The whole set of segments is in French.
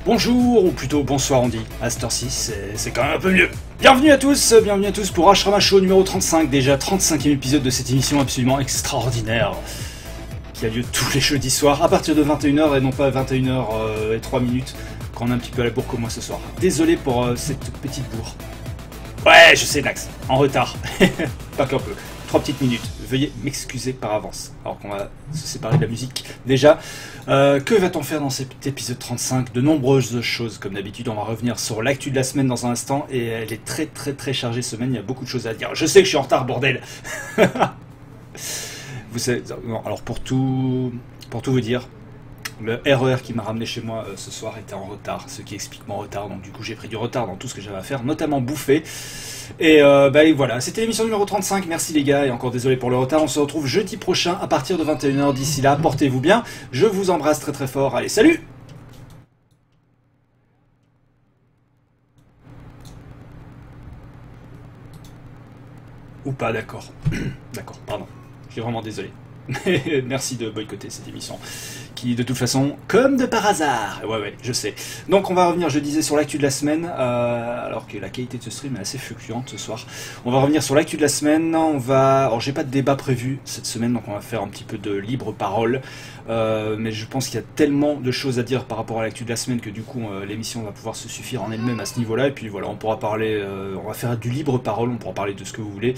Bonjour, ou plutôt bonsoir on dit, à cette heure-ci, c'est quand même un peu mieux. Bienvenue à tous pour Ashrama Show numéro 35, déjà 35e épisode de cette émission absolument extraordinaire, qui a lieu tous les jeudis soirs, à partir de 21h et non pas 21h et 3 minutes, quand on est un petit peu à la bourre comme moi ce soir. Désolé pour cette petite bourre. Ouais, je sais Nax, en retard, pas qu'un peu. 3 petites minutes, veuillez m'excuser par avance, alors qu'on va se séparer de la musique. Déjà, que va-t-on faire dans cet épisode 35? De nombreuses choses, comme d'habitude, on va revenir sur l'actu de la semaine dans un instant, et elle est très chargée cette semaine, il y a beaucoup de choses à dire. Je sais que je suis en retard, bordel. Vous savez, non, alors pour tout vous dire, le RER qui m'a ramené chez moi ce soir était en retard, ce qui explique mon retard, donc du coup j'ai pris du retard dans tout ce que j'avais à faire, notamment bouffer. Et voilà, c'était l'émission numéro 35, merci les gars, et encore désolé pour le retard, on se retrouve jeudi prochain à partir de 21h, d'ici là, portez-vous bien, je vous embrasse très fort, allez salut! Ou pas, d'accord, d'accord, pardon, je suis vraiment désolé. Merci de boycotter cette émission, qui de toute façon, comme de par hasard, ouais, je sais. Donc on va revenir, je disais, sur l'actu de la semaine, alors que la qualité de ce stream est assez fluctuante ce soir. On va revenir sur l'actu de la semaine, alors j'ai pas de débat prévu cette semaine, donc on va faire un petit peu de libre parole, mais je pense qu'il y a tellement de choses à dire par rapport à l'actu de la semaine que du coup l'émission va pouvoir se suffire en elle-même à ce niveau-là, et puis voilà, on pourra parler, on va faire du libre parole, on pourra parler de ce que vous voulez.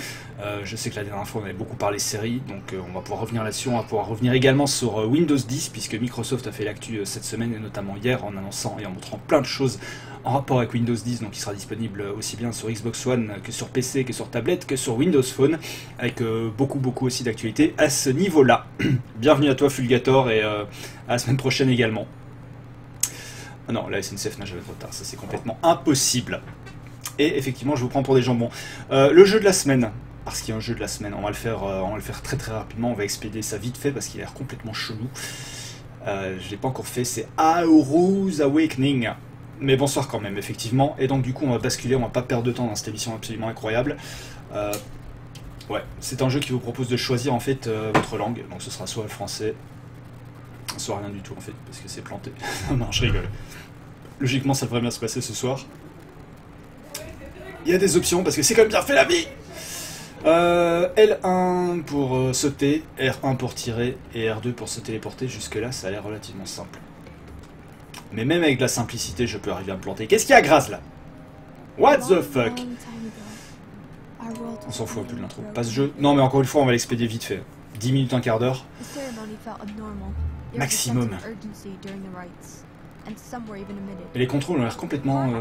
Je sais que la dernière fois on avait beaucoup parlé séries, donc on va pouvoir revenir là-dessus, on va pouvoir revenir également sur Windows 10, puisque Microsoft a fait l'actu cette semaine, et notamment hier, en annonçant et en montrant plein de choses en rapport avec Windows 10, donc il sera disponible aussi bien sur Xbox One que sur PC, que sur tablette, que sur Windows Phone, avec beaucoup aussi d'actualités à ce niveau-là. Bienvenue à toi Fulgator, et à la semaine prochaine également. Ah non, la SNCF n'a jamais de retard, ça c'est complètement impossible. Et effectivement, je vous prends pour des jambons. Le jeu de la semaine, parce qu'il y a un jeu de la semaine, on va le faire très rapidement, on va expédier ça vite fait parce qu'il a l'air complètement chelou. Je l'ai pas encore fait, c'est Auro's Awakening. Mais bonsoir quand même, effectivement. Et donc du coup, on va basculer, on va pas perdre de temps dans cette émission absolument incroyable. Ouais, c'est un jeu qui vous propose de choisir en fait votre langue. Donc ce sera soit le français, soit rien du tout en fait, parce que c'est planté. Non, je rigole. Logiquement, ça devrait bien se passer ce soir. Il y a des options parce que c'est comme bien fait la vie. L1 pour sauter, R1 pour tirer et R2 pour se téléporter. Jusque là ça a l'air relativement simple. Mais même avec de la simplicité je peux arriver à me planter. Qu'est-ce qu'il y a Graz là? What the fuck? On s'en fout un peu de l'intro. Pas ce jeu. Non mais encore une fois on va l'expédier vite fait. 10 minutes, un quart d'heure. Maximum. Et les contrôles ont l'air complètement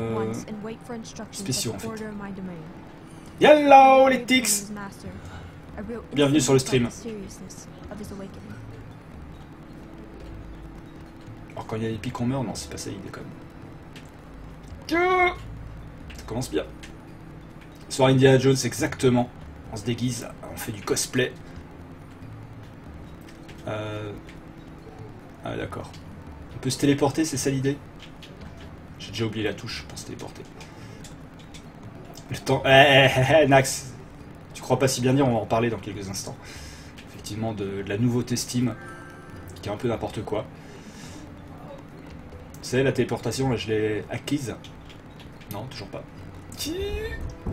spéciaux en fait. Hello les tics! Bienvenue sur le stream. Alors quand il y a des pics on meurt, non c'est pas ça l'idée quand même. Ça commence bien. Soir Indiana Jones exactement. On se déguise, on fait du cosplay. Ah d'accord. On peut se téléporter, c'est ça l'idée? J'ai déjà oublié la touche pour se téléporter. Le temps... Nax, tu crois pas si bien dire, on va en parler dans quelques instants. Effectivement, de la nouveauté Steam, qui est un peu n'importe quoi. Vous savez, la téléportation, là, je l'ai acquise. Non, toujours pas.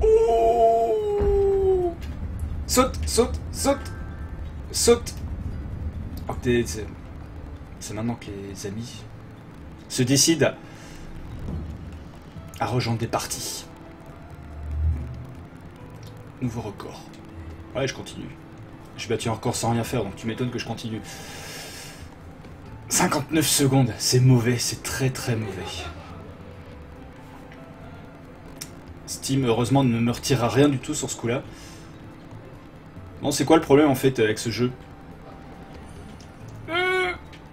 Oh, saute! Oh, c'est maintenant que les amis se décident à rejoindre des parties. Nouveau record. Ouais, je continue. J'ai battu un record sans rien faire, donc tu m'étonnes que je continue. 59 secondes, c'est mauvais, c'est très mauvais. Steam, heureusement, ne me retirera rien du tout sur ce coup-là. Non, c'est quoi le problème en fait avec ce jeu?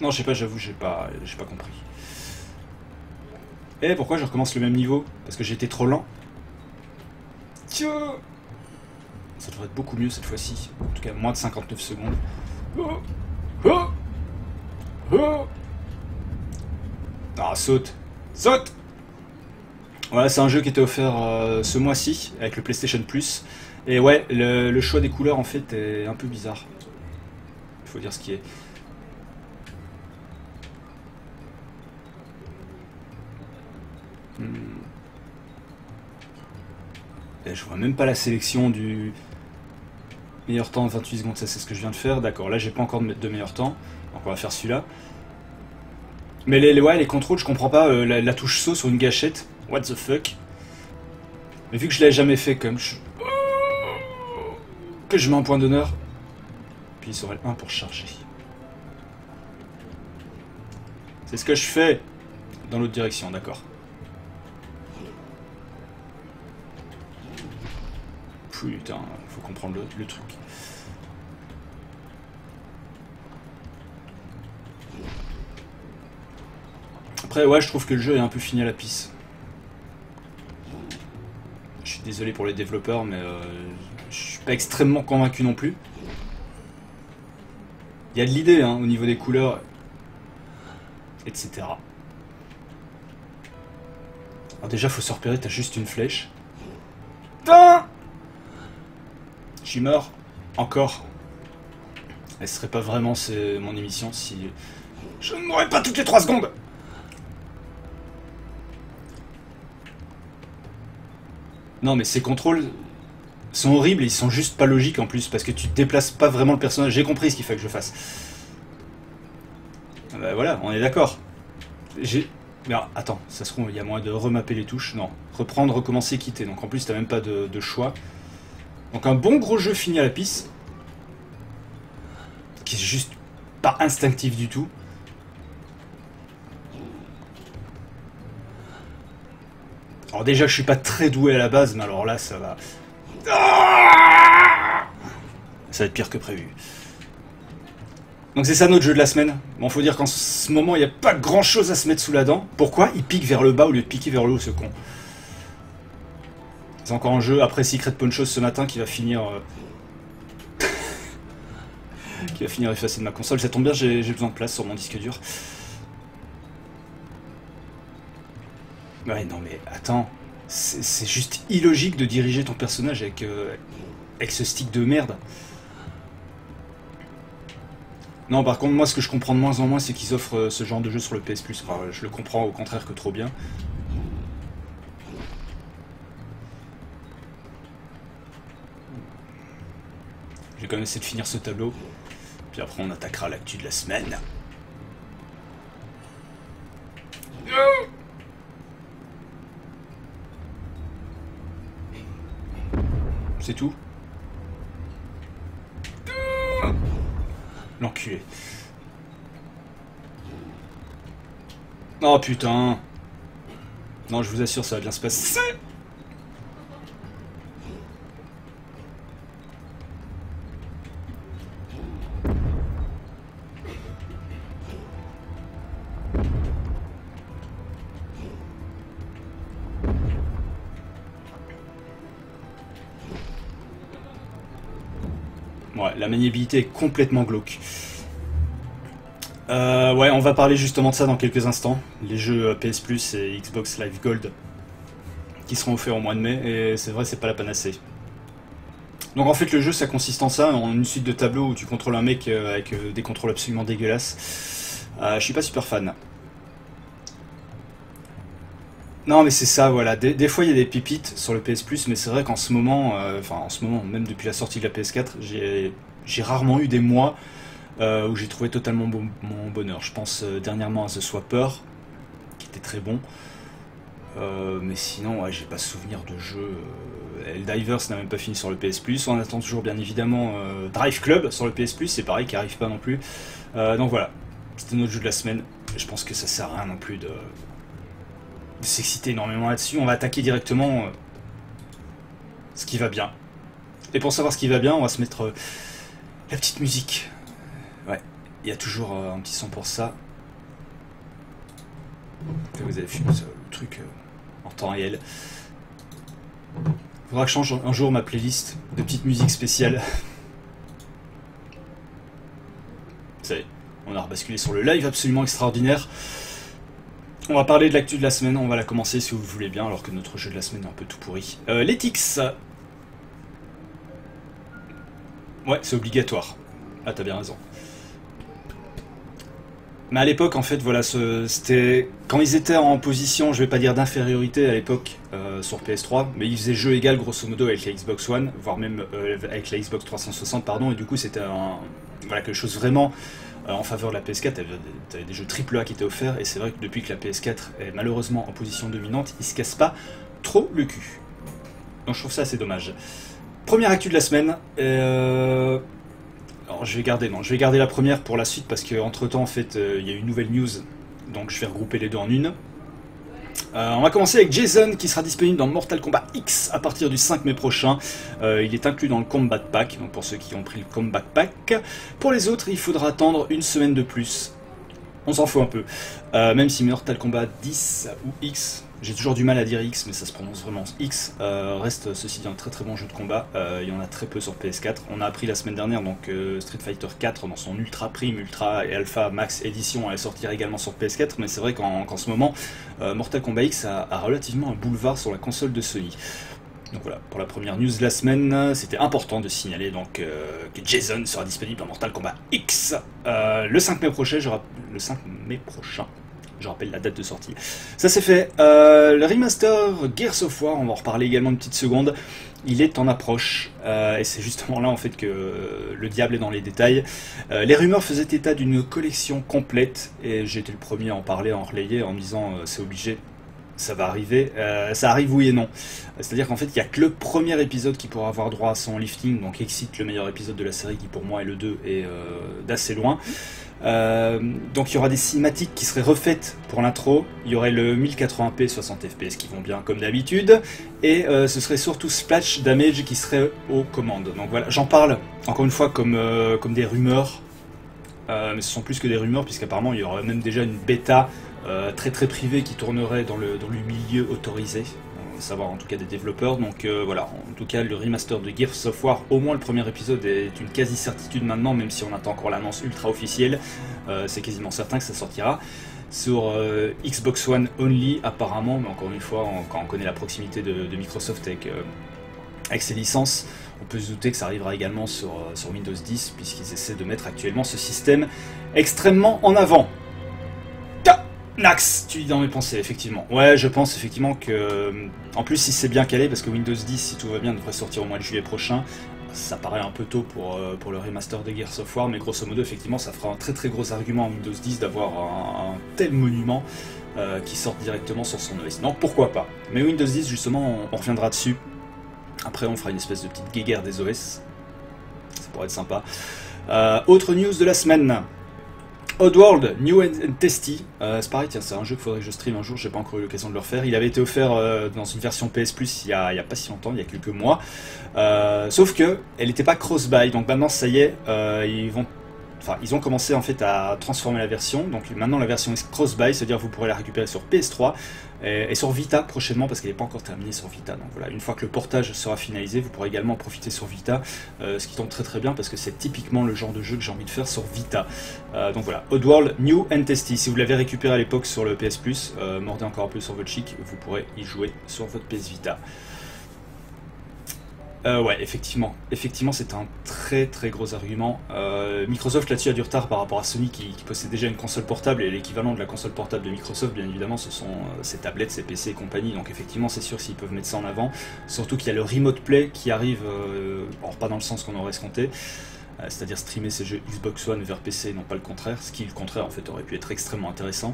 Non, je sais pas, j'avoue, j'ai pas compris. Eh, pourquoi je recommence le même niveau? Parce que j'étais trop lent. Tiens! Ça devrait être beaucoup mieux cette fois-ci. En tout cas, moins de 59 secondes. Ah, saute! Voilà, c'est un jeu qui était offert ce mois-ci, avec le PlayStation Plus. Et ouais, le choix des couleurs, en fait, est un peu bizarre. Il faut dire ce qui est. Et je vois même pas la sélection du meilleur temps 28 secondes, ça c'est ce que je viens de faire. D'accord, là j'ai pas encore de meilleur temps, donc on va faire celui-là. Mais les contrôles, je comprends pas, la touche saut sur une gâchette, what the fuck. Mais vu que je l'ai jamais fait comme que je mets un point d'honneur, puis il serait le 1 pour charger. C'est ce que je fais dans l'autre direction, d'accord. Putain, faut comprendre le truc. Après, ouais, je trouve que le jeu est un peu fini à la pisse. Je suis désolé pour les développeurs, mais je suis pas extrêmement convaincu non plus. Il y a de l'idée, hein, au niveau des couleurs, etc. Alors déjà, faut se repérer, t'as juste une flèche. Putain! J'y meurs. Encore. Et ce serait pas vraiment mon émission si je ne mourrais pas toutes les 3 secondes. Non mais ces contrôles sont horribles et ils sont juste pas logiques en plus parce que tu te déplaces pas vraiment le personnage. J'ai compris ce qu'il faut que je fasse. Bah voilà, on est d'accord. Mais attends, ça se trouve, il y a moyen de remapper les touches. Non, reprendre, recommencer, quitter. Donc en plus t'as même pas de choix. Donc un bon gros jeu fini à la pisse. Qui est juste pas instinctif du tout. Alors déjà je suis pas très doué à la base, mais alors là ça va... Ça va être pire que prévu. Donc c'est ça notre jeu de la semaine. Bon, faut dire qu'en ce moment il n'y a pas grand chose à se mettre sous la dent. Pourquoi il pique vers le bas au lieu de piquer vers le haut, ce con? C'est encore un jeu après Secret Ponchos ce matin qui va finir... qui va finir effacé de ma console. Ça tombe bien, j'ai besoin de place sur mon disque dur. Ouais, non mais attends, c'est juste illogique de diriger ton personnage avec ce stick de merde. Non, par contre, moi, ce que je comprends de moins en moins, c'est qu'ils offrent ce genre de jeu sur le PS Plus. Enfin, je le comprends au contraire que trop bien. Je vais quand même essayer de finir ce tableau. Puis après, on attaquera l'actu de la semaine. C'est tout. L'enculé. Oh putain. Non, je vous assure, ça va bien se passer. Ouais, la maniabilité est complètement glauque. Ouais, on va parler justement de ça dans quelques instants. Les jeux PS Plus et Xbox Live Gold qui seront offerts au mois de mai, et c'est vrai, c'est pas la panacée. Donc en fait, le jeu, ça consiste en ça, en une suite de tableaux où tu contrôles un mec avec des contrôles absolument dégueulasses. Je suis pas super fan. Non mais c'est ça, voilà, des fois il y a des pépites sur le PS Plus, mais c'est vrai qu'en ce moment, même depuis la sortie de la PS4, j'ai rarement eu des mois où j'ai trouvé totalement mon bonheur. Je pense dernièrement à The Swapper, qui était très bon, mais sinon ouais, j'ai pas souvenir de jeu. Helldivers n'a même pas fini sur le PS Plus, on attend toujours bien évidemment Drive Club sur le PS Plus, c'est pareil, qui arrive pas non plus. Donc voilà, c'était notre jeu de la semaine, je pense que ça sert à rien non plus de s'exciter énormément là-dessus. On va attaquer directement ce qui va bien. Et pour savoir ce qui va bien, on va se mettre la petite musique. Ouais, il y a toujours un petit son pour ça. Là, vous avez vu le truc en temps réel. Faudra que je change un jour ma playlist de petites musiques spéciales. Ça y est, on a rebasculé sur le live absolument extraordinaire. On va parler de l'actu de la semaine, on va la commencer si vous voulez bien, alors que notre jeu de la semaine est un peu tout pourri. L'Ethics. Ouais, c'est obligatoire. Ah, t'as bien raison. Mais à l'époque, en fait, voilà, c'était quand ils étaient en position, je vais pas dire d'infériorité à l'époque sur PS3, mais ils faisaient jeu égal grosso modo avec la Xbox One, voire même avec la Xbox 360, pardon, et du coup c'était voilà, quelque chose vraiment en faveur de la PS4. T'avais des jeux AAA qui étaient offerts, et c'est vrai que depuis que la PS4 est malheureusement en position dominante, ils se cassent pas trop le cul. Donc je trouve ça assez dommage. Première actu de la semaine. Alors, je vais garder la première pour la suite parce qu'entre temps, en fait, il y a une nouvelle news, donc je vais regrouper les deux en une. On va commencer avec Jason qui sera disponible dans Mortal Kombat X à partir du 5 mai prochain. Il est inclus dans le Combat Pack, donc pour ceux qui ont pris le Combat Pack. Pour les autres, il faudra attendre une semaine de plus. On s'en fout un peu. Même si Mortal Kombat 10 ou X, j'ai toujours du mal à dire X, mais ça se prononce vraiment X, reste ceci dit un très très bon jeu de combat. Il y en a très peu sur PS4. On a appris la semaine dernière donc Street Fighter 4 dans son Ultra Prime, Ultra et Alpha Max Edition allait sortir également sur PS4, mais c'est vrai qu'en ce moment, Mortal Kombat X a relativement un boulevard sur la console de Sony. Donc voilà, pour la première news de la semaine, c'était important de signaler donc que Jason sera disponible dans Mortal Kombat X le 5 mai prochain. Je rappelle la date de sortie. Ça c'est fait. Le remaster Gears of War, on va en reparler également une petite seconde. Il est en approche et c'est justement là en fait que le diable est dans les détails. Les rumeurs faisaient état d'une collection complète et j'ai été le premier à en parler, à en relayer en me disant c'est obligé. Ça va arriver, ça arrive oui et non. C'est-à-dire qu'en fait, il n'y a que le premier épisode qui pourra avoir droit à son lifting, donc Exit, le meilleur épisode de la série, qui pour moi est le 2 et d'assez loin. Donc il y aura des cinématiques qui seraient refaites pour l'intro, il y aurait le 1080p 60 fps qui vont bien comme d'habitude, et ce serait surtout Splash Damage qui serait aux commandes. Donc voilà, j'en parle encore une fois comme des rumeurs, mais ce sont plus que des rumeurs, puisqu'apparemment il y aurait même déjà une bêta très très privé qui tournerait dans le milieu autorisé, savoir en tout cas des développeurs. Donc voilà, en tout cas le remaster de Gears of War, au moins le premier épisode est une quasi certitude maintenant, même si on attend encore l'annonce ultra officielle. C'est quasiment certain que ça sortira sur Xbox One only apparemment, mais encore une fois, quand on connaît la proximité de Microsoft avec ses licences, on peut se douter que ça arrivera également sur Windows 10, puisqu'ils essaient de mettre actuellement ce système extrêmement en avant. Nax, tu dis dans mes pensées, effectivement. Ouais, je pense effectivement que... En plus, si c'est bien calé, parce que Windows 10, si tout va bien, devrait sortir au mois de juillet prochain, ça paraît un peu tôt pour le remaster de Gears of War, mais grosso modo, effectivement, ça fera un très très gros argument à Windows 10 d'avoir un tel monument qui sort directement sur son OS. Donc pourquoi pas. Mais Windows 10, justement, on reviendra dessus. Après, on fera une espèce de petite guéguerre des OS. Ça pourrait être sympa. Autre news de la semaine. Oddworld, New and Tasty, c'est pareil, tiens, c'est un jeu qu'il faudrait que je stream un jour, j'ai pas encore eu l'occasion de le refaire. Il avait été offert dans une version PS Plus il y a pas si longtemps, il y a quelques mois. Sauf que elle n'était pas cross-buy, donc maintenant ça y est, ils ont commencé en fait à transformer la version. Donc maintenant la version est cross-buy, c'est-à-dire vous pourrez la récupérer sur PS3 et sur Vita prochainement, parce qu'elle n'est pas encore terminée sur Vita. Donc voilà, une fois que le portage sera finalisé, vous pourrez également profiter sur Vita, ce qui tombe très très bien parce que c'est typiquement le genre de jeu que j'ai envie de faire sur Vita. Donc voilà, Oddworld New and Tasty. Si vous l'avez récupéré à l'époque sur le PS Plus, mordez encore un peu sur votre chic, vous pourrez y jouer sur votre PS Vita. Ouais, effectivement, c'est un très très gros argument. Microsoft là-dessus a du retard par rapport à Sony qui possède déjà une console portable, et l'équivalent de la console portable de Microsoft, bien évidemment, ce sont ses tablettes, ses PC et compagnie. Donc effectivement, c'est sûr s'ils peuvent mettre ça en avant. Surtout qu'il y a le Remote Play qui arrive, alors pas dans le sens qu'on aurait escompté, c'est-à-dire streamer ces jeux Xbox One vers PC et non pas le contraire, ce qui le contraire en fait aurait pu être extrêmement intéressant.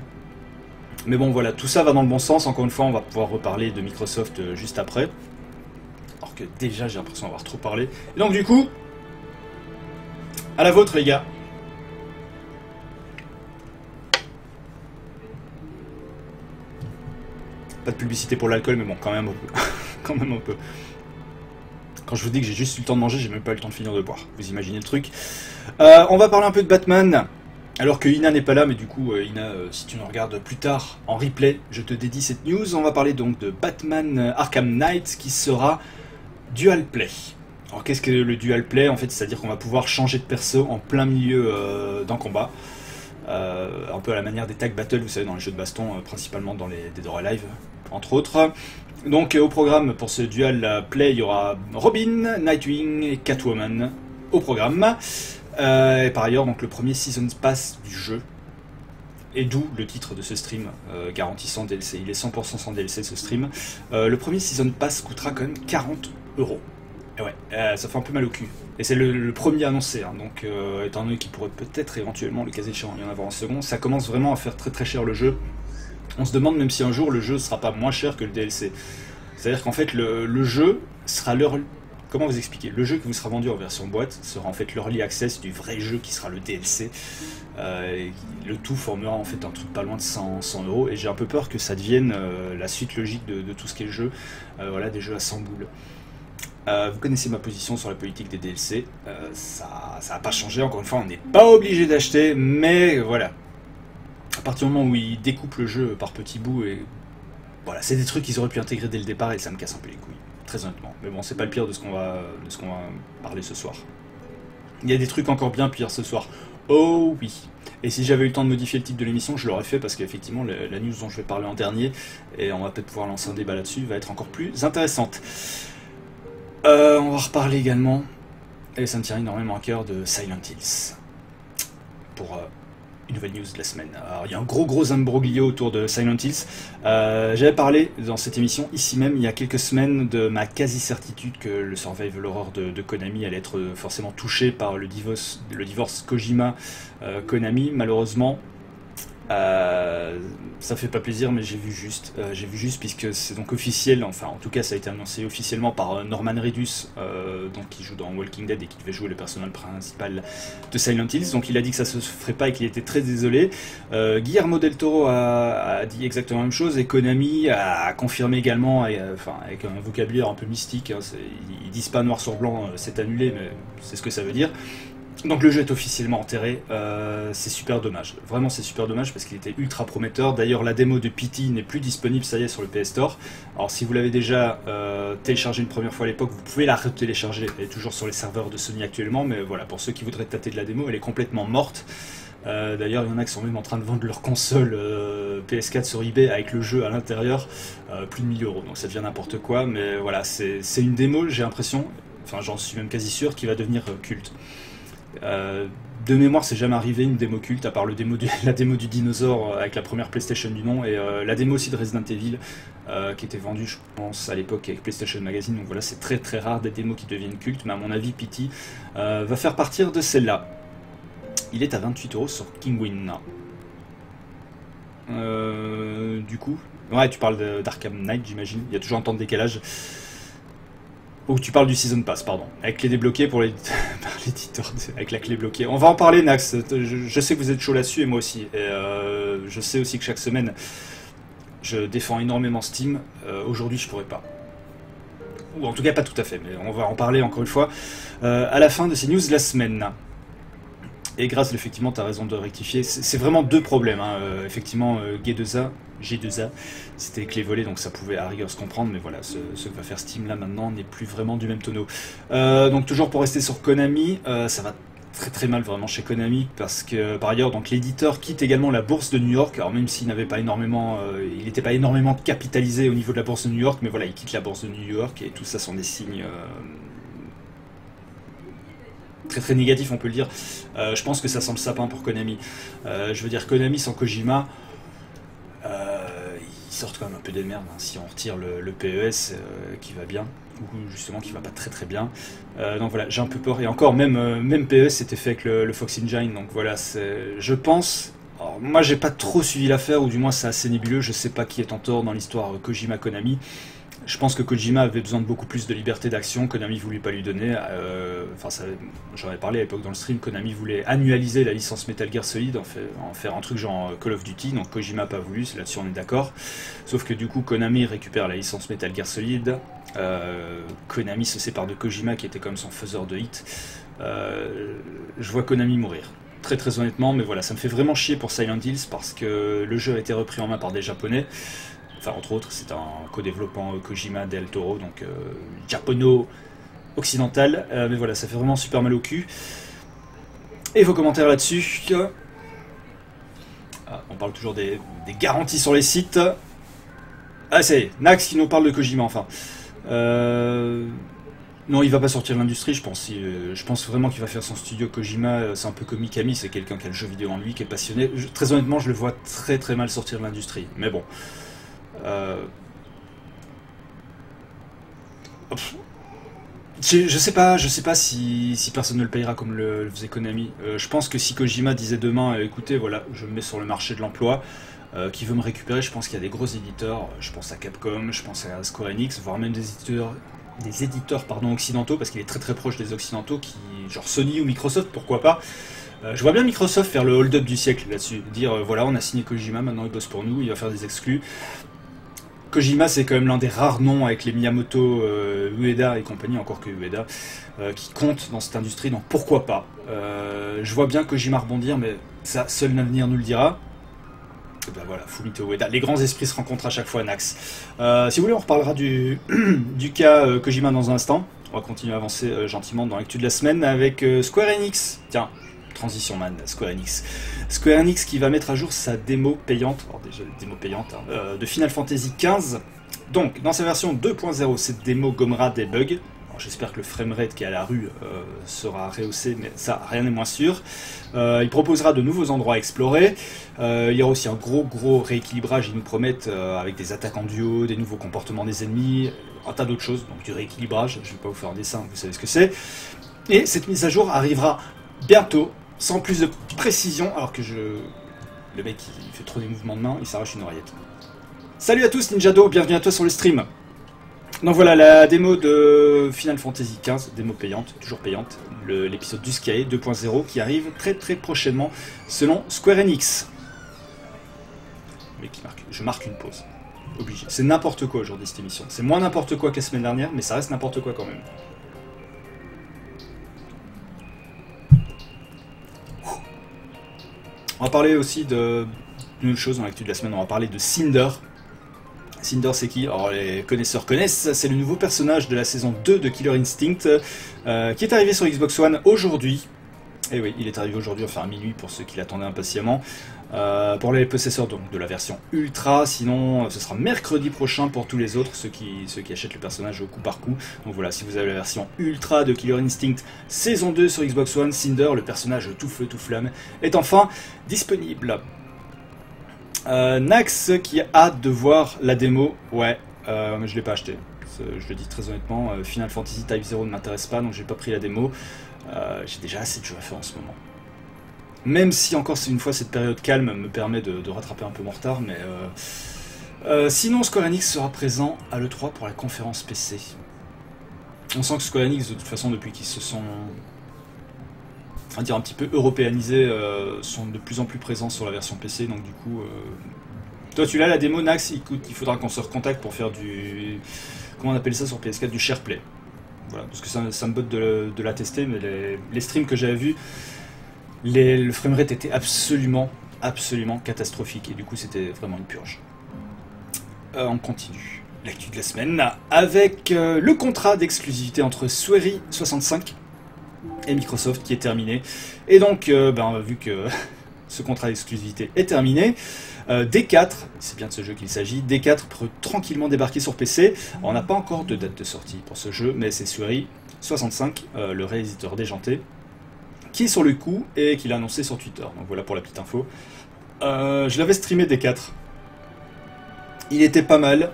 Mais bon voilà, tout ça va dans le bon sens. Encore une fois, on va pouvoir reparler de Microsoft juste après. Alors que déjà j'ai l'impression d'avoir trop parlé. Et donc du coup, à la vôtre les gars. Pas de publicité pour l'alcool, mais bon, quand même un peu. Quand même un peu. Quand je vous dis que j'ai juste eu le temps de manger, j'ai même pas eu le temps de finir de boire. Vous imaginez le truc. On va parler un peu de Batman. Alors que Ina n'est pas là, mais du coup, Ina, si tu nous regardes plus tard en replay, je te dédie cette news. On va parler donc de Batman Arkham Knight qui sera Dual Play. Alors qu'est-ce que le Dual Play en fait? C'est-à-dire qu'on va pouvoir changer de perso en plein milieu d'un combat. Un peu à la manière des tag battles, vous savez, dans les jeux de baston, principalement dans les Dead or Alive, entre autres. Donc au programme pour ce Dual Play, il y aura Robin, Nightwing et Catwoman au programme. Et par ailleurs, donc le premier Season Pass du jeu Et d'où le titre de ce stream, garantissant DLC. Il est 100% sans DLC ce stream. Le premier Season Pass coûtera quand même 40 €. Et ouais, ça fait un peu mal au cul. Et c'est le premier annoncé, hein, donc étant donné qu'il pourrait peut-être éventuellement, le cas échéant, y en avoir un second, ça commence vraiment à faire très très cher le jeu. On se demande même si un jour le jeu sera pas moins cher que le DLC. C'est-à-dire qu'en fait le jeu sera leur... Comment vous expliquer? Le jeu qui vous sera vendu en version boîte sera en fait l'early access du vrai jeu qui sera le DLC. Le tout formera en fait un truc pas loin de 100 €, et j'ai un peu peur que ça devienne la suite logique de tout ce qui est le jeu. Voilà, des jeux à 100 boules. Vous connaissez ma position sur la politique des DLC. Ça n'a pas changé, encore une fois, on n'est pas obligé d'acheter, mais voilà. À partir du moment où ils découpent le jeu par petits bouts, et voilà, c'est des trucs qu'ils auraient pu intégrer dès le départ, et ça me casse un peu les couilles, très honnêtement. Mais bon, c'est pas le pire de ce qu'on va parler ce soir. Il y a des trucs encore bien pires ce soir. Oh oui. Et si j'avais eu le temps de modifier le titre de l'émission, je l'aurais fait, parce qu'effectivement, la news dont je vais parler en dernier, et on va peut-être pouvoir lancer un débat là-dessus, va être encore plus intéressante. On va reparler également, et ça me tient énormément à cœur, de Silent Hills. Pour une nouvelle news de la semaine. Alors, il y a un gros imbroglio autour de Silent Hills. J'avais parlé dans cette émission, ici même, il y a quelques semaines, de ma quasi-certitude que le survival horror de Konami allait être forcément touché par le divorce Kojima-Konami. Malheureusement, ça fait pas plaisir, mais j'ai vu juste puisque c'est donc officiel, enfin en tout cas ça a été annoncé officiellement par Norman Reedus, donc qui joue dans Walking Dead et qui devait jouer le personnage principal de Silent Hills. Donc il a dit que ça se ferait pas et qu'il était très désolé. Guillermo del Toro a dit exactement la même chose, et Konami a confirmé également, enfin avec un vocabulaire un peu mystique, hein, ils disent pas noir sur blanc c'est annulé, mais c'est ce que ça veut dire. Donc le jeu est officiellement enterré, c'est super dommage, vraiment c'est super dommage parce qu'il était ultra prometteur. D'ailleurs la démo de PT n'est plus disponible, ça y est, sur le PS Store. Alors si vous l'avez déjà téléchargé une première fois à l'époque, vous pouvez la retélécharger, elle est toujours sur les serveurs de Sony actuellement, mais voilà, pour ceux qui voudraient tâter de la démo, elle est complètement morte. D'ailleurs il y en a qui sont même en train de vendre leur console PS4 sur eBay avec le jeu à l'intérieur, plus de 1000 €, donc ça devient n'importe quoi, mais voilà, c'est une démo, j'ai l'impression, enfin j'en suis même quasi sûr, qui va devenir culte. De mémoire, c'est jamais arrivé une démo culte, à part la démo du dinosaure avec la première PlayStation du nom, et la démo aussi de Resident Evil, qui était vendue, je pense, à l'époque avec PlayStation Magazine. Donc voilà, c'est très très rare des démos qui deviennent cultes, mais à mon avis, PT va faire partir de celle-là. Il est à 28 € sur Kinguin. Du coup, ouais, tu parles d'Arkham Knight, j'imagine. Il y a toujours un temps de décalage. Ou tu parles du Season Pass, pardon. Avec clé débloquée pour l'éditeur, avec la clé bloquée. On va en parler, Nax. Je sais que vous êtes chaud là-dessus, et moi aussi. Et je sais aussi que chaque semaine, je défends énormément Steam. Aujourd'hui, je pourrais pas. Ou en tout cas, pas tout à fait, mais on va en parler encore une fois à la fin de ces news de la semaine. Et grâce, effectivement, tu as raison de rectifier. C'est vraiment deux problèmes. Hein. Effectivement, G2A, c'était clé volée, donc ça pouvait à rigueur se comprendre, mais voilà, ce que va faire Steam là maintenant n'est plus vraiment du même tonneau. Donc toujours pour rester sur Konami, ça va très très mal vraiment chez Konami, parce que par ailleurs donc l'éditeur quitte également la bourse de New York. Alors même s'il n'avait pas énormément, il n'était pas énormément capitalisé au niveau de la bourse de New York, mais voilà, il quitte la bourse de New York, et tout ça sont des signes très très négatifs, on peut le dire. Je pense que ça sent le sapin pour Konami. Je veux dire, Konami sans Kojima, ils sortent quand même un peu des merdes, hein, si on retire le PES qui va bien, ou justement qui va pas très très bien. Donc voilà, j'ai un peu peur, et encore même PES c'était fait avec le Fox Engine, donc voilà, je pense. Alors, moi j'ai pas trop suivi l'affaire, ou du moins c'est assez nébuleux, je sais pas qui est en tort dans l'histoire Kojima-Konami. Je pense que Kojima avait besoin de beaucoup plus de liberté d'action, Konami voulait pas lui donner. J'en avais parlé à l'époque dans le stream, Konami voulait annualiser la licence Metal Gear Solid, en faire un truc genre Call of Duty, donc Kojima pas voulu, là-dessus on est d'accord. Sauf que du coup Konami récupère la licence Metal Gear Solid, Konami se sépare de Kojima qui était comme son faiseur de hit. Je vois Konami mourir, très très honnêtement, mais voilà, ça me fait vraiment chier pour Silent Hills, parce que le jeu a été repris en main par des Japonais. Enfin, entre autres, c'est un co-développant Kojima Del Toro, donc japono-occidental. Mais voilà, ça fait vraiment super mal au cul. Et vos commentaires là-dessus. On parle toujours des garanties sur les sites. Ah, c'est Nax qui nous parle de Kojima, enfin. Non, il va pas sortir de l'industrie, je pense. Je pense vraiment qu'il va faire son studio Kojima. C'est un peu comme Mikami, c'est quelqu'un qui a le jeu vidéo en lui, qui est passionné. Très honnêtement, je le vois très très mal sortir de l'industrie. Mais bon. Je sais pas si personne ne le payera comme le faisait Konami. Je pense que si Kojima disait demain, écoutez, voilà, je me mets sur le marché de l'emploi, qui veut me récupérer, je pense qu'il y a des gros éditeurs. Je pense à Capcom, je pense à Square Enix, voire même des éditeurs pardon, occidentaux, parce qu'il est très très proche des occidentaux, genre Sony ou Microsoft, pourquoi pas. Je vois bien Microsoft faire le hold-up du siècle là-dessus, dire voilà, on a signé Kojima, maintenant il bosse pour nous, il va faire des exclus. Kojima, c'est quand même l'un des rares noms avec les Miyamoto, Ueda et compagnie, encore que Ueda, qui comptent dans cette industrie, donc pourquoi pas. Je vois bien Kojima rebondir, mais ça, seul l'avenir nous le dira. Et ben voilà, Fumito Ueda. Les grands esprits se rencontrent à chaque fois, Nax. Si vous voulez, on reparlera du cas Kojima dans un instant. On va continuer à avancer gentiment dans l'actu de la semaine avec Square Enix. Tiens, transition man, Square Enix. Square Enix qui va mettre à jour sa démo payante, alors déjà démo payante, de Final Fantasy XV. Donc, dans sa version 2.0, cette démo gommera des bugs. J'espère que le framerate qui est à la rue sera rehaussé, mais ça, rien n'est moins sûr. Il proposera de nouveaux endroits à explorer. Il y aura aussi un gros rééquilibrage, ils nous promettent, avec des attaques en duo, des nouveaux comportements des ennemis, un tas d'autres choses, donc du rééquilibrage. Je ne vais pas vous faire un dessin, vous savez ce que c'est. Et cette mise à jour arrivera bientôt, sans plus de précision, alors que le mec il fait trop des mouvements de main, il s'arrache une oreillette. Salut à tous Ninjado, bienvenue à toi sur le stream. Donc voilà la démo de Final Fantasy XV, démo payante, toujours payante, l'épisode du Sky 2.0 qui arrive très prochainement selon Square Enix. Mais je marque une pause, obligé. C'est n'importe quoi aujourd'hui cette émission, c'est moins n'importe quoi que la semaine dernière, mais ça reste n'importe quoi quand même. On va parler aussi d'une autre chose dans l'actu de la semaine, on va parler de Cinder. Cinder, c'est qui? Alors les connaisseurs connaissent, c'est le nouveau personnage de la saison 2 de Killer Instinct qui est arrivé sur Xbox One aujourd'hui. Et oui, il est arrivé aujourd'hui, enfin à minuit pour ceux qui l'attendaient impatiemment. Pour les possesseurs donc, de la version Ultra, sinon ce sera mercredi prochain pour tous les autres, ceux qui achètent le personnage au coup par coup. Donc voilà, si vous avez la version Ultra de Killer Instinct saison 2 sur Xbox One, Cinder, le personnage tout feu tout flamme, est enfin disponible. Nax qui a hâte de voir la démo, ouais, je ne l'ai pas acheté, je le dis très honnêtement, Final Fantasy Type 0 ne m'intéresse pas, donc j'ai pas pris la démo, j'ai déjà assez de jeux à faire en ce moment. Même si encore une fois cette période calme me permet de rattraper un peu mon retard, mais sinon Square Enix sera présent à l'E3 pour la conférence PC. On sent que Square Enix de toute façon depuis qu'ils se sont... on va dire un petit peu européanisés, sont de plus en plus présents sur la version PC, donc du coup... Toi tu l'as la démo Nax, écoute, il faudra qu'on se recontacte pour faire du... Comment on appelle ça sur PS4? Du SharePlay. Voilà, parce que ça me botte de la tester, mais les streams que j'avais vus, le framerate était absolument catastrophique, et du coup c'était vraiment une purge. On continue l'actu de la semaine, avec le contrat d'exclusivité entre Sueri65 et Microsoft qui est terminé. Et donc, vu que ce contrat d'exclusivité est terminé, D4, c'est bien de ce jeu qu'il s'agit, D4 peut tranquillement débarquer sur PC. Alors, on n'a pas encore de date de sortie pour ce jeu, mais c'est Sueri65, le réalisateur déjanté, qui est sur le coup et qui l'a annoncé sur Twitter. Donc voilà pour la petite info. Je l'avais streamé D4. Il était pas mal.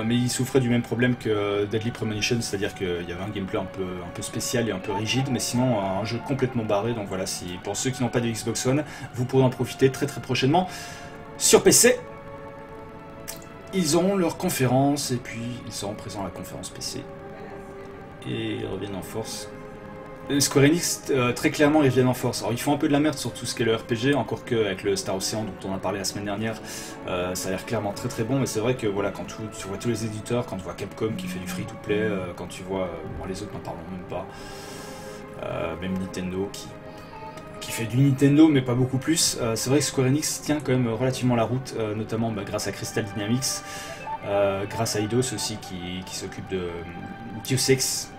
Mais il souffrait du même problème que Deadly Premonition, c'est-à-dire qu'il y avait un gameplay un peu spécial et un peu rigide, mais sinon un jeu complètement barré. Donc voilà, pour ceux qui n'ont pas de Xbox One, vous pourrez en profiter très prochainement sur PC. Ils auront leur conférence et puis ils seront présents à la conférence PC. Et ils reviennent en force. Square Enix, très clairement, ils reviennent en force. Alors, ils font un peu de la merde sur tout ce qui est le RPG, encore qu'avec le Star Ocean dont on a parlé la semaine dernière, ça a l'air clairement très bon, mais c'est vrai que voilà, quand tu vois tous les éditeurs, quand tu vois Capcom qui fait du free-to-play, quand tu vois les autres, n'en parlons même pas, même Nintendo qui fait du Nintendo, mais pas beaucoup plus, c'est vrai que Square Enix tient quand même relativement la route, notamment grâce à Crystal Dynamics, grâce à Eidos aussi qui s'occupe de Deus Ex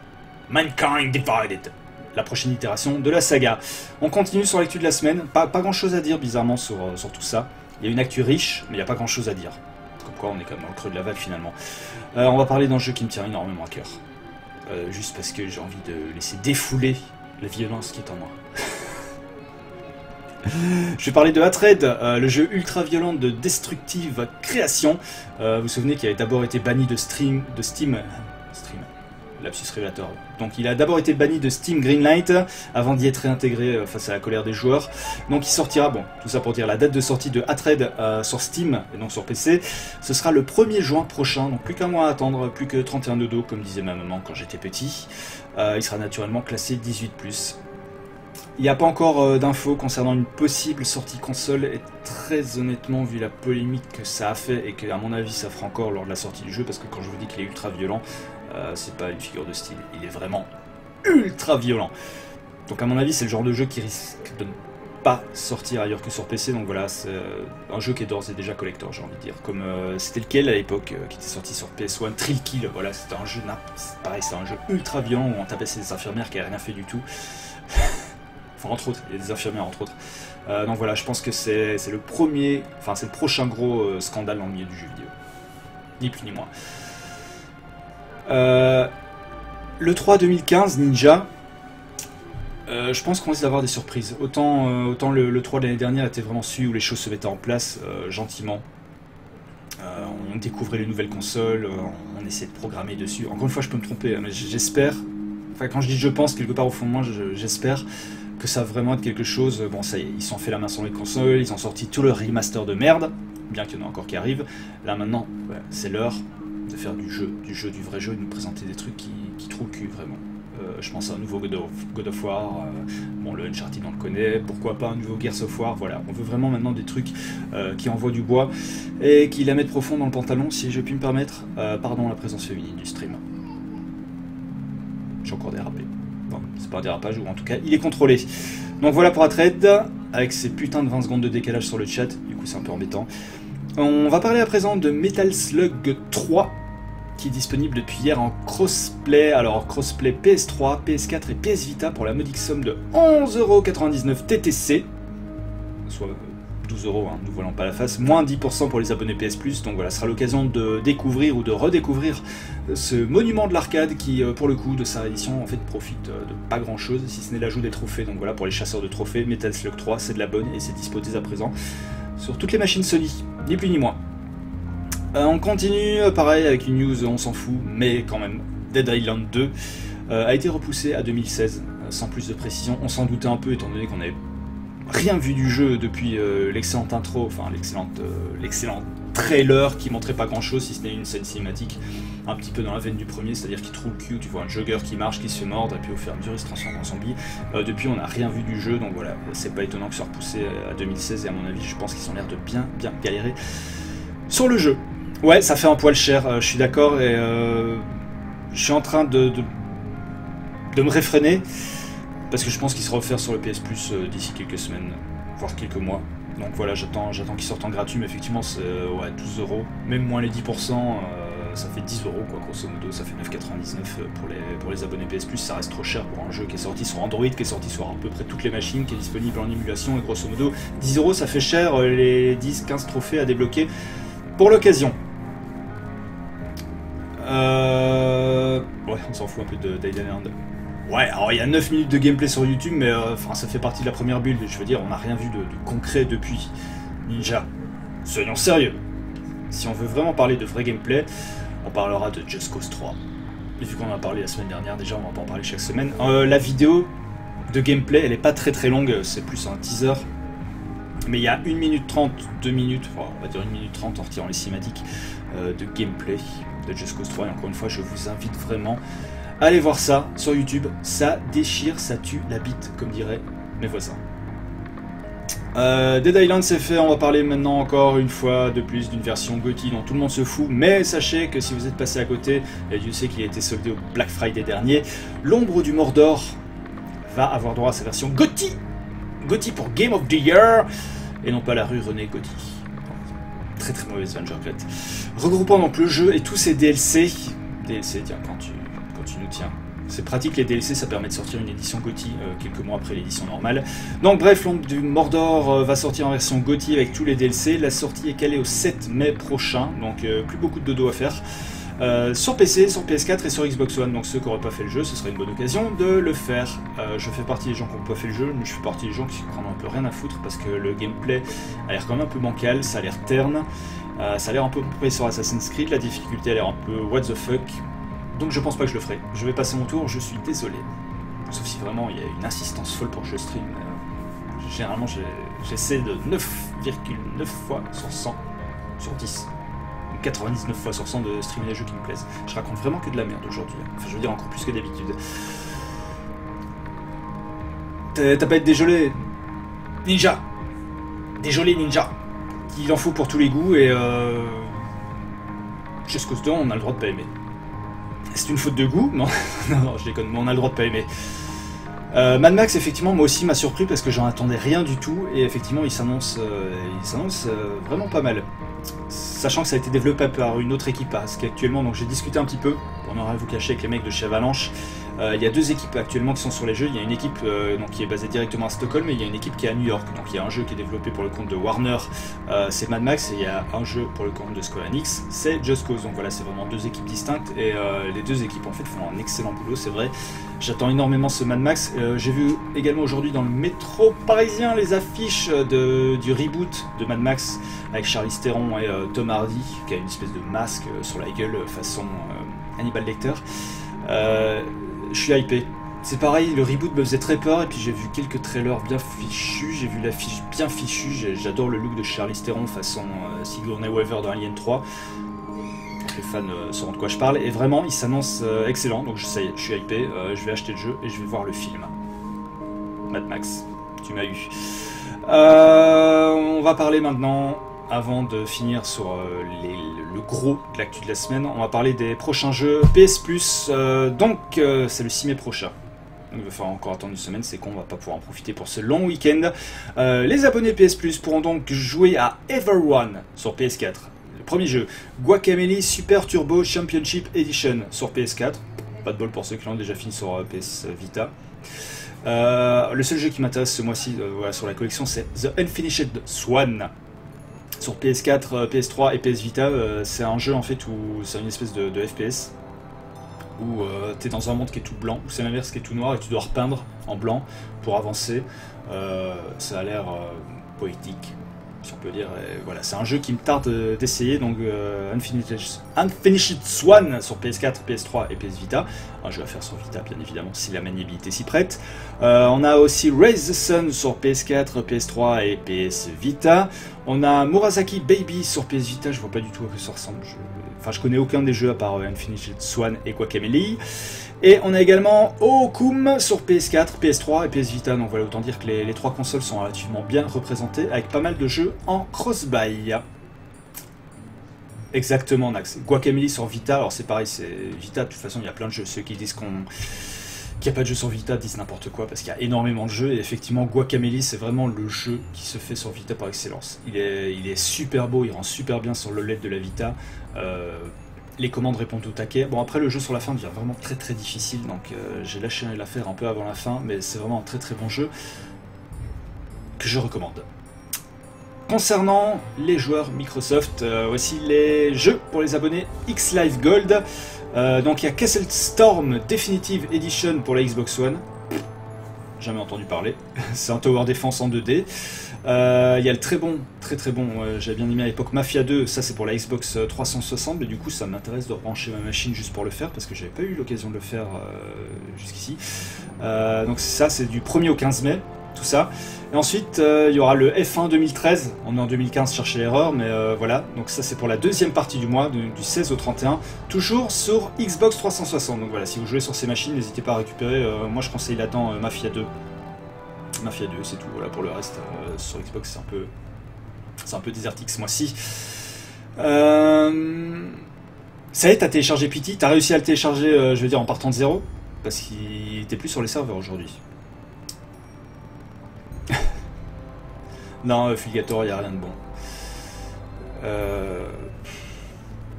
Mankind Divided, la prochaine itération de la saga. On continue sur l'actu de la semaine. Pas grand chose à dire bizarrement sur tout ça. Il y a une actu riche, mais il n'y a pas grand chose à dire. Comme quoi on est quand même dans le creux de la vague finalement. On va parler d'un jeu qui me tient énormément à cœur. juste parce que j'ai envie de laisser défouler la violence qui est en moi. Je vais parler de Hatred, le jeu ultra violent de Destructive Creation. Vous vous souvenez qu'il avait d'abord été banni de Steam, lapsus révélateur. Donc il a d'abord été banni de Steam Greenlight avant d'y être réintégré face à la colère des joueurs. Donc il sortira, bon, tout ça pour dire la date de sortie de Hatred sur Steam et donc sur PC, ce sera le 1er juin prochain, donc plus qu'un mois à attendre, plus que 31 dodo comme disait ma maman quand j'étais petit. Il sera naturellement classé 18+. Il n'y a pas encore d'infos concernant une possible sortie console et très honnêtement vu la polémique que ça a fait et que à mon avis ça fera encore lors de la sortie du jeu, parce que quand je vous dis qu'il est ultra violent, c'est pas une figure de style, il est vraiment ultra violent. Donc à mon avis c'est le genre de jeu qui risque de ne pas sortir ailleurs que sur PC, donc voilà, c'est un jeu qui est d'ores et déjà collector, j'ai envie de dire, comme c'était lequel à l'époque qui était sorti sur PS1, Thrill Kill, voilà, c'était un jeu, pareil, c'est un jeu ultra violent où on tabassait des infirmières qui n'avaient rien fait du tout. Enfin, entre autres, il y a des infirmières entre autres. Donc voilà, je pense que c'est le premier, enfin c'est le prochain gros scandale dans le milieu du jeu vidéo. Ni plus ni moins. Le 3 2015, Ninja, je pense qu'on risque d'avoir des surprises. Autant le 3 de l'année dernière était vraiment celui où les choses se mettaient en place gentiment. On découvrait les nouvelles consoles, on essayait de programmer dessus. Encore une fois, je peux me tromper, mais j'espère, enfin quand je dis je pense, quelque part au fond de moi, j'espère que ça va vraiment être quelque chose. Bon, ça y est, ils s'en fait la main sur les consoles, ils ont sorti tout leur remaster de merde, bien qu'il y en ait encore qui arrivent. Là maintenant, ouais, c'est l'heure de faire du vrai jeu, de nous présenter des trucs qui trouvent le cul vraiment. Je pense à un nouveau God of War, bon le Uncharted on le connaît, pourquoi pas un nouveau Gears of War, voilà, on veut vraiment maintenant des trucs qui envoient du bois et qui la mettent profond dans le pantalon, si je puis me permettre, pardon la présence féminine du stream. J'ai encore dérapé. Bon, c'est pas un dérapage, ou en tout cas il est contrôlé. Donc voilà pour Hatred, avec ses putains de 20 secondes de décalage sur le chat, du coup c'est un peu embêtant. On va parler à présent de Metal Slug 3, qui est disponible depuis hier en crossplay. Alors crossplay PS3, PS4 et PS Vita pour la modique somme de 11,99€ TTC, soit 12€, hein, nous voilons pas la face, moins 10% pour les abonnés PS Plus. Donc voilà, ce sera l'occasion de découvrir ou de redécouvrir ce monument de l'arcade qui, pour le coup, de sa réédition, en fait, profite de pas grand chose, si ce n'est l'ajout des trophées. Donc voilà, pour les chasseurs de trophées, Metal Slug 3, c'est de la bonne et c'est dispo dès à présent sur toutes les machines Sony, ni plus ni moins. On continue, pareil, avec une news, on s'en fout, mais quand même, Dead Island 2 a été repoussé à 2016, sans plus de précision. On s'en doutait un peu, étant donné qu'on n'avait rien vu du jeu depuis l'excellente intro, enfin l'excellent trailer qui montrait pas grand chose, si ce n'est une scène cinématique un petit peu dans la veine du premier, c'est-à-dire qu'il trouve le cul, tu vois un jogger qui marche, qui se fait mordre, et puis au fur et à mesure il se transforme en zombie. Depuis on n'a rien vu du jeu, donc voilà, c'est pas étonnant que ce soit repoussé à 2016, et à mon avis je pense qu'ils ont l'air de bien galérer sur le jeu. Ouais, ça fait un poil cher, je suis d'accord, et je suis en train de me réfréner, parce que je pense qu'il sera offert sur le PS Plus d'ici quelques semaines, voire quelques mois. Donc voilà, j'attends qu'il sorte en gratuit, mais effectivement c'est ouais, 12€, même moins les 10%, ça fait 10€ quoi, grosso modo, ça fait 9,99€ pour les abonnés PS Plus, ça reste trop cher pour un jeu qui est sorti sur Android, qui est sorti sur à peu près toutes les machines, qui est disponible en émulation, et grosso modo 10€ ça fait cher, les 10-15 trophées à débloquer pour l'occasion. Ouais, on s'en fout un peu de Dead Island. Ouais, alors il y a 9 minutes de gameplay sur YouTube, mais ça fait partie de la première build, je veux dire, on n'a rien vu de concret depuis. Ninja, soyons sérieux. Si on veut vraiment parler de vrai gameplay, on parlera de Just Cause 3. Et vu qu'on en a parlé la semaine dernière, déjà on va pas en parler chaque semaine. La vidéo de gameplay, elle est pas très longue, c'est plus un teaser. Mais il y a 1 minute 30, 2 minutes, enfin, on va dire 1 minute 30 en retirant les cinématiques de gameplay de Just Cause 3. Et encore une fois, je vous invite vraiment à aller voir ça sur YouTube. Ça déchire, ça tue la bite, comme diraient mes voisins. Dead Island c'est fait, on va parler maintenant encore une fois de plus d'une version GOTY dont tout le monde se fout, mais sachez que si vous êtes passé à côté, et Dieu sait qu'il a été soldé au Black Friday dernier, l'ombre du Mordor va avoir droit à sa version GOTY. GOTY pour Game of the Year, et non pas la rue René Gauthier. Très mauvaise vanne, je regrette. Regroupant donc le jeu et tous ses DLC, tiens, quand tu nous tiens. C'est pratique les DLC, ça permet de sortir une édition GOTY quelques mois après l'édition normale. Donc bref, l'ombre du Mordor va sortir en version GOTY avec tous les DLC. La sortie est calée au 7 mai prochain, donc plus beaucoup de dodo à faire. sur PC, sur PS4 et sur Xbox One. Donc ceux qui n'auraient pas fait le jeu, ce serait une bonne occasion de le faire. Je fais partie des gens qui n'ont pas fait le jeu, mais je fais partie des gens qui en ont un peu rien à foutre parce que le gameplay a l'air quand même un peu bancal, ça a l'air terne, ça a l'air un peu pompé sur Assassin's Creed, la difficulté a l'air un peu what the fuck. Donc je pense pas que je le ferai. Je vais passer mon tour, je suis désolé. Sauf si vraiment il y a une insistance folle pour que je stream. Généralement j'essaie de 9,9 fois sur 100 sur 10. 99 fois sur 100 de streamer les jeux qui me plaisent. Je raconte vraiment que de la merde aujourd'hui. Enfin je veux dire encore plus que d'habitude. T'as pas été dégelé, Ninja. Dégelé Ninja. Il en faut pour tous les goûts et chez Scoston on a le droit de pas aimer. C'est une faute de goût, non, non, je déconne, mais on a le droit de pas aimer. Mad Max, effectivement, moi aussi m'a surpris parce que j'en attendais rien du tout et effectivement il s'annonce vraiment pas mal. Sachant que ça a été développé par une autre équipe, parce qu'actuellement, donc j'ai discuté un petit peu, pour ne rien vous cacher, avec les mecs de chez Avalanche. Il y a deux équipes actuellement qui sont sur les jeux. Il y a une équipe donc, qui est basée directement à Stockholm et il y a une équipe qui est à New York. Donc il y a un jeu qui est développé pour le compte de Warner, c'est Mad Max, et il y a un jeu pour le compte de Square Enix, c'est Just Cause. Donc voilà, c'est vraiment deux équipes distinctes et les deux équipes en fait font un excellent boulot, c'est vrai. J'attends énormément ce Mad Max. J'ai vu également aujourd'hui dans le métro parisien les affiches du reboot de Mad Max avec Charlize Theron et Tom Hardy qui a une espèce de masque sur la gueule façon Hannibal Lecter. Je suis hypé. C'est pareil, le reboot me faisait très peur et puis j'ai vu quelques trailers bien fichus, j'ai vu l'affiche bien fichue, j'adore le look de Charlize Theron façon Sigourney Weaver dans Alien 3. Les fans sauront de quoi je parle et vraiment il s'annonce excellent, donc ça y est, je suis hypé, je vais acheter le jeu et je vais voir le film. Mad Max, tu m'as eu. On va parler maintenant, avant de finir sur le gros de l'actu de la semaine, on va parler des prochains jeux PS Plus, donc c'est le 6 mai prochain. Donc il va falloir encore attendre une semaine, c'est con, on va pas pouvoir en profiter pour ce long week-end. Les abonnés PS Plus pourront donc jouer à Everone sur PS4. Le premier jeu, Guacamelee Super Turbo Championship Edition sur PS4. Pas de bol pour ceux qui l'ont déjà fini sur PS Vita. Le seul jeu qui m'intéresse ce mois-ci voilà, sur la collection, c'est The Unfinished Swan. Sur PS4, PS3 et PS Vita, c'est un jeu en fait où c'est une espèce de FPS où tu es dans un monde qui est tout blanc, où c'est l'inverse qui est tout noir et tu dois repeindre en blanc pour avancer. Ça a l'air poétique, si on peut dire. Et voilà, c'est un jeu qui me tarde d'essayer, donc Unfinished Swan sur PS4, PS3 et PS Vita. Un jeu à faire sur Vita, bien évidemment, si la maniabilité s'y prête. On a aussi Raise the Sun sur PS4, PS3 et PS Vita. On a Murasaki Baby sur PS Vita, je vois pas du tout à quoi ça ressemble. Enfin, je connais aucun des jeux à part Unfinished Swan et Guacamelee. Et on a également Okum sur PS4, PS3 et PS Vita. Donc voilà, autant dire que les trois consoles sont relativement bien représentées avec pas mal de jeux en cross-buy. Exactement, Nax. Guacamelee sur Vita, alors c'est pareil, c'est Vita, de toute façon il y a plein de jeux. Ceux qui disent qu'il n'y a pas de jeu sur Vita disent n'importe quoi parce qu'il y a énormément de jeux et effectivement Guacamelee c'est vraiment le jeu qui se fait sur Vita par excellence. Il est super beau, il rend super bien sur l'OLED de la Vita. Les commandes répondent au taquet. Bon après le jeu sur la fin devient vraiment très très difficile donc j'ai lâché l'affaire un peu avant la fin mais c'est vraiment un très très bon jeu que je recommande. Concernant les joueurs Microsoft, voici les jeux pour les abonnés Xlive Gold. Donc il y a Castle Storm Definitive Edition pour la Xbox One. Jamais entendu parler. C'est un Tower Defense en 2D. Il y a le très bon, j'avais bien aimé à l'époque Mafia 2, ça c'est pour la Xbox 360, mais du coup ça m'intéresse de rebrancher ma machine juste pour le faire, parce que j'avais pas eu l'occasion de le faire jusqu'ici. Donc ça c'est du 1er au 15 mai, tout ça. Et ensuite il y aura le F1 2013, on est en 2015, cherchez l'erreur, mais voilà. Donc ça c'est pour la deuxième partie du mois, du 16 au 31, toujours sur Xbox 360. Donc voilà, si vous jouez sur ces machines, n'hésitez pas à récupérer, moi je conseille là-dedans Mafia 2. Mafia 2, c'est tout. Voilà, pour le reste, sur Xbox, c'est un peu désertique ce mois-ci. Ça y est, t'as téléchargé Pity, t'as réussi à le télécharger, je veux dire, en partant de zéro, parce qu'il était plus sur les serveurs aujourd'hui. Non, Fulgator, il n'y a rien de bon.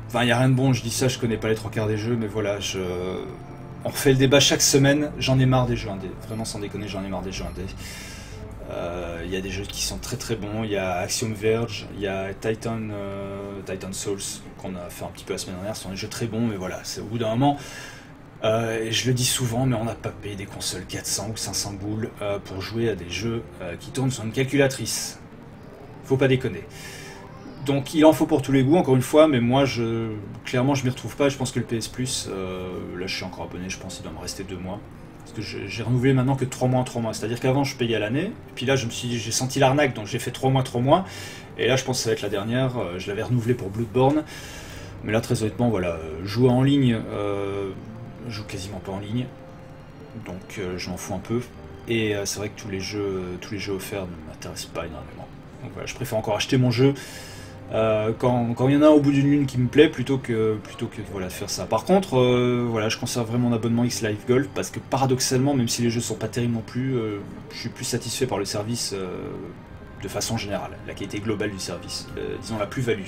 Enfin, il n'y a rien de bon, je dis ça, je connais pas les trois quarts des jeux, mais voilà, on refait le débat chaque semaine, j'en ai marre des jeux indés. Vraiment sans déconner, j'en ai marre des jeux indés. Il y a des jeux qui sont très très bons, il y a Axiom Verge, il y a Titan Souls qu'on a fait un petit peu la semaine dernière, ce sont des jeux très bons, mais voilà, c'est au bout d'un moment, et je le dis souvent, mais on n'a pas payé des consoles 400 ou 500 boules pour jouer à des jeux qui tournent sur une calculatrice. Faut pas déconner. Donc il en faut pour tous les goûts, encore une fois, mais moi, clairement, je m'y retrouve pas. Je pense que le PS Plus, là, je suis encore abonné, je pense qu'il doit me rester 2 mois. Parce que j'ai renouvelé maintenant que 3 mois en 3 mois. C'est-à-dire qu'avant, je payais à l'année, et puis là, j'ai senti l'arnaque, donc j'ai fait 3 mois, 3 mois. Et là, je pense que ça va être la dernière. Je l'avais renouvelé pour Bloodborne. Mais là, très honnêtement, voilà, jouer en ligne, je joue quasiment pas en ligne. Donc je m'en fous un peu. Et c'est vrai que tous les jeux offerts ne m'intéressent pas énormément. Donc voilà, je préfère encore acheter mon jeu quand il y en a un au bout d'une lune qui me plaît plutôt que voilà, de faire ça. Par contre, voilà, je conserve vraiment mon abonnement X-Live Gold parce que paradoxalement, même si les jeux sont pas terribles non plus, je suis plus satisfait par le service de façon générale, la qualité globale du service, disons la plus-value.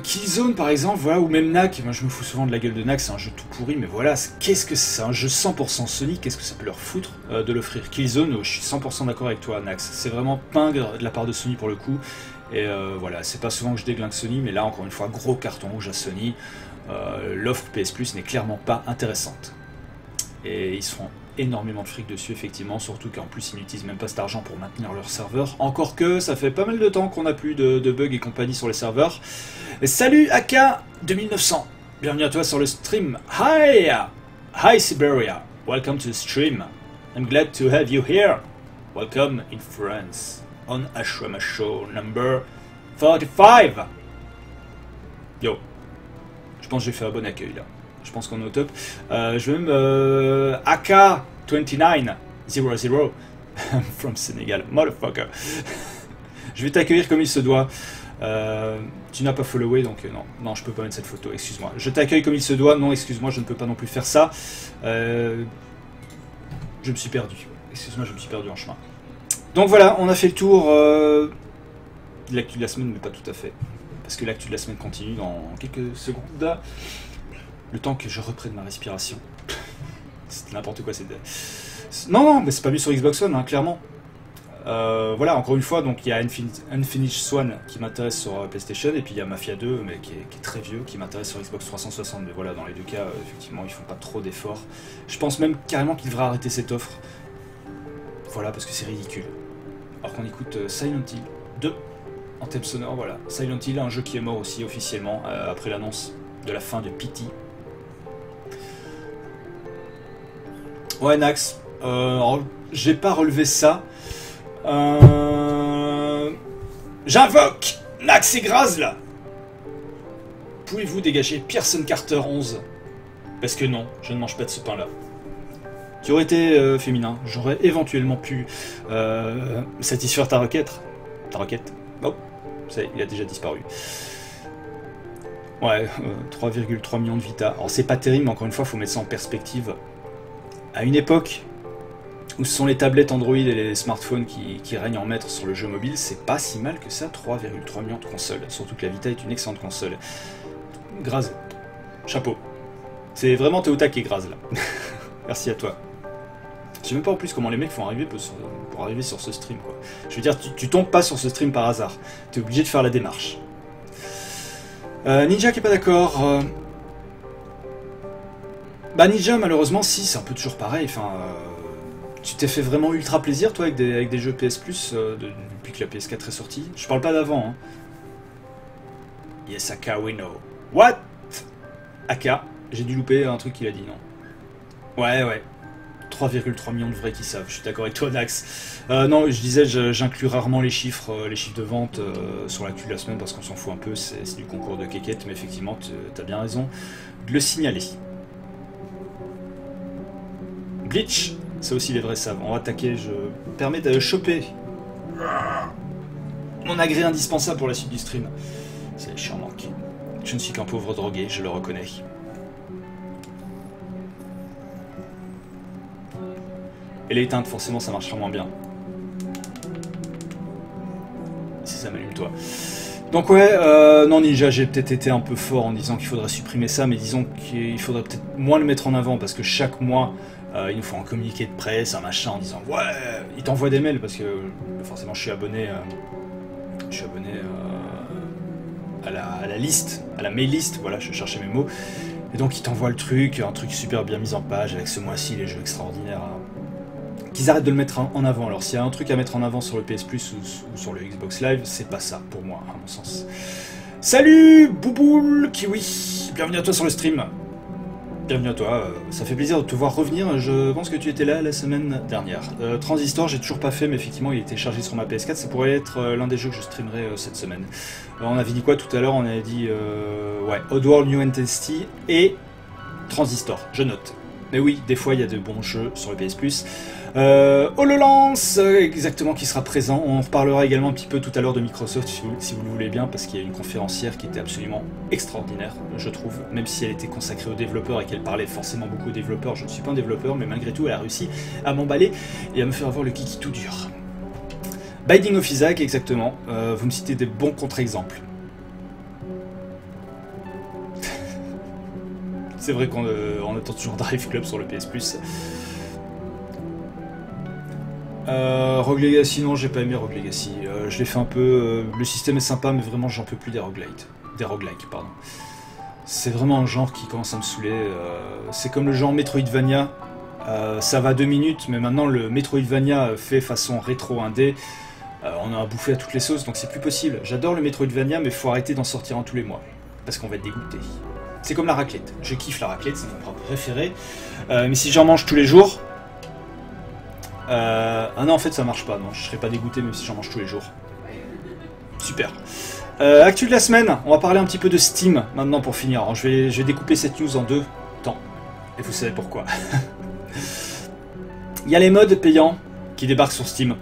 Killzone par exemple, voilà, ou même Knack, moi je me fous souvent de la gueule de Knack, c'est un jeu tout pourri, mais voilà, qu'est-ce que c'est un jeu 100% Sony, qu'est-ce que ça peut leur foutre de l'offrir. Killzone, je suis 100% d'accord avec toi, Nax, c'est vraiment pingre de la part de Sony pour le coup, et voilà, c'est pas souvent que je déglingue Sony, mais là encore une fois, gros carton rouge à Sony, l'offre PS Plus n'est clairement pas intéressante, et ils seront énormément de fric dessus effectivement, surtout qu'en plus ils n'utilisent même pas cet argent pour maintenir leur serveur, encore que ça fait pas mal de temps qu'on n'a plus de bugs et compagnie sur les serveurs. Et salut AK 2900, bienvenue à toi sur le stream. Hi Siberia, welcome to the stream, I'm glad to have you here, welcome in France, on Ashrama Show number 45. Yo, je pense que j'ai fait un bon accueil là. Je pense qu'on est au top. Je vais même AK2900 from Sénégal, motherfucker. Je vais t'accueillir comme il se doit. Tu n'as pas followé, donc non, je peux pas mettre cette photo. Excuse-moi. Je t'accueille comme il se doit. Non, excuse-moi, je ne peux pas non plus faire ça. Je me suis perdu. Excuse-moi, je me suis perdu en chemin. Donc voilà, on a fait le tour de l'actu de la semaine, mais pas tout à fait, parce que l'actu de la semaine continue dans quelques secondes. Le temps que je reprenne ma respiration. C'est n'importe quoi, c'est... Non, mais c'est pas mieux sur Xbox One, hein, clairement. Voilà, encore une fois, donc il y a Unfinished Swan qui m'intéresse sur PlayStation, et puis il y a Mafia 2, mais qui est très vieux, qui m'intéresse sur Xbox 360. Mais voilà, dans les deux cas, effectivement, ils font pas trop d'efforts. Je pense même carrément qu'ils devraient arrêter cette offre. Voilà, parce que c'est ridicule. Alors qu'on écoute Silent Hill 2 en thème sonore, voilà. Silent Hill, un jeu qui est mort aussi officiellement, après l'annonce de la fin de Pity. Ouais, Nax, j'ai pas relevé ça. J'invoque Nax et Graz là. Pouvez-vous dégager Pearson Carter 11? Parce que non, je ne mange pas de ce pain là. Qui aurait été féminin, j'aurais éventuellement pu satisfaire ta requête. Ta requête? Oh, ça y est, il a déjà disparu. Ouais, 3,3 millions de Vita. Alors c'est pas terrible, mais encore une fois, il faut mettre ça en perspective. À une époque où ce sont les tablettes Android et les smartphones qui règnent en maître sur le jeu mobile, c'est pas si mal que ça, 3,3 millions de consoles. Surtout que la Vita est une excellente console. Graz, chapeau. C'est vraiment Théota qui est Graz là. Merci à toi. Je sais même pas en plus comment les mecs font arriver pour arriver sur ce stream, quoi. Je veux dire, tu tombes pas sur ce stream par hasard. T'es obligé de faire la démarche. Ninja qui est pas d'accord. Bah Ninja, malheureusement, si, c'est un peu toujours pareil. Enfin, tu t'es fait vraiment ultra plaisir, toi, avec des jeux PS Plus depuis que la PS4 est sortie. Je parle pas d'avant, hein. Yes, Aka, we know. What? Aka, j'ai dû louper un truc qu'il a dit, non? Ouais. 3,3 millions de vrais qui savent, je suis d'accord avec toi, Dax. Non, je disais, j'inclus rarement les chiffres de vente sur l'actu de la semaine parce qu'on s'en fout un peu, c'est du concours de quéquette, mais effectivement, t'as bien raison de le signaler. Glitch, ça aussi les vrais savent. On va attaquer, je me permets de choper mon agrès indispensable pour la suite du stream. C'est chiant manqué. Je ne suis qu'un pauvre drogué, je le reconnais. Elle est éteinte, forcément ça marchera moins bien. Si ça m'allume toi. Donc ouais, non Ninja, j'ai peut-être été un peu fort en disant qu'il faudrait supprimer ça, mais disons qu'il faudrait peut-être moins le mettre en avant, parce que chaque mois, il nous faut un communiqué de presse, un machin en disant ouais, il t'envoie des mails parce que forcément je suis abonné à la liste, à la mail list, voilà, je cherchais mes mots. Et donc il t'envoie le truc, un truc super bien mis en page avec ce mois-ci les jeux extraordinaires. Qu'ils arrêtent de le mettre en avant. Alors s'il y a un truc à mettre en avant sur le PS Plus ou sur le Xbox Live, c'est pas ça pour moi, à mon sens. Salut Bouboule Kiwi, bienvenue à toi sur le stream. Bienvenue à toi, ça fait plaisir de te voir revenir, je pense que tu étais là la semaine dernière. Transistor, j'ai toujours pas fait, mais effectivement il était chargé sur ma PS4, ça pourrait être l'un des jeux que je streamerai cette semaine. On avait dit quoi tout à l'heure? On avait dit ouais, Oddworld New Entity et Transistor, je note. Mais oui, des fois il y a de bons jeux sur le PS Plus. HoloLens, exactement, qui sera présent. On reparlera également un petit peu tout à l'heure de Microsoft, si vous le voulez bien, parce qu'il y a une conférencière qui était absolument extraordinaire, je trouve, même si elle était consacrée aux développeurs et qu'elle parlait forcément beaucoup aux développeurs. Je ne suis pas un développeur, mais malgré tout, elle a réussi à m'emballer et à me faire avoir le kiki tout dur. Binding of Isaac, exactement. Vous me citez des bons contre-exemples. C'est vrai qu'on attend toujours Drive Club sur le PS Plus. Rogue Legacy, non, j'ai pas aimé Rogue Legacy. Je l'ai fait un peu. Le système est sympa, mais vraiment, j'en peux plus des roguelikes, pardon. C'est vraiment un genre qui commence à me saouler. C'est comme le genre Metroidvania. Ça va 2 minutes, mais maintenant le Metroidvania fait façon rétro indé. On a bouffé à toutes les sauces, donc c'est plus possible. J'adore le Metroidvania, mais faut arrêter d'en sortir un tous les mois. Parce qu'on va être dégoûté. C'est comme la raclette. Je kiffe la raclette, c'est mon plat préféré. Mais si j'en mange tous les jours. Ah non, en fait ça marche pas, non, je serais pas dégoûté même si j'en mange tous les jours. Super. Actu de la semaine, on va parler un petit peu de Steam maintenant pour finir. Alors, je vais découper cette news en 2 temps. Et vous savez pourquoi. Il y a les mods payants qui débarquent sur Steam.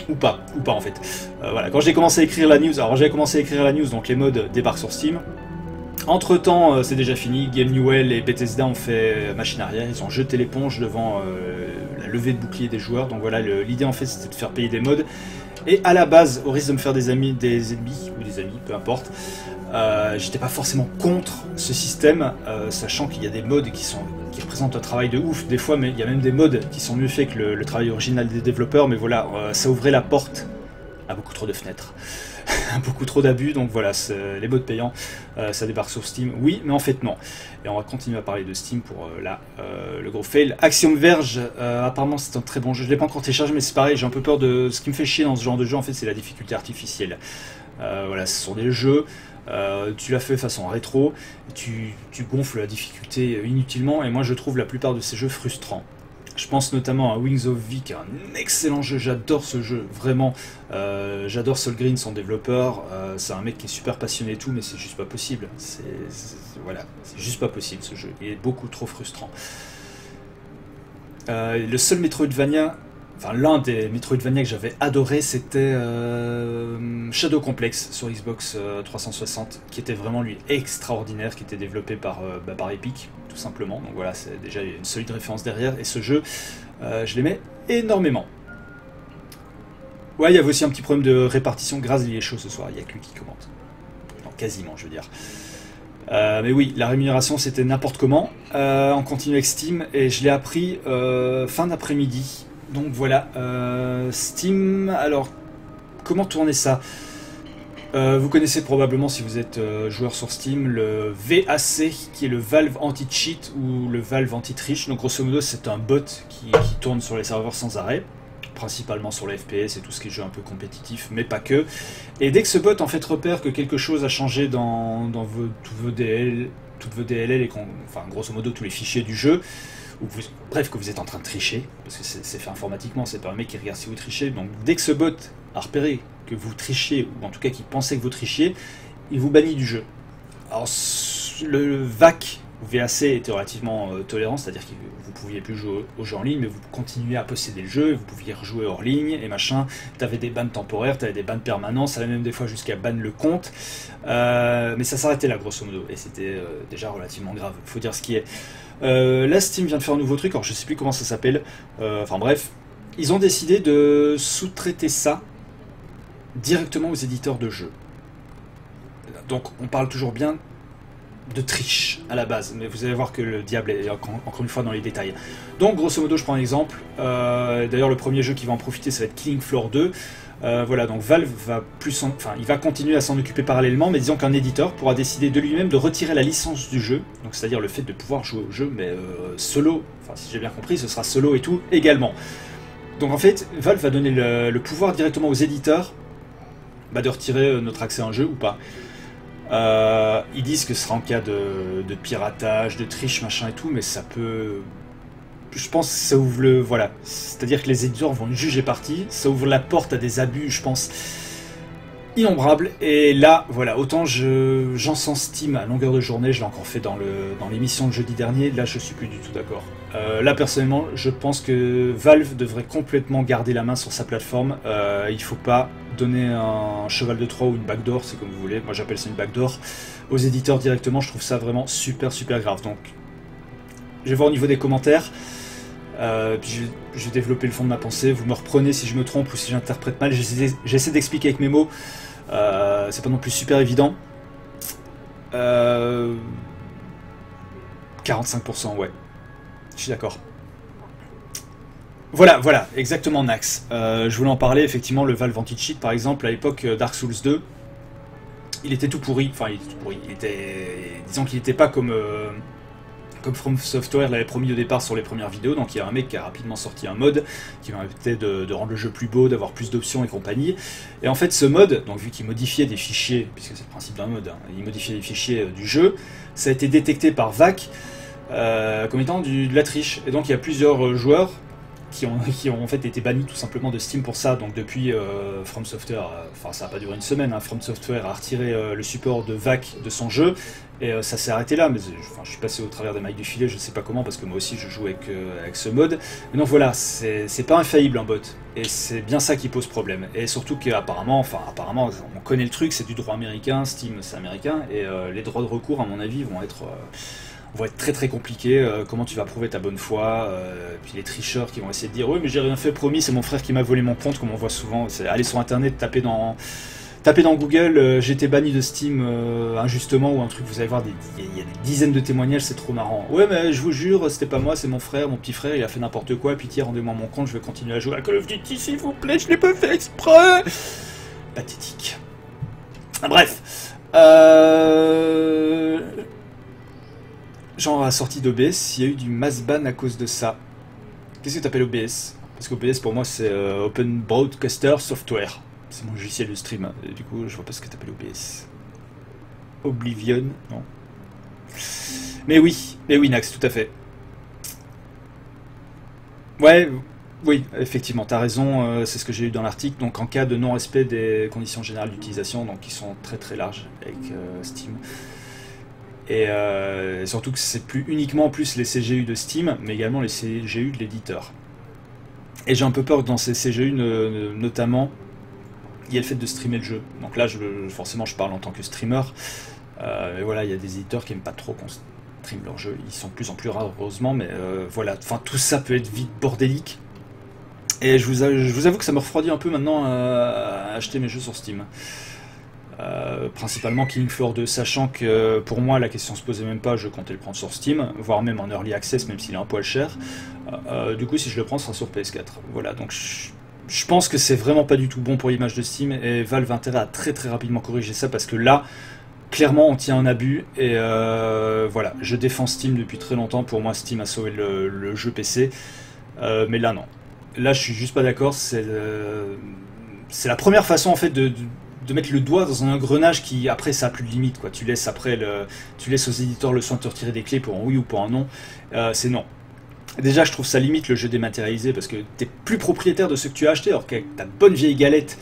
Ou pas en fait. Voilà, quand j'ai commencé à écrire la news, donc les mods débarquent sur Steam. Entre temps, c'est déjà fini, Game Newell et Bethesda ont fait machine arrière, ils ont jeté l'éponge devant la levée de bouclier des joueurs, donc voilà, l'idée en fait c'était de faire payer des mods, et à la base, au risque de me faire des ennemis, peu importe, j'étais pas forcément contre ce système, sachant qu'il y a des mods qui représentent un travail de ouf des fois, mais il y a même des mods qui sont mieux faits que le travail original des développeurs, mais voilà, ça ouvrait la porte à beaucoup trop de fenêtres. Beaucoup trop d'abus, donc voilà, les mods payants, ça débarque sur Steam, oui, mais en fait non. Et on va continuer à parler de Steam pour le gros fail. Axiom Verge, apparemment c'est un très bon jeu, je l'ai pas encore téléchargé, mais c'est pareil, j'ai un peu peur de... Ce qui me fait chier dans ce genre de jeu, en fait, c'est la difficulté artificielle. Voilà, ce sont des jeux, tu l'as fait façon rétro, tu gonfles la difficulté inutilement, et moi je trouve la plupart de ces jeux frustrants. Je pense notamment à Wings of V, qui est un excellent jeu, j'adore ce jeu, vraiment. J'adore Sol Green, son développeur, c'est un mec qui est super passionné et tout, mais c'est juste pas possible. Voilà, c'est juste pas possible ce jeu, il est beaucoup trop frustrant. Le seul Metroidvania, enfin l'un des Metroidvania que j'avais adoré, c'était Shadow Complex sur Xbox 360, qui était vraiment lui extraordinaire, qui était développé par Epic, tout simplement. Donc voilà, c'est déjà une solide référence derrière, et ce jeu, je l'aimais énormément. Ouais, il y avait aussi un petit problème de répartition. Graz, il est chaud ce soir, il n'y a que lui qui commente. Non, quasiment, je veux dire. Mais oui, la rémunération c'était n'importe comment. On continue avec Steam, et je l'ai appris fin d'après-midi. Donc voilà, Steam, alors comment tourner ça? Vous connaissez probablement, si vous êtes joueur sur Steam, le VAC, qui est le Valve Anti-Cheat ou le Valve Anti-Triche. Donc grosso modo, c'est un bot qui tourne sur les serveurs sans arrêt, principalement sur les FPS et tout ce qui est jeu un peu compétitif, mais pas que. Et dès que ce bot en fait repère que quelque chose a changé dans toutes vos DLL et enfin grosso modo tous les fichiers du jeu, bref, que vous êtes en train de tricher, parce que c'est fait informatiquement, c'est pas un mec qui regarde si vous trichez, donc dès que ce bot a repéré que vous trichiez, ou en tout cas qu'il pensait que vous trichiez, il vous bannit du jeu. Alors le VAC, ou VAC, était relativement tolérant, c'est-à-dire que vous pouviez plus jouer au jeu en ligne, mais vous continuiez à posséder le jeu, vous pouviez rejouer hors ligne, et machin, t'avais des bans temporaires, t'avais des bans permanents, ça allait même des fois jusqu'à ban le compte, mais ça s'arrêtait là grosso modo, et c'était déjà relativement grave, faut dire ce qui est. Là, Steam vient de faire un nouveau truc, alors je sais plus comment ça s'appelle, enfin bref, ils ont décidé de sous-traiter ça directement aux éditeurs de jeux. Donc on parle toujours bien de triche à la base, mais vous allez voir que le diable est encore une fois dans les détails. Donc grosso modo, je prends un exemple. D'ailleurs, le premier jeu qui va en profiter, ça va être Killing Floor 2. Voilà, donc Valve va il va continuer à s'en occuper parallèlement, mais disons qu'un éditeur pourra décider de lui-même de retirer la licence du jeu, donc c'est-à-dire le fait de pouvoir jouer au jeu, mais solo. Enfin, si j'ai bien compris, ce sera solo et tout également. Donc en fait, Valve va donner le pouvoir directement aux éditeurs de retirer notre accès à un jeu ou pas. Ils disent que ce sera en cas de piratage, de triche, machin et tout, mais ça peut... Je pense que ça ouvre le... Voilà. C'est-à-dire que les éditeurs vont juger partie, ça ouvre la porte à des abus, je pense, innombrables. Et là, voilà, autant j'en sens Steam à longueur de journée, je l'ai encore fait dans l'émission de jeudi dernier, là je suis plus du tout d'accord. Là personnellement, je pense que Valve devrait complètement garder la main sur sa plateforme. Il faut pas donner un cheval de Troie ou une backdoor, c'est comme vous voulez, moi j'appelle ça une backdoor, aux éditeurs directement. Je trouve ça vraiment super grave. Donc je vais voir au niveau des commentaires, puis je vais développer le fond de ma pensée, vous me reprenez si je me trompe ou si j'interprète mal, j'essaie d'expliquer avec mes mots, c'est pas non plus super évident. 45%, ouais, je suis d'accord. Voilà, exactement Nax. Je voulais en parler, effectivement, le Valve Anti-Cheat, par exemple, à l'époque Dark Souls 2, il était tout pourri, enfin il était tout pourri, disons qu'il n'était pas comme From Software l'avait promis au départ sur les premières vidéos, donc il y a un mec qui a rapidement sorti un mode qui permettait de rendre le jeu plus beau, d'avoir plus d'options et compagnie. Et en fait ce mode, donc vu qu'il modifiait des fichiers, puisque c'est le principe d'un mode, hein, il modifiait les fichiers du jeu, ça a été détecté par VAC comme étant de la triche. Et donc il y a plusieurs joueurs qui ont en fait été bannis tout simplement de Steam pour ça. Donc depuis From Software, enfin ça n'a pas duré une semaine, hein, From Software a retiré le support de VAC de son jeu, et ça s'est arrêté là, mais je suis passé au travers des mailles du filet, je sais pas comment, parce que moi aussi je joue avec ce mode. Mais donc voilà, c'est pas infaillible un bot, et c'est bien ça qui pose problème. Et surtout qu'apparemment, on connaît le truc, c'est du droit américain, Steam c'est américain, et les droits de recours à mon avis vont être très compliqué. Comment tu vas prouver ta bonne foi, puis les tricheurs qui vont essayer de dire oui mais j'ai rien fait, promis, c'est mon frère qui m'a volé mon compte, comme on voit souvent. C'est aller sur internet, taper dans Google j'ai été banni de Steam injustement ou un truc, vous allez voir, il y a des dizaines de témoignages, c'est trop marrant. Ouais mais je vous jure, c'était pas moi, c'est mon frère, mon petit frère, il a fait n'importe quoi, pitié rendez-moi mon compte, je vais continuer à jouer à Call of Duty s'il vous plaît, je l'ai pas fait exprès. Pathétique. Bref, genre à la sortie d'OBS, il y a eu du mass ban à cause de ça. Qu'est-ce que tu appelles OBS? Parce qu'OBS pour moi c'est Open Broadcaster Software. C'est mon logiciel de stream. Et du coup je vois pas ce que tu appelles OBS. Oblivion, non. Mais oui, Nax, tout à fait. Ouais, oui, effectivement, t'as raison, c'est ce que j'ai eu dans l'article. Donc en cas de non-respect des conditions générales d'utilisation, donc qui sont très larges avec Steam. Et surtout que c'est plus uniquement plus les CGU de Steam, mais également les CGU de l'éditeur. Et j'ai un peu peur que dans ces CGU, notamment, il y ait le fait de streamer le jeu. Donc là, forcément, je parle en tant que streamer. Et voilà, il y a des éditeurs qui n'aiment pas trop qu'on stream leur jeu. Ils sont de plus en plus rares, heureusement, mais voilà. Enfin, tout ça peut être vite bordélique. Et je vous avoue que ça me refroidit un peu maintenant à acheter mes jeux sur Steam. Principalement Killing Floor 2, sachant que pour moi la question se posait même pas, je comptais le prendre sur Steam, voire même en Early Access, même s'il est un poil cher. Du coup si je le prends, ce sera sur PS4. Voilà, donc je pense que c'est vraiment pas du tout bon pour l'image de Steam, et Valve a intérêt à très rapidement corriger ça, parce que là, clairement on tient un abus, et voilà, je défends Steam depuis très longtemps. Pour moi Steam a sauvé le jeu PC, mais là non. Là je suis juste pas d'accord, c'est la première façon en fait de mettre le doigt dans un engrenage qui, après, ça a plus de limite, quoi. Tu laisses aux éditeurs le soin de te retirer des clés pour un oui ou pour un non. C'est non. Déjà, je trouve ça limite le jeu dématérialisé, parce que t'es plus propriétaire de ce que tu as acheté, alors qu'avec ta bonne vieille galette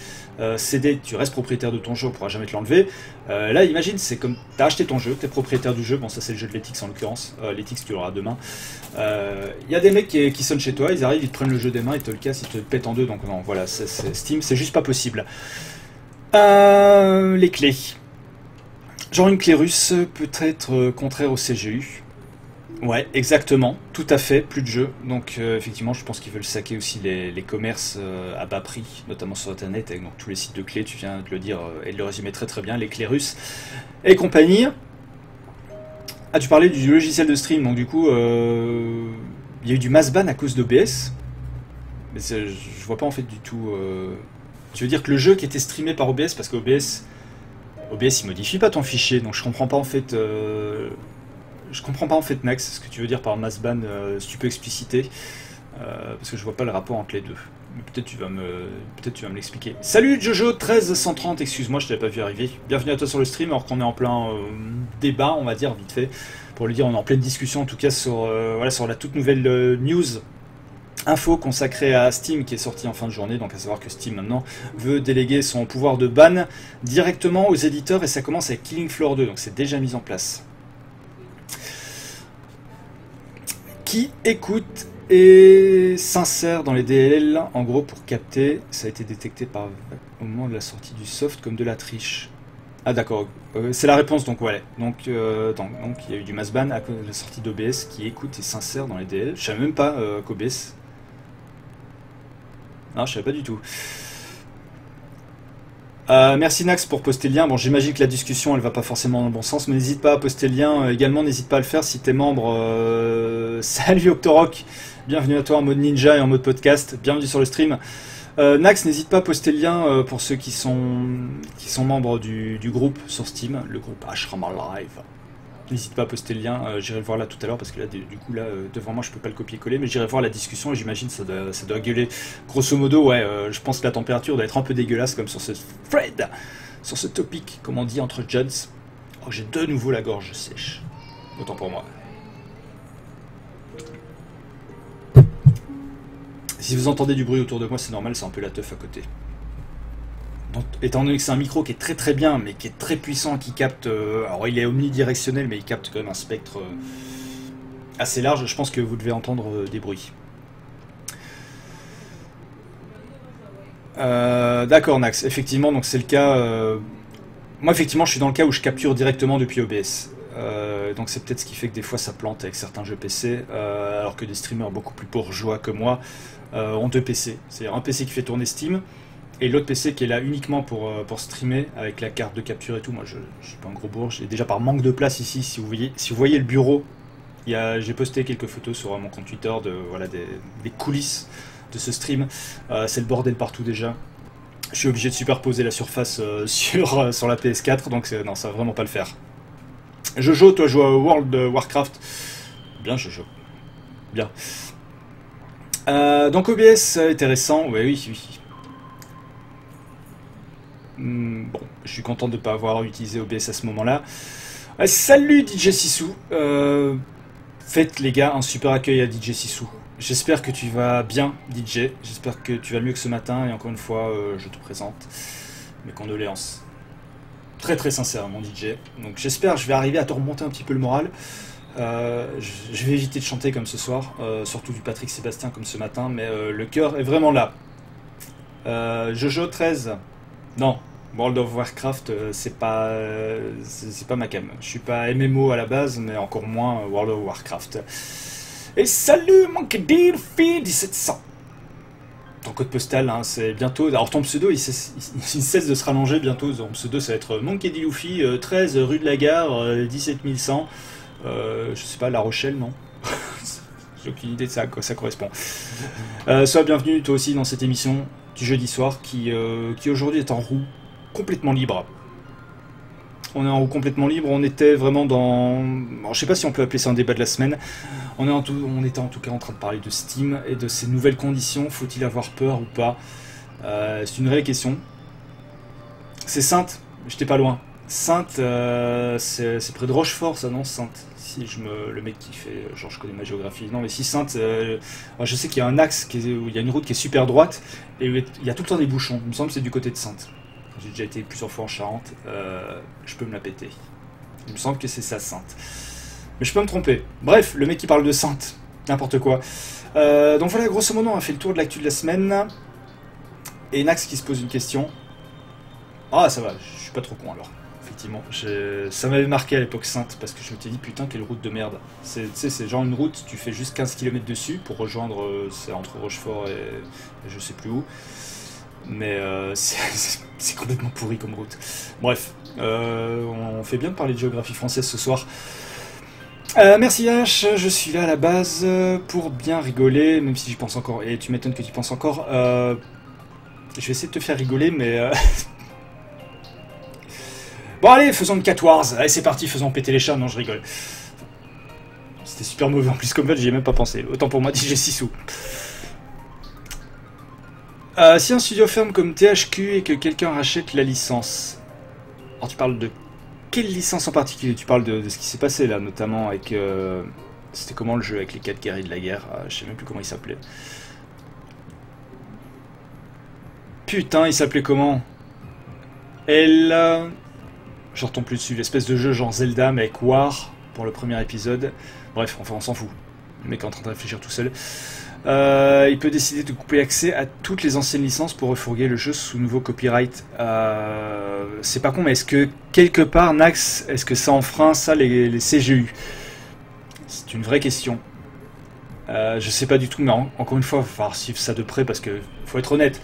CD, tu restes propriétaire de ton jeu, on pourra jamais te l'enlever. Là, imagine, c'est comme t'as acheté ton jeu, t'es propriétaire du jeu. Bon, ça c'est le jeu de l'Etix en l'occurrence. L'Etix, tu l'auras demain. Y a des mecs qui sonnent chez toi, ils arrivent, ils te prennent le jeu des mains, ils te le cassent, ils te le pètent en deux. Donc non, voilà, Steam, c'est juste pas possible. Les clés. Genre une clé russe peut être contraire au CGU. Ouais, exactement, tout à fait, plus de jeu. Donc effectivement, je pense qu'ils veulent saquer aussi les commerces à bas prix, notamment sur Internet, avec donc, tous les sites de clés, tu viens de le dire et de le résumer très bien, les clés russes et compagnie. Ah, tu parlais du logiciel de stream, donc du coup, il y a eu du mass ban à cause d'OBS. Mais je vois pas en fait du tout... Tu veux dire que le jeu qui était streamé par OBS, parce qu'OBS il modifie pas ton fichier, donc je comprends pas en fait... Je comprends pas en fait, Nax, ce que tu veux dire par mass ban, si tu peux expliciter, parce que je vois pas le rapport entre les deux. Mais peut-être tu vas me l'expliquer. Salut Jojo 1330, excuse-moi, je t'avais pas vu arriver. Bienvenue à toi sur le stream, alors qu'on est en plein débat, on va dire vite fait, pour le dire, on est en pleine discussion en tout cas sur voilà, sur la toute nouvelle news info consacrée à Steam qui est sortie en fin de journée, donc à savoir que Steam maintenant veut déléguer son pouvoir de ban directement aux éditeurs, et ça commence avec Killing Floor 2, donc c'est déjà mis en place. Qui écoute et s'insère dans les DLL, en gros pour capter, ça a été détecté au moment de la sortie du soft comme de la triche. Ah d'accord, c'est la réponse donc ouais. Donc il y a eu du mass ban à cause de la sortie d'OBS qui écoute et s'insère dans les DLL. Je savais même pas qu'OBS... Non, je savais pas du tout. Merci Nax pour poster le lien. Bon, j'imagine que la discussion elle va pas forcément dans le bon sens, mais n'hésite pas à poster le lien. Également, n'hésite pas à le faire si t'es membre. Salut Octorok, bienvenue à toi en mode ninja et en mode podcast. Bienvenue sur le stream. Nax, n'hésite pas à poster le lien pour ceux qui sont membres du groupe sur Steam, le groupe Ashrama Live. N'hésite pas à poster le lien, j'irai le voir là tout à l'heure parce que là, du coup, là, devant moi, je peux pas le copier-coller, mais j'irai voir la discussion et j'imagine ça doit gueuler. Grosso modo, ouais, je pense que la température doit être un peu dégueulasse comme sur ce thread, sur ce topic, comme on dit, entre Jones. Oh, j'ai de nouveau la gorge sèche. Autant pour moi. Si vous entendez du bruit autour de moi, c'est normal, c'est un peu la teuf à côté. Donc, étant donné que c'est un micro qui est très très bien, mais qui est très puissant, qui capte... alors il est omnidirectionnel, mais il capte quand même un spectre assez large, je pense que vous devez entendre des bruits. D'accord Nax, effectivement, donc c'est le cas... Moi effectivement je suis dans le cas où je capture directement depuis OBS. Donc c'est peut-être ce qui fait que des fois ça plante avec certains jeux PC, alors que des streamers beaucoup plus bourgeois que moi ont deux PC. C'est un PC qui fait tourner Steam, et l'autre PC qui est là uniquement pour streamer avec la carte de capture et tout. Moi je suis pas un gros bourge, et déjà par manque de place ici, si vous voyez le bureau, j'ai posté quelques photos sur mon compte Twitter des coulisses de ce stream. C'est le bordel partout déjà. Je suis obligé de superposer la surface sur la PS4, donc non, ça va vraiment pas le faire. Jojo, toi joues à World of Warcraft. Bien Jojo. Bien. Donc OBS intéressant, oui. Bon, je suis content de ne pas avoir utilisé OBS à ce moment-là. Salut DJ Sissou. Faites les gars un super accueil à DJ Sissou. J'espère que tu vas bien DJ. J'espère que tu vas mieux que ce matin. Et encore une fois, je te présente mes condoléances. Très très sincèrement DJ. Donc j'espère que je vais arriver à te remonter un petit peu le moral. Je vais éviter de chanter comme ce soir, surtout du Patrick Sébastien comme ce matin, mais le cœur est vraiment là. Jojo 13. Non, World of Warcraft, c'est pas ma cam. Je suis pas MMO à la base, mais encore moins World of Warcraft. Et salut Monkey D. 1700. Ton code postal, hein, c'est bientôt... Alors ton pseudo, il cesse de se rallonger bientôt. Ton pseudo, ça va être Monkey D. Luffy, 13 rue de la Gare, 17100. Je sais pas, La Rochelle, non? J'ai aucune idée de ça, à quoi ça correspond. Sois bienvenue, toi aussi, dans cette émission du jeudi soir, qui aujourd'hui est en roue complètement libre. On est en roue complètement libre, on était vraiment dans... Alors, je sais pas si on peut appeler ça un débat de la semaine. On était en tout cas en train de parler de Steam et de ses nouvelles conditions. Faut-il avoir peur ou pas? C'est une réelle question. C'est Sainte, j'étais pas loin. Sainte, c'est près de Rochefort, ça, non? Sainte. Si le mec qui fait, genre je connais ma géographie. Non mais si Sainte, je sais qu'il y a un axe, où il y a une route qui est super droite, et il y a tout le temps des bouchons. Il me semble que c'est du côté de Sainte. J'ai déjà été plusieurs fois en Charente, je peux me la péter. Il me semble que c'est ça, Sainte. Mais je peux me tromper. Bref, le mec qui parle de Sainte, n'importe quoi. Donc voilà, grosso modo, on a fait le tour de l'actu de la semaine. Et Nax qui se pose une question. Ah, ça va, je suis pas trop con alors. Effectivement, ça m'avait marqué à l'époque Sainte, parce que je m'étais dit, putain, quelle route de merde. C'est genre une route, tu fais juste 15 km dessus pour rejoindre, c'est entre Rochefort et je sais plus où. Mais c'est complètement pourri comme route. Bref, on fait bien de parler de géographie française ce soir. Merci H, je suis là à la base pour bien rigoler, même si j'y pense encore, et tu m'étonnes que tu penses encore. Je vais essayer de te faire rigoler, mais... Bon allez, faisons une Cat Wars, allez c'est parti, faisons péter les chats, non je rigole. C'était super mauvais en plus comme vote, j'y ai même pas pensé, autant pour moi DJ Sissou. Si un studio ferme comme THQ et que quelqu'un rachète la licence, alors tu parles de quelle licence en particulier? Tu parles de ce qui s'est passé là, notamment avec... C'était comment le jeu avec les 4 guerriers de la guerre? Je sais même plus comment il s'appelait. Putain, il s'appelait comment? Elle... Je retombe plus dessus, l'espèce de jeu genre Zelda mais avec War pour le premier épisode. Bref, enfin on s'en fout. Le mec est en train de réfléchir tout seul. Il peut décider de couper accès à toutes les anciennes licences pour refourguer le jeu sous nouveau copyright. C'est pas con, mais est-ce que quelque part, Nax, est-ce que ça enfreint ça les CGU? C'est une vraie question. Je sais pas du tout, mais encore une fois, il va falloir suivre ça de près parce que, faut être honnête,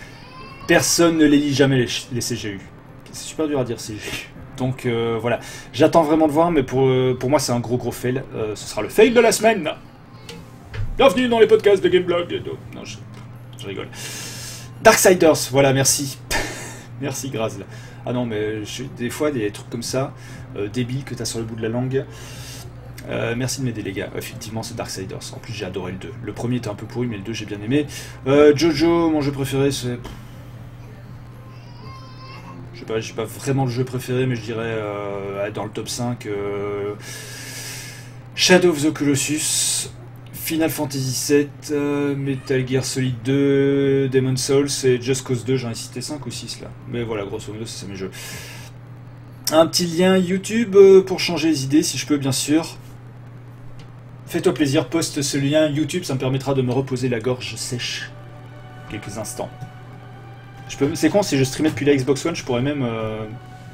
personne ne les lit jamais les CGU. C'est super dur à dire CGU. Donc voilà, j'attends vraiment de voir, mais pour moi c'est un gros fail. Ce sera le fail de la semaine. Bienvenue dans les podcasts de Gameblog. Non, je rigole. Darksiders, voilà, merci. Merci Graz. Ah non, mais des fois, des trucs comme ça, débiles que t'as sur le bout de la langue. Merci de m'aider les gars. Effectivement, c'est Darksiders. En plus, j'ai adoré le 2. Le premier était un peu pourri, mais le 2, j'ai bien aimé. Jojo, mon jeu préféré, c'est... Je sais pas, j'ai pas vraiment le jeu préféré, mais je dirais dans le top 5... Shadow of the Colossus... Final Fantasy VII, Metal Gear Solid 2, Demon's Souls et Just Cause 2, j'en ai cité 5 ou 6 là. Mais voilà, grosso modo, c'est ça mes jeux. Un petit lien YouTube pour changer les idées, si je peux, bien sûr. Fais-toi plaisir, poste ce lien YouTube, ça me permettra de me reposer la gorge sèche quelques instants. C'est con, si je streamais depuis la Xbox One, je pourrais même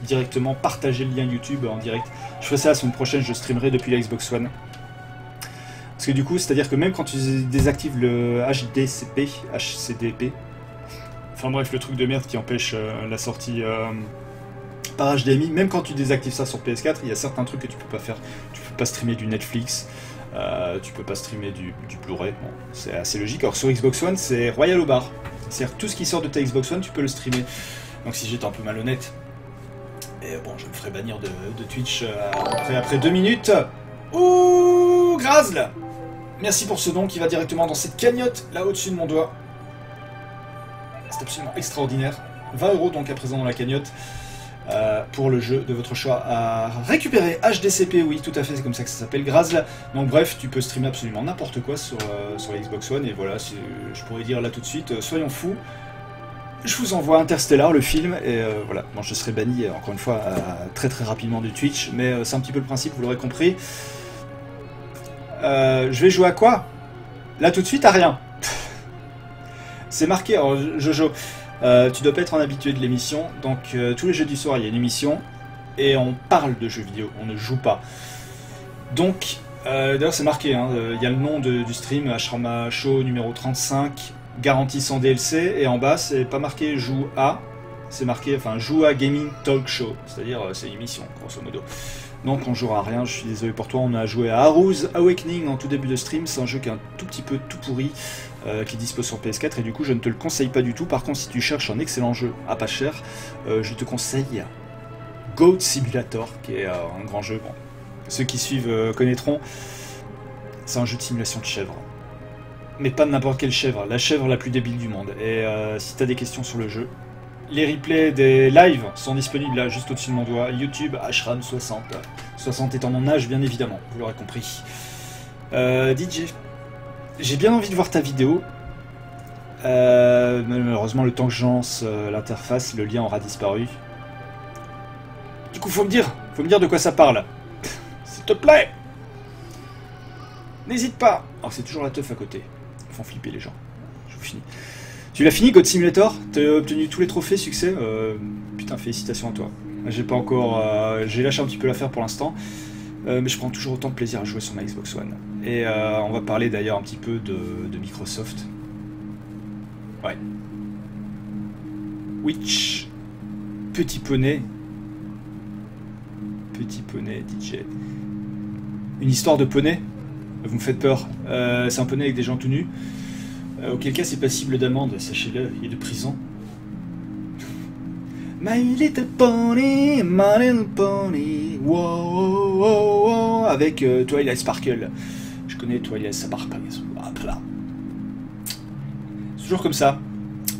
directement partager le lien YouTube en direct. Je ferai ça la semaine prochaine, je streamerai depuis la Xbox One. Parce que du coup, c'est-à-dire que même quand tu désactives le HCDP, enfin bref, le truc de merde qui empêche la sortie par HDMI, même quand tu désactives ça sur PS4, il y a certains trucs que tu peux pas faire. Tu peux pas streamer du Netflix, tu peux pas streamer du Blu-ray, bon, c'est assez logique. Alors sur Xbox One, c'est royal au bar. C'est-à-dire que tout ce qui sort de ta Xbox One, tu peux le streamer. Donc si j'étais un peu malhonnête, et bon, je me ferais bannir de Twitch après 2 minutes. Ouh, Grazl! Merci pour ce don qui va directement dans cette cagnotte là au-dessus de mon doigt. C'est absolument extraordinaire. 20 € donc à présent dans la cagnotte pour le jeu de votre choix à récupérer. HDCP, oui, tout à fait, c'est comme ça que ça s'appelle, Grazl. Donc bref, tu peux streamer absolument n'importe quoi sur la Xbox One. Et voilà, je pourrais dire là tout de suite, soyons fous. Je vous envoie Interstellar, le film, et voilà. Bon, je serai banni, encore une fois, très rapidement du Twitch, mais c'est un petit peu le principe, vous l'aurez compris. Je vais jouer à quoi? Là tout de suite à rien. C'est marqué, alors Jojo, tu dois pas être un habitué de l'émission, donc tous les jeux du soir il y a une émission, et on parle de jeux vidéo, on ne joue pas. Donc, d'ailleurs c'est marqué, hein, il y a le nom du stream, Ashrama Show numéro 35, garantie sans DLC, et en bas c'est pas marqué joue à, c'est marqué, enfin joue à Gaming Talk Show, c'est-à-dire c'est une émission, grosso modo. Donc on jouera à rien, je suis désolé pour toi, on a joué à Aru's Awakening en tout début de stream, c'est un jeu qui est un tout petit peu tout pourri, qui dispose sur PS4, et du coup je ne te le conseille pas du tout. Par contre si tu cherches un excellent jeu à pas cher, je te conseille Goat Simulator, qui est un grand jeu, bon, ceux qui suivent connaîtront, c'est un jeu de simulation de chèvre. Mais pas de n'importe quelle chèvre, la chèvre la plus débile du monde, et si tu as des questions sur le jeu, les replays des lives sont disponibles là, juste au-dessus de mon doigt. YouTube, Ashram60. 60 étant mon âge, bien évidemment, vous l'aurez compris. DJ, j'ai bien envie de voir ta vidéo. Malheureusement, le temps que je lance l'interface, le lien aura disparu. Du coup, faut me dire de quoi ça parle. S'il te plaît. N'hésite pas. Alors, c'est toujours la teuf à côté. Ils font flipper les gens. Je vous finis. Tu l'as fini, God Simulator? T'as obtenu tous les trophées, succès? Putain, félicitations à toi. J'ai pas encore... j'ai lâché un petit peu l'affaire pour l'instant. Mais je prends toujours autant de plaisir à jouer sur ma Xbox One. Et on va parler d'ailleurs un petit peu de Microsoft. Ouais. Witch. Petit poney. Petit poney, DJ. Une histoire de poney. Vous me faites peur. C'est un poney avec des gens tout nus. Auquel cas c'est passible d'amende, sachez-le, et de prison. My little pony, my little pony, wow, wow, wow, wow, avec Twilight Sparkle. Je connais Twilight Sparkle. Hop là. C'est toujours comme ça.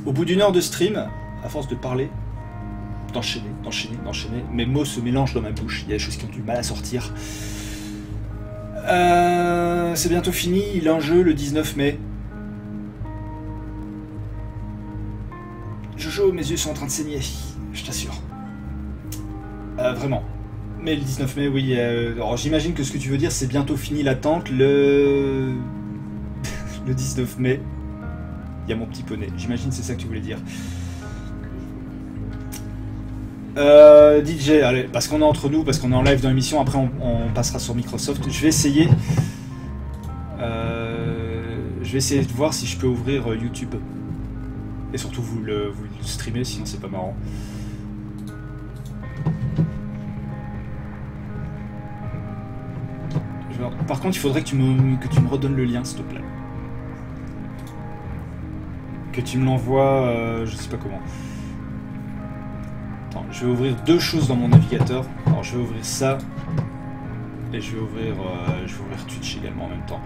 Au bout d'une heure de stream, à force de parler, d'enchaîner, mes mots se mélangent dans ma bouche. Il y a des choses qui ont du mal à sortir. C'est bientôt fini, il est en jeu le 19 mai. Jojo, mes yeux sont en train de saigner, je t'assure. Vraiment. Mais le 19 mai, oui. Alors j'imagine que ce que tu veux dire, c'est bientôt fini l'attente. Le 19 mai, il y a mon petit poney. J'imagine que c'est ça que tu voulais dire. DJ, allez, parce qu'on est entre nous, parce qu'on est en live dans l'émission, après on passera sur Microsoft. Je vais essayer. Je vais essayer de voir si je peux ouvrir YouTube. Et surtout vous le streamer, sinon c'est pas marrant. Par contre, il faudrait que tu me redonnes le lien, s'il te plaît. Que tu me l'envoies, je sais pas comment. Attends, je vais ouvrir deux choses dans mon navigateur. Alors je vais ouvrir ça. Et je vais ouvrir Twitch également en même temps.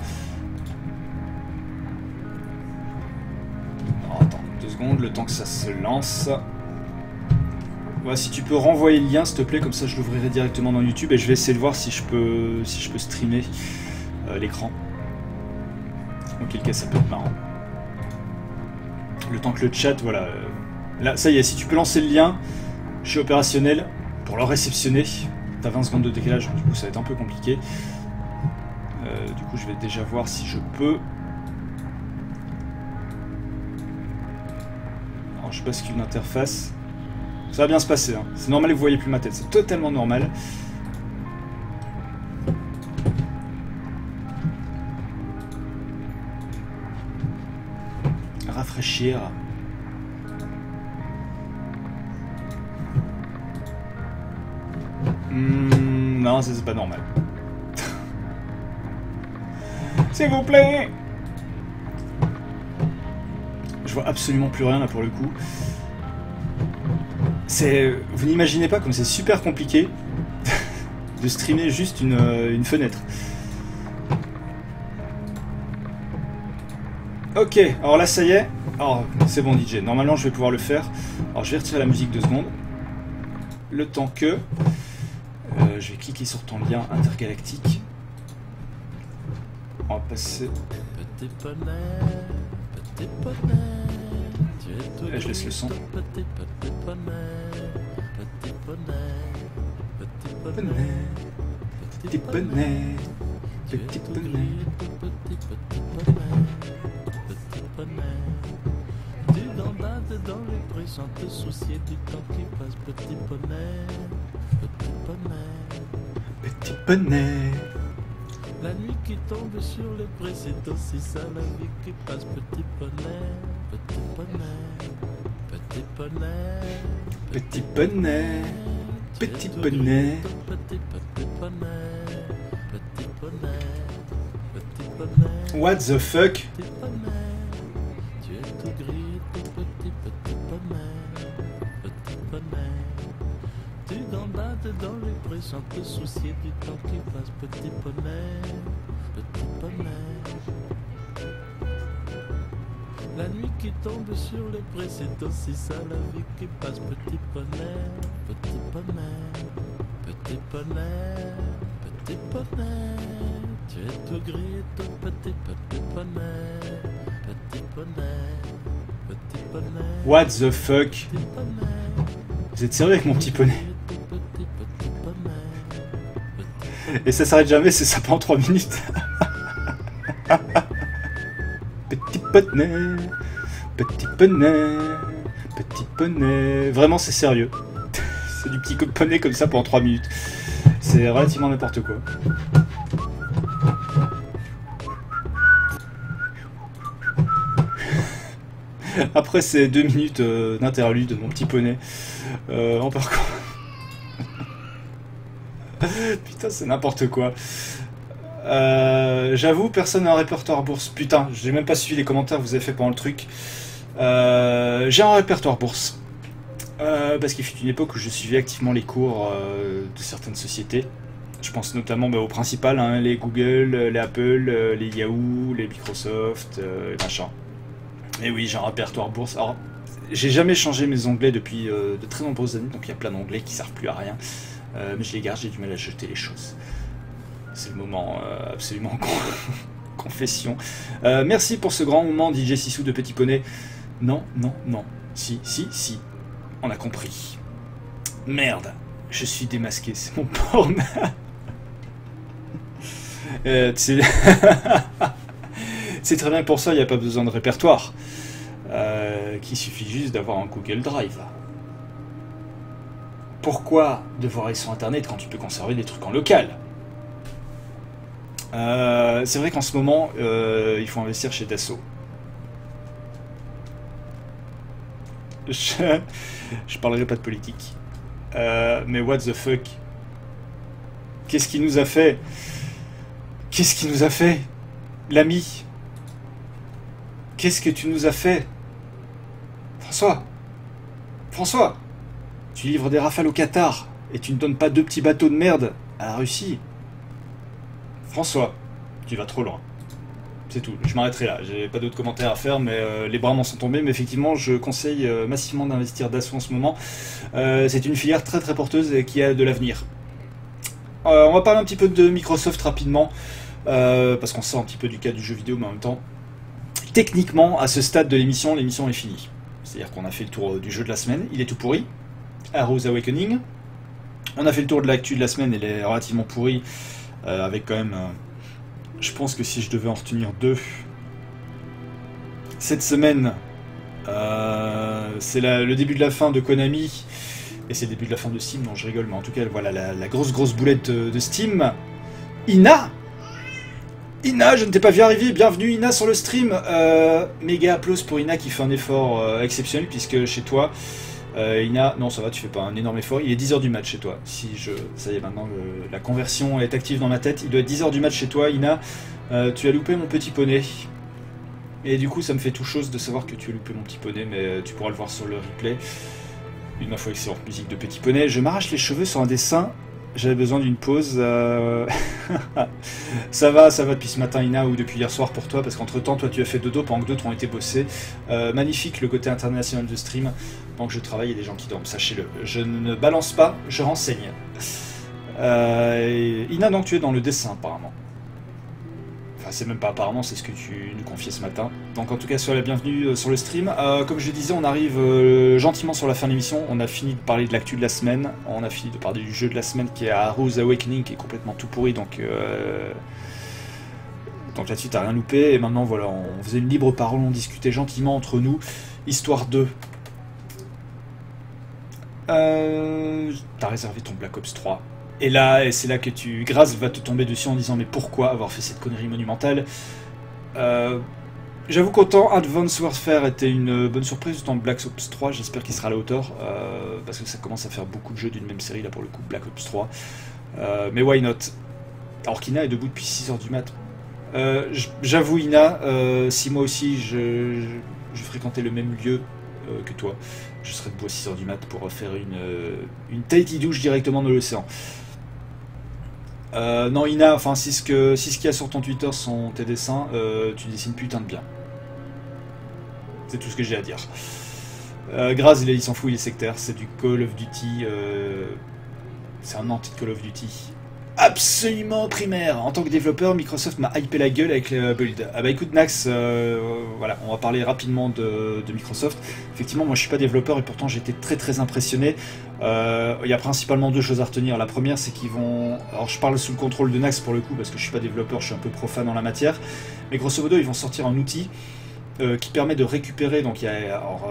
Alors, attends, 2 secondes, le temps que ça se lance. Ouais, si tu peux renvoyer le lien, s'il te plaît, comme ça je l'ouvrirai directement dans YouTube et je vais essayer de voir si je peux streamer l'écran. Auquel cas ça peut être marrant. Le temps que le chat, voilà. Là, ça y est, si tu peux lancer le lien, je suis opérationnel pour le réceptionner. T'as 20 secondes de décalage, du coup ça va être un peu compliqué. Du coup je vais déjà voir si je peux. Alors je bascule l'interface. Ça va bien se passer, hein. C'est normal que vous voyez plus ma tête, c'est totalement normal. Rafraîchir. Non, ça c'est pas normal. S'il vous plaît. Je vois absolument plus rien là pour le coup. Vous n'imaginez pas comme c'est super compliqué de streamer juste une fenêtre. Ok, alors là ça y est. Alors c'est bon DJ, normalement je vais pouvoir le faire. Alors je vais retirer la musique 2 secondes. Le temps que... je vais cliquer sur ton lien intergalactique. On va passer... Petit poney, là je laisse le son. petit poney, petit poney, petit poney, Petit poney, petit poney. petit poney. Tu gambades dans les prés sans te soucier du temps qui passe, petit poney, petit poney. Petit poney. La nuit qui tombe sur les prés, c'est aussi ça la vie qui passe, petit poney, petit poney, petit poney. Petit poney. Petit poney. Petit poney, petit poney, petit poney. What the fuck? Petit poney, tu es tout gris, tout petit poney, petit poney. Tu gambades dans les prés sans te soucier du temps qui passe, petit poney, petit poney. La nuit qui tombe sur les prés, c'est aussi ça la vie qui passe, petit poney, petit poney, petit poney, petit poney. Tu es tout gris, tout petit poney, petit poney, petit poney. What the fuck? Petit poney. Vous êtes sérieux avec mon petit poney? Petit poney. Et ça s'arrête jamais, c'est ça pendant 3 minutes. Petit poney, petit poney, petit poney. Vraiment, c'est sérieux. C'est du petit poney comme ça pendant 3 minutes. C'est relativement n'importe quoi. Après ces 2 minutes d'interlude de mon petit poney, on part quoi? Putain, c'est n'importe quoi. J'avoue, personne n'a un répertoire bourse. Putain, j'ai même pas suivi les commentaires que vous avez fait pendant le truc. J'ai un répertoire bourse. Parce qu'il fut une époque où je suivais activement les cours de certaines sociétés. Je pense notamment aux principales, hein, les Google, les Apple, les Yahoo, les Microsoft, et machin. Et oui, j'ai un répertoire bourse. Alors, j'ai jamais changé mes onglets depuis de très nombreuses années, donc il y a plein d'onglets qui servent plus à rien. Mais je les garde, j'ai du mal à jeter les choses. C'est le moment absolument confession. Merci pour ce grand moment, DJ Sissou de Petit Poney. Non, non, non. Si, si, si. On a compris. Merde, je suis démasqué, c'est mon porn. C'est très bien pour ça, il n'y a pas besoin de répertoire. Qu'il suffit juste d'avoir un Google Drive. Pourquoi devoir aller sur Internet quand tu peux conserver des trucs en local? C'est vrai qu'en ce moment, il faut investir chez Dassault. Je parlerai pas de politique. Mais what the fuck? Qu'est-ce qui nous a fait? Qu'est-ce qui nous a fait? L'ami? Qu'est-ce que tu nous as fait? François? François? Tu livres des rafales au Qatar et tu ne donnes pas 2 petits bateaux de merde à la Russie? François, tu vas trop loin. C'est tout, je m'arrêterai là, j'ai pas d'autres commentaires à faire, mais les bras m'en sont tombés, mais effectivement je conseille massivement d'investir Dassault en ce moment. C'est une filière très très porteuse et qui a de l'avenir. On va parler un petit peu de Microsoft rapidement, parce qu'on sort un petit peu du cadre du jeu vidéo, mais en même temps, techniquement, à ce stade de l'émission est finie. C'est-à-dire qu'on a fait le tour du jeu de la semaine, il est tout pourri, Arrow's Awakening. On a fait le tour de l'actu de la semaine, elle est relativement pourrie, avec quand même... je pense que si je devais en retenir 2, cette semaine, c'est le début de la fin de Konami, et c'est le début de la fin de Steam, non je rigole, mais en tout cas, voilà la grosse boulette de Steam. Ina, je ne t'ai pas vu arriver, bienvenue Ina sur le stream. Méga applause pour Ina qui fait un effort exceptionnel, puisque chez toi, Ina, non ça va, tu fais pas un énorme effort, il est 10h du match chez toi. Ça y est, maintenant la conversion est active dans ma tête, il doit être 10h du match chez toi, Ina. Tu as loupé mon petit poney. Et du coup ça me fait tout chose de savoir que tu as loupé mon petit poney, mais tu pourras le voir sur le replay. Une fois excellente musique de Petit Poney. Je m'arrache les cheveux sur un dessin, j'avais besoin d'une pause. Ça va depuis ce matin Ina, ou depuis hier soir pour toi, parce qu'entre temps toi tu as fait dodo pendant que d'autres ont été bossés. Magnifique le côté international de stream. Pendant que je travaille, il y a des gens qui dorment, sachez-le. Je ne balance pas, je renseigne. Ina, donc tu es dans le dessin apparemment. Enfin, c'est même pas apparemment, c'est ce que tu nous confiais ce matin. Donc en tout cas, sois la bienvenue sur le stream. Comme je disais, on arrive gentiment sur la fin de l'émission. On a fini de parler de l'actu de la semaine. On a fini de parler du jeu de la semaine qui est Arrow's Awakening, qui est complètement tout pourri. Donc là-dessus, t'as rien loupé. Et maintenant, voilà, on faisait une libre parole, on discutait gentiment entre nous. Histoire 2. T'as réservé ton Black Ops 3. Et là, c'est là que Graz va te tomber dessus en disant mais pourquoi avoir fait cette connerie monumentale. J'avoue qu'autant Advanced Warfare était une bonne surprise, autant Black Ops 3 j'espère qu'il sera à la hauteur, parce que ça commence à faire beaucoup de jeux d'une même série là pour le coup, Black Ops 3. Mais why not? Alors qu'Ina est debout depuis 6h du mat. J'avoue Ina, si moi aussi je fréquentais le même lieu que toi, je serais debout à 6h du mat pour faire une tighty douche directement dans l'océan. Non Ina, enfin si ce qu'il y a sur ton Twitter sont tes dessins, tu dessines putain de bien. C'est tout ce que j'ai à dire. Graz il s'en fout, il est sectaire, c'est du Call of Duty, c'est un anti Call of Duty. Absolument primaire. En tant que développeur, Microsoft m'a hypé la gueule avec les builds. Ah bah écoute Nax, voilà, on va parler rapidement de Microsoft. Effectivement, moi je suis pas développeur et pourtant j'ai été très très impressionné. Il y a principalement 2 choses à retenir. La première, c'est qu'ils vont... Alors je parle sous le contrôle de Nax pour le coup, parce que je suis pas développeur, je suis un peu profane en la matière. Mais grosso modo, ils vont sortir un outil qui permet de récupérer... Donc il y a... Alors,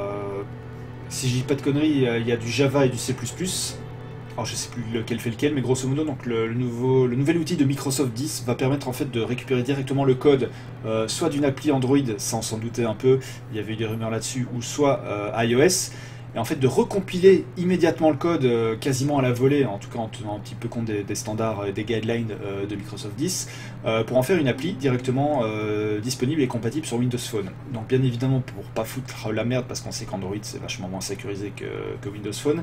si je dis pas de conneries, il y a du Java et du C++. Alors je sais plus lequel fait lequel, mais grosso modo, donc le nouvel outil de Microsoft 10 va permettre en fait de récupérer directement le code, soit d'une appli Android, ça on s'en doutait un peu, il y avait eu des rumeurs là-dessus, ou soit iOS, et en fait de recompiler immédiatement le code quasiment à la volée, en tout cas en tenant un petit peu compte des standards et des guidelines de Microsoft 10, pour en faire une appli directement disponible et compatible sur Windows Phone. Donc bien évidemment pour pas foutre la merde, parce qu'on sait qu'Android c'est vachement moins sécurisé que Windows Phone,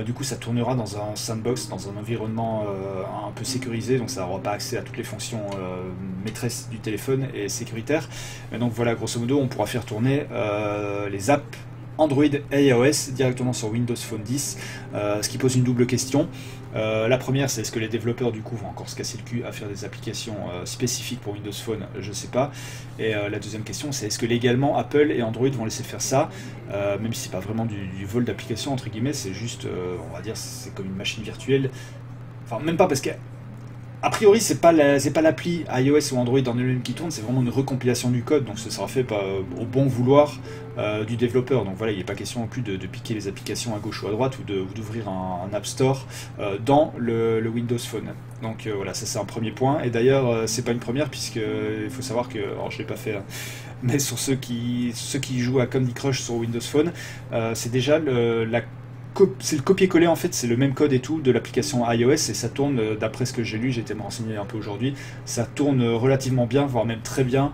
du coup ça tournera dans un sandbox, dans un environnement un peu sécurisé, donc ça n'aura pas accès à toutes les fonctions maîtresses du téléphone et sécuritaires. Mais donc voilà, grosso modo on pourra faire tourner les apps Android et iOS directement sur Windows Phone 10, ce qui pose une double question. La première, c'est est-ce que les développeurs du coup vont encore se casser le cul à faire des applications spécifiques pour Windows Phone, je sais pas. Et la deuxième question, c'est est-ce que légalement Apple et Android vont laisser faire ça, même si c'est pas vraiment du vol d'application entre guillemets, c'est juste, on va dire, c'est comme une machine virtuelle. Enfin, même pas, parce que a priori, c'est pas l'appli iOS ou Android en elle-même qui tourne, c'est vraiment une recompilation du code, donc ce sera fait au bon vouloir du développeur. Donc voilà, il n'est pas question non plus de piquer les applications à gauche ou à droite, ou d'ouvrir un App Store dans le Windows Phone. Donc voilà, ça c'est un premier point. Et d'ailleurs, c'est pas une première, puisque il faut savoir que, alors je l'ai pas fait, hein, mais sur ceux qui jouent à Candy Crush sur Windows Phone, c'est déjà c'est le copier-coller, en fait, c'est le même code et tout de l'application iOS, et ça tourne, d'après ce que j'ai lu, j'ai été me renseigner un peu aujourd'hui, ça tourne relativement bien, voire même très bien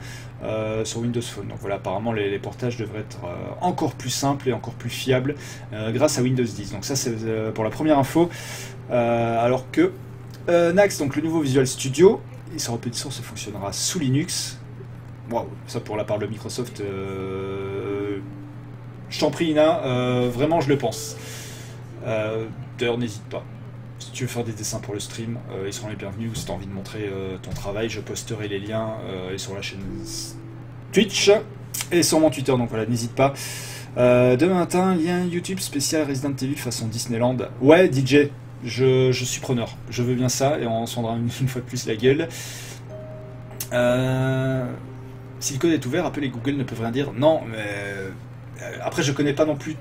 sur Windows Phone. Donc voilà, apparemment les portages devraient être encore plus simples et encore plus fiables grâce à Windows 10. Donc ça c'est pour la première info. Alors que Nax, donc le nouveau Visual Studio, et sa open source fonctionnera sous Linux. Waouh, ça pour la part de Microsoft, je t'en prie Ina, vraiment je le pense. D'ailleurs n'hésite pas, si tu veux faire des dessins pour le stream, ils seront les bienvenus, ou si tu as envie de montrer ton travail, je posterai les liens et sur la chaîne Twitch et sur mon Twitter, donc voilà, n'hésite pas. Demain matin, lien YouTube spécial Resident Evil façon Disneyland. Ouais DJ, je suis preneur, je veux bien ça, et on se rendra une fois de plus la gueule. Si le code est ouvert, Apple et Google ne peuvent rien dire. Non, mais après, je connais pas non plus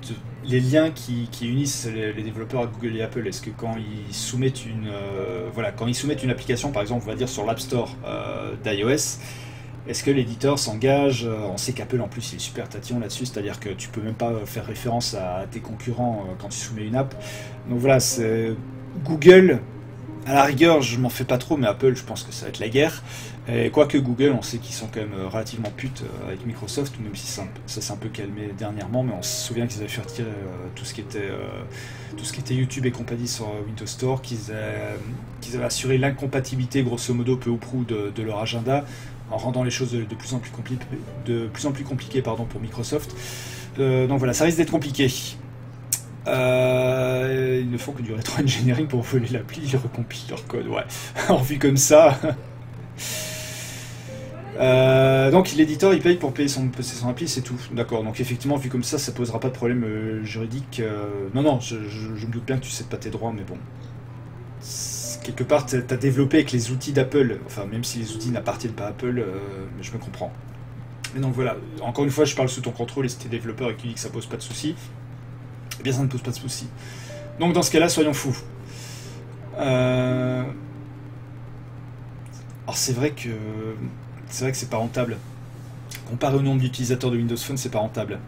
les liens qui unissent les développeurs à Google et Apple. Est-ce que quand ils soumettent quand ils soumettent une application, par exemple, on va dire sur l'App Store d'iOS, est-ce que l'éditeur s'engage? On sait qu'Apple en plus il est super tatillon là-dessus, c'est-à-dire que tu peux même pas faire référence à tes concurrents quand tu soumets une app. Donc voilà, c'est Google. À la rigueur, je m'en fais pas trop, mais Apple, je pense que ça va être la guerre. Et quoique Google, on sait qu'ils sont quand même relativement putes avec Microsoft, même si ça s'est un peu calmé dernièrement, mais on se souvient qu'ils avaient fait retirer tout ce qui était YouTube et compagnie sur Windows Store, qu'ils avaient assuré l'incompatibilité, grosso modo, peu ou prou, de leur agenda, en rendant les choses de plus en plus compliquées pour Microsoft. Donc voilà, ça risque d'être compliqué. Ils ne font que du rétro-engineering pour voler l'appli, ils recompilent leur code, ouais. En vu comme ça. Donc l'éditeur il paye pour payer son appli, c'est tout. D'accord, donc effectivement, vu comme ça posera pas de problème juridique. Non, je me doute bien que tu sais pas tes droits, mais bon. Quelque part, t'as développé avec les outils d'Apple, enfin, même si les outils n'appartiennent pas à Apple, je me comprends. Mais donc voilà, encore une fois, je parle sous ton contrôle, et si t'es développeur et que tu dis que ça pose pas de soucis, eh bien ça ne pose pas de soucis. Donc dans ce cas-là, soyons fous. Alors c'est vrai que c'est pas rentable. Comparé au nombre d'utilisateurs de Windows Phone, c'est pas rentable.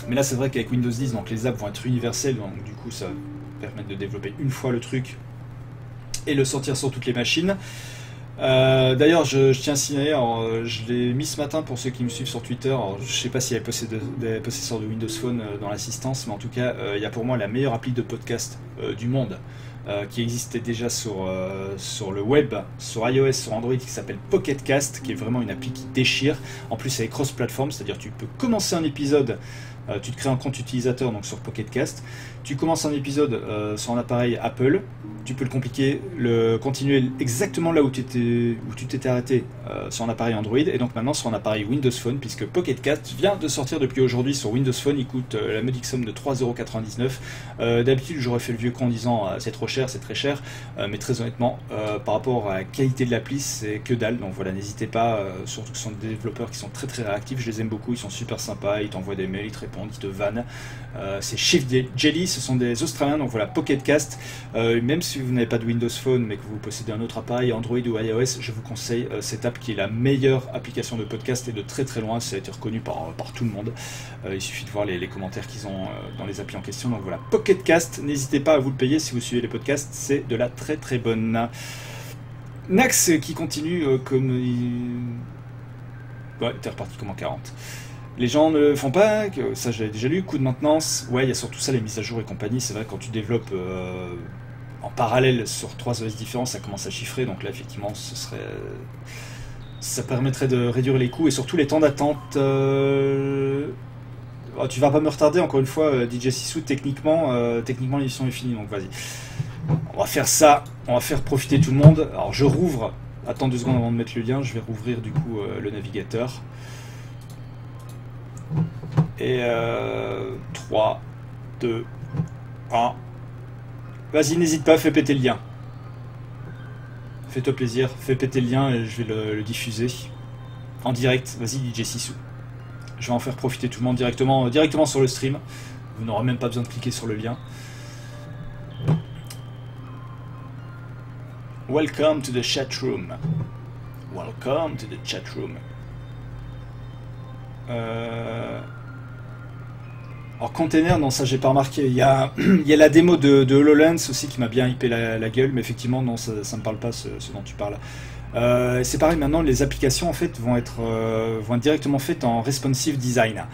Mais là c'est vrai qu'avec Windows 10, donc les apps vont être universelles, donc du coup ça va permettre de développer une fois le truc et le sortir sur toutes les machines. D'ailleurs, je tiens à signaler, je l'ai mis ce matin pour ceux qui me suivent sur Twitter. Alors, je sais pas s'il y avait des possesseurs de Windows Phone dans l'assistance, mais en tout cas, il y a pour moi la meilleure appli de podcast du monde qui existait déjà sur le web, sur iOS, sur Android, qui s'appelle Pocket Cast, qui est vraiment une appli qui déchire. En plus, elle est cross-platform, c'est-à-dire tu peux commencer un épisode. Tu te crées un compte utilisateur donc sur Pocket Cast, tu commences un épisode sur un appareil Apple, tu peux le continuer exactement là où tu t'étais arrêté sur un appareil Android, et donc maintenant sur un appareil Windows Phone, puisque Pocket Cast vient de sortir depuis aujourd'hui sur Windows Phone. Il coûte la modique somme de 3,99€. D'habitude j'aurais fait le vieux con en disant c'est trop cher, c'est très cher, mais très honnêtement par rapport à la qualité de l'appli, c'est que dalle. Donc voilà, n'hésitez pas, surtout que ce sont des développeurs qui sont très très réactifs, je les aime beaucoup, ils sont super sympas, ils t'envoient des mails, ils te répondent Japon, on dit de van. C'est Shift Jelly, ce sont des Australiens, donc voilà, Pocket Cast. Même si vous n'avez pas de Windows Phone, mais que vous possédez un autre appareil, Android ou iOS, je vous conseille cette app qui est la meilleure application de podcast et de très très loin. Ça a été reconnu par tout le monde. Il suffit de voir les commentaires qu'ils ont dans les applis en question. Donc voilà, Pocket Cast, n'hésitez pas à vous le payer si vous suivez les podcasts, c'est de la très très bonne. Nax qui continue comme... Ouais, t'es reparti comme en 40. Les gens ne le font pas, ça j'avais déjà lu, coût de maintenance, ouais, il y a surtout ça, les mises à jour et compagnie. C'est vrai, quand tu développes en parallèle sur 3 OS différents, ça commence à chiffrer, donc là effectivement ça permettrait de réduire les coûts et surtout les temps d'attente. Oh, tu vas pas me retarder encore une fois, DJ Sissou, techniquement l'émission est finie, donc vas-y. On va faire ça, on va faire profiter tout le monde. Alors je rouvre, attends 2 secondes avant de mettre le lien, je vais rouvrir du coup le navigateur. Et 3, 2, 1. Vas-y, n'hésite pas, fais péter le lien. Fais-toi plaisir, fais péter le lien et je vais le diffuser en direct. Vas-y, DJ Sissou. Je vais en faire profiter tout le monde directement sur le stream. Vous n'aurez même pas besoin de cliquer sur le lien. Welcome to the chat room. Welcome to the chat room. Alors container, non, ça j'ai pas remarqué. Il y a la démo de HoloLens aussi qui m'a bien hypé la gueule, mais effectivement non, ça me parle pas ce dont tu parles. C'est pareil, maintenant les applications en fait vont être directement faites en responsive design.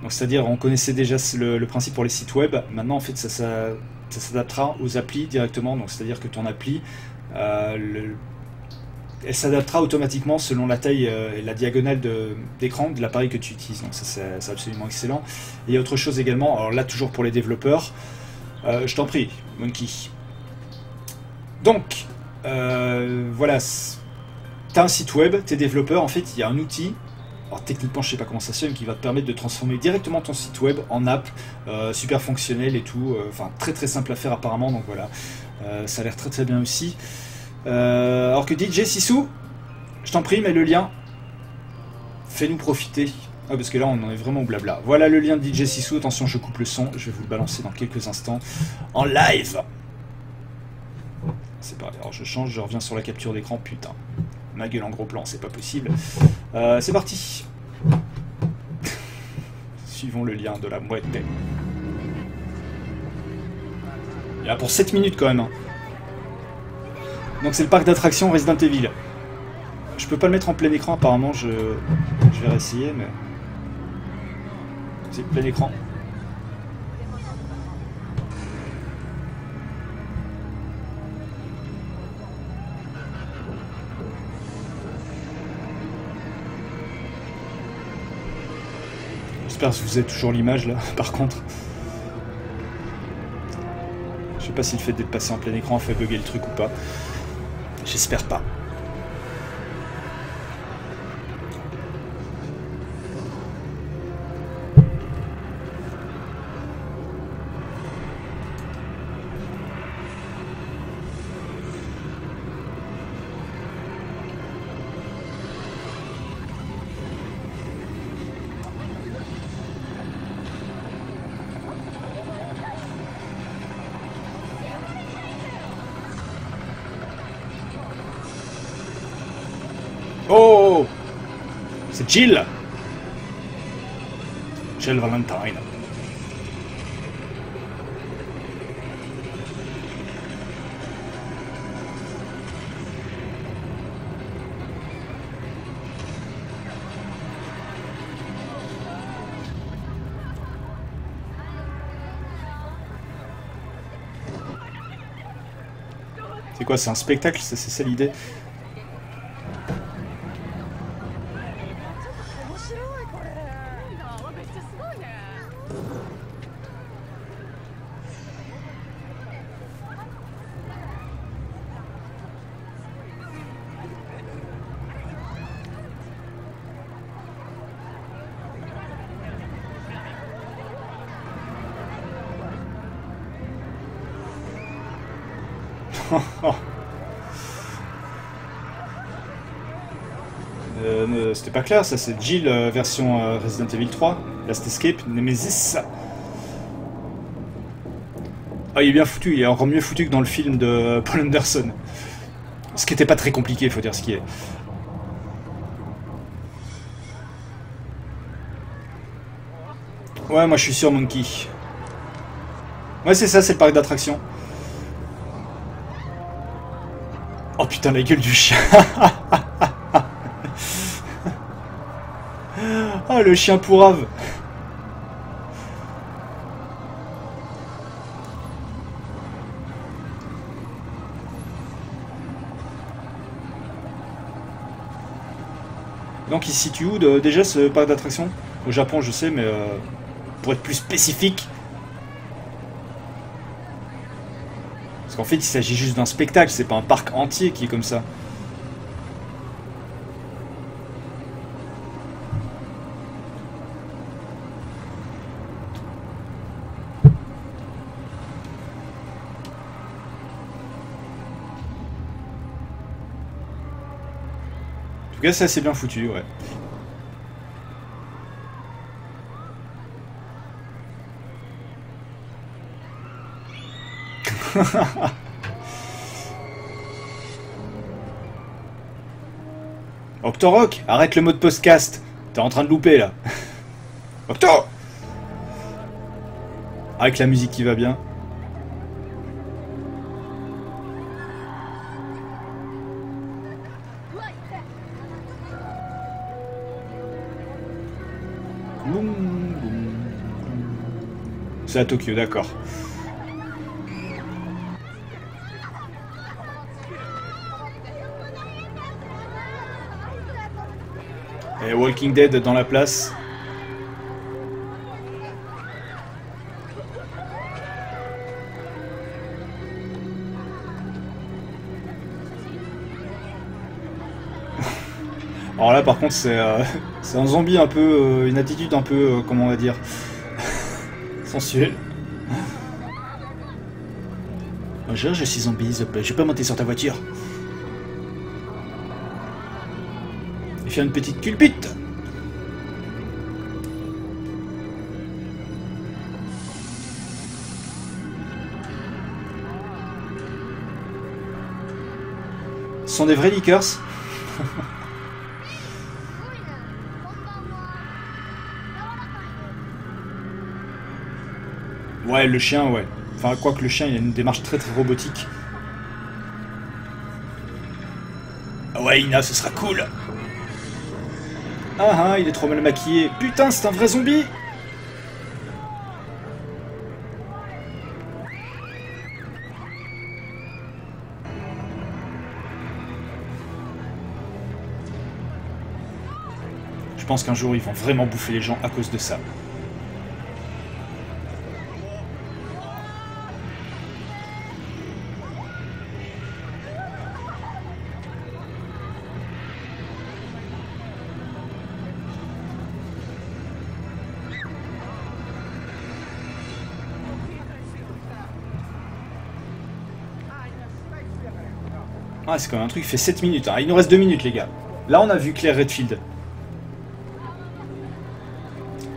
Donc c'est-à-dire on connaissait déjà le principe pour les sites web. Maintenant en fait ça s'adaptera aux applis directement. Donc c'est-à-dire que ton appli elle s'adaptera automatiquement selon la taille et la diagonale d'écran de l'appareil que tu utilises. Donc ça c'est absolument excellent. Et autre chose également, alors là toujours pour les développeurs, je t'en prie, Monkey. Donc voilà, tu as un site web, tu es développeur, en fait il y a un outil, alors techniquement je sais pas comment ça se fait, mais qui va te permettre de transformer directement ton site web en app, super fonctionnel et tout, enfin très très simple à faire apparemment, donc voilà, ça a l'air très très bien aussi. Alors que DJ Sissou, je t'en prie, mets le lien, fais-nous profiter. Ah, parce que là on en est vraiment au blabla. Voilà le lien de DJ Sissou, attention je coupe le son, je vais vous le balancer dans quelques instants en live. C'est pareil, alors je change, je reviens sur la capture d'écran, putain. Ma gueule en gros plan, c'est pas possible. C'est parti. Suivons le lien de la mouette. Il y a pour 7 minutes quand même. Hein. Donc c'est le parc d'attractions Resident Evil. Je peux pas le mettre en plein écran apparemment, je vais réessayer, mais... C'est plein écran. J'espère que vous avez toujours l'image là, par contre. Je sais pas si le fait d'être passé en plein écran a fait bugger le truc ou pas. J'espère pas. Oh, c'est Jill. Jill Valentine. C'est quoi, c'est un spectacle, c'est ça l'idée? C'était pas clair, ça c'est Jill version Resident Evil 3. Last Escape, Nemesis. Ah, il est bien foutu, il est encore mieux foutu que dans le film de Paul Anderson. Ce qui était pas très compliqué, faut dire ce qui est. Ouais, moi je suis sûr, Monkey. Ouais, c'est ça, c'est le parc d'attractions. Oh putain, la gueule du chien. Ah, le chien pourrave. Donc il se situe où déjà ce parc d'attractions? Au Japon, je sais, mais pour être plus spécifique. Parce qu'en fait, il s'agit juste d'un spectacle, c'est pas un parc entier qui est comme ça. En tout cas, c'est assez bien foutu, ouais. Octorok, arrête le mode podcast. T'es en train de louper là. Octo! Avec la musique qui va bien. C'est à Tokyo, d'accord. Et Walking Dead dans la place. Alors là par contre c'est un zombie un peu, une attitude un peu, comment on va dire, sensuelle. Bonjour, je suis zombie, je peux monter sur ta voiture. Et faire une petite culbute. Ce sont des vrais lickers. Ouais, le chien, ouais. Enfin, quoique le chien, il a une démarche très très robotique. Ah ouais, Ina, ce sera cool. Ah ah, il est trop mal maquillé. Putain, c'est un vrai zombie. Je pense qu'un jour, ils vont vraiment bouffer les gens à cause de ça. Ah, c'est quand même un truc qui fait 7 minutes. Hein. Il nous reste 2 minutes, les gars. Là, on a vu Claire Redfield.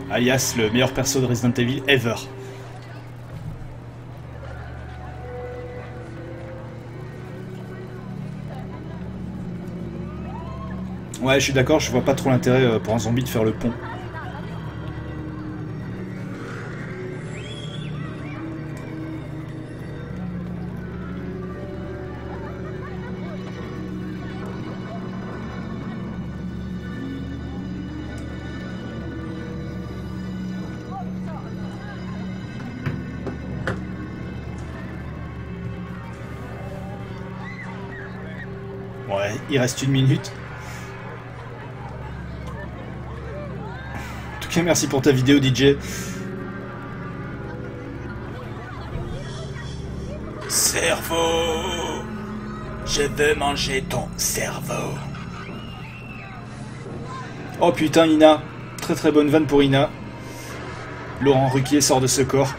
Alias le meilleur perso de Resident Evil ever. Ouais, je suis d'accord, je vois pas trop l'intérêt pour un zombie de faire le pont. Ouais, il reste 1 minute. En tout cas, merci pour ta vidéo, DJ. Cerveau! Je veux manger ton cerveau. Oh putain, Ina. Très très bonne vanne pour Ina. Laurent Ruquier sort de ce corps.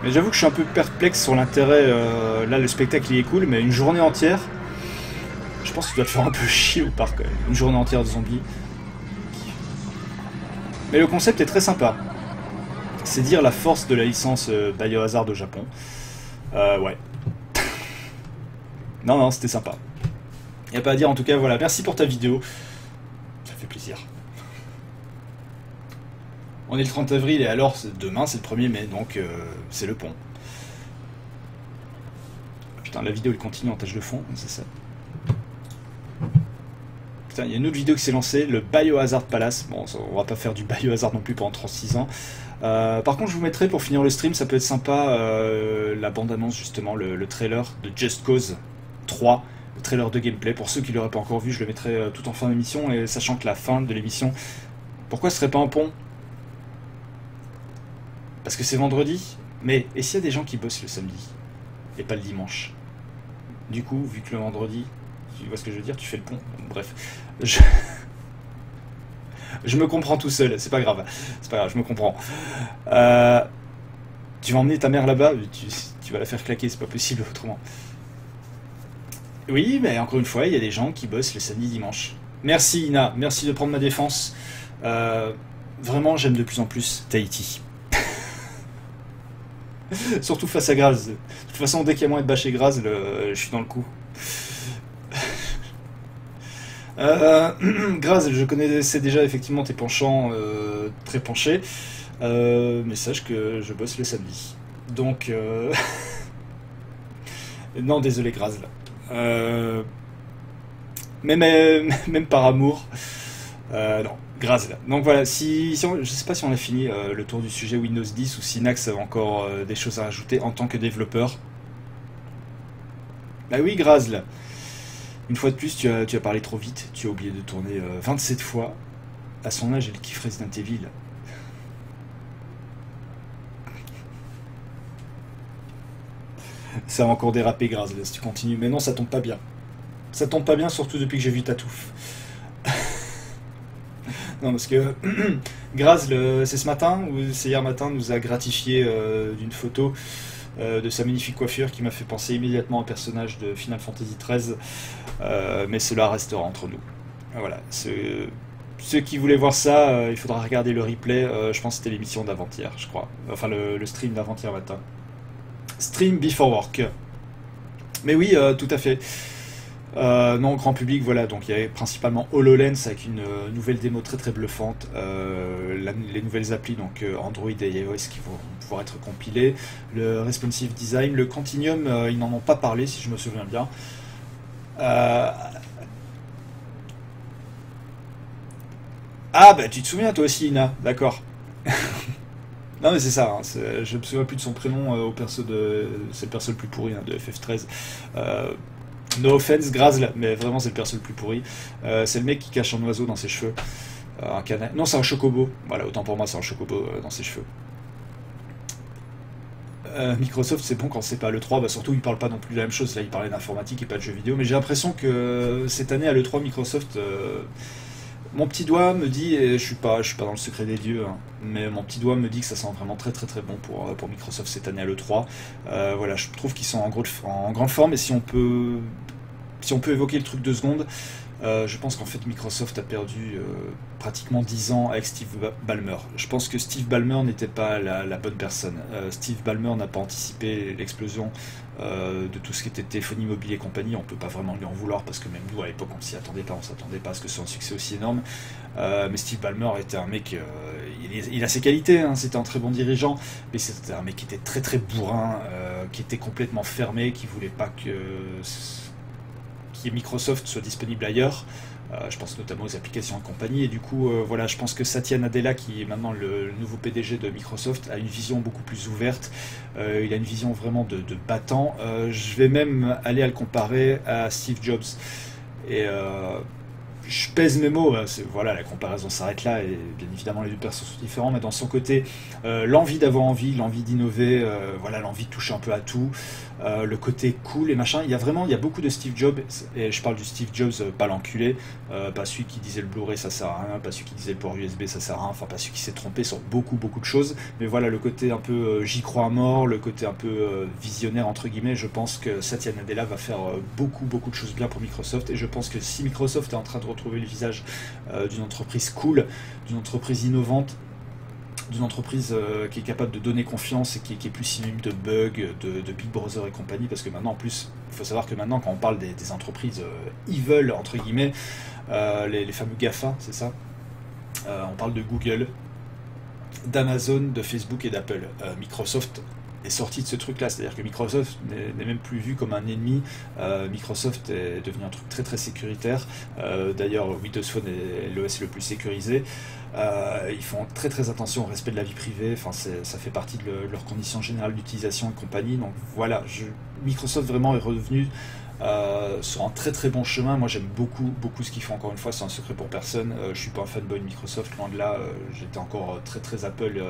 Mais j'avoue que je suis un peu perplexe sur l'intérêt. Là, le spectacle il est cool, mais une journée entière, pense que tu dois te faire un peu chier au parc quand même. Une journée entière de zombies. Mais le concept est très sympa. C'est dire la force de la licence Biohazard au Japon. Ouais. Non, c'était sympa. Y a pas à dire en tout cas, voilà. Merci pour ta vidéo. Ça fait plaisir. On est le 30 avril et alors demain c'est le 1er mai, donc c'est le pont. Putain, la vidéo elle continue en tâche de fond, c'est ça. Putain, il y a une autre vidéo qui s'est lancée, le Biohazard Palace. Bon, on va pas faire du Biohazard non plus pendant 36 ans. Par contre, je vous mettrai pour finir le stream, ça peut être sympa, la bande-annonce justement, le trailer de Just Cause 3, le trailer de gameplay. Pour ceux qui l'auraient pas encore vu, je le mettrai tout en fin d'émission, et sachant que la fin de l'émission, pourquoi ce serait pas un pont? Parce que c'est vendredi, mais et s'il y a des gens qui bossent le samedi et pas le dimanche? Du coup, vu que le vendredi, tu vois ce que je veux dire, tu fais le pont. Bref, je me comprends tout seul, c'est pas grave, je me comprends. Tu vas emmener ta mère là-bas, tu vas la faire claquer, c'est pas possible autrement. Oui, mais encore une fois, il y a des gens qui bossent le samedi dimanche. Merci Ina, merci de prendre ma défense. Vraiment, j'aime de plus en plus Tahiti. Surtout face à Graz. De toute façon, dès qu'il y a moyen de bâcher Graz, je suis dans le coup. Graz, je connaissais déjà effectivement tes penchants très penchés. Mais sache que je bosse le samedi. Donc... non, désolé Graz, là. Même par amour. Non. Graz là. Donc voilà, je sais pas si on a fini le tour du sujet Windows 10 ou si Nax a encore des choses à rajouter en tant que développeur. Bah oui, Graz là. Une fois de plus, tu as parlé trop vite, tu as oublié de tourner 27 fois. À son âge, elle kiffe Resident Evil. Ça va encore déraper, Graz là, si tu continues. Mais non, ça tombe pas bien. Ça tombe pas bien, surtout depuis que j'ai vu ta touffe. Non, parce que Graz, c'est ce matin ou c'est hier matin, nous a gratifié d'une photo de sa magnifique coiffure qui m'a fait penser immédiatement à un personnage de Final Fantasy XIII, mais cela restera entre nous. Voilà, ceux qui voulaient voir ça, il faudra regarder le replay, je pense que c'était l'émission d'avant-hier, je crois. Enfin, le stream d'avant-hier matin. Stream before work. Mais oui, tout à fait. Non, grand public, voilà, donc il y avait principalement HoloLens avec une nouvelle démo très très bluffante, les nouvelles applis, donc Android et iOS qui vont pouvoir être compilées, le responsive design, le Continuum, ils n'en ont pas parlé si je me souviens bien. Ah bah tu te souviens toi aussi Ina, d'accord. Non mais c'est ça, hein, je me souviens plus de son prénom au perso c'est le perso le plus pourri hein, de FF13. No offense, Graz, mais vraiment c'est le perso le plus pourri. C'est le mec qui cache un oiseau dans ses cheveux. Un canard. Non, c'est un chocobo. Voilà, autant pour moi, c'est un chocobo dans ses cheveux. Microsoft, c'est bon quand c'est pas l'E3, bah surtout il parle pas non plus de la même chose. Là, il parlait d'informatique et pas de jeux vidéo. Mais j'ai l'impression que cette année à l'E3, Microsoft. Mon petit doigt me dit, et je suis pas dans le secret des dieux, hein, mais mon petit doigt me dit que ça sent vraiment très très très bon pour Microsoft cette année à l'E3. Voilà, je trouve qu'ils sont en grande forme, et si on peut évoquer le truc 2 secondes, je pense qu'en fait Microsoft a perdu pratiquement 10 ans avec Steve Ballmer. Je pense que Steve Ballmer n'était pas la bonne personne. Steve Ballmer n'a pas anticipé l'explosion de tout ce qui était téléphonie mobile et compagnie. On peut pas vraiment lui en vouloir parce que même nous à l'époque on s'y attendait pas, on s'attendait pas à ce que ce soit un succès aussi énorme. Mais Steve Ballmer était un mec, il a ses qualités, hein, c'était un très bon dirigeant, mais c'était un mec qui était très très bourrin, qui était complètement fermé, qui voulait pas que Microsoft soit disponible ailleurs. Je pense notamment aux applications et compagnie, et du coup voilà, je pense que Satya Nadella, qui est maintenant le nouveau PDG de Microsoft, a une vision beaucoup plus ouverte. Il a une vision vraiment de battant. Je vais même aller à le comparer à Steve Jobs, et je pèse mes mots, voilà, la comparaison s'arrête là, et bien évidemment les deux personnes sont différents, mais dans son côté, l'envie d'avoir envie, l'envie d'innover, voilà, l'envie de toucher un peu à tout, le côté cool et machin, il y a beaucoup de Steve Jobs, et je parle du Steve Jobs, pas l'enculé, pas celui qui disait le Blu-ray ça sert à rien, pas celui qui disait le port USB ça sert à rien, enfin pas celui qui s'est trompé sur beaucoup de choses, mais voilà, le côté un peu j'y crois à mort, le côté un peu visionnaire entre guillemets, je pense que Satya Nadella va faire beaucoup de choses bien pour Microsoft, et je pense que si Microsoft est en train de retrouver le visage d'une entreprise cool, d'une entreprise innovante, d'une entreprise qui est capable de donner confiance et qui est plus synonyme de bugs, de Big Brother et compagnie, parce que maintenant en plus, il faut savoir que maintenant quand on parle des entreprises evil entre guillemets, les fameux GAFA, c'est ça, on parle de Google, d'Amazon, de Facebook et d'Apple. Microsoft est sorti de ce truc-là, c'est-à-dire que Microsoft n'est même plus vu comme un ennemi. Microsoft est devenu un truc très sécuritaire. D'ailleurs, Windows Phone est l'OS le plus sécurisé. Ils font très attention au respect de la vie privée. Enfin, ça fait partie de leurs conditions générales d'utilisation et compagnie. Donc voilà, Microsoft vraiment est revenu sur un très bon chemin. Moi j'aime beaucoup ce qu'ils font, encore une fois c'est un secret pour personne, je suis pas un fanboy de Microsoft, loin de là, j'étais encore très Apple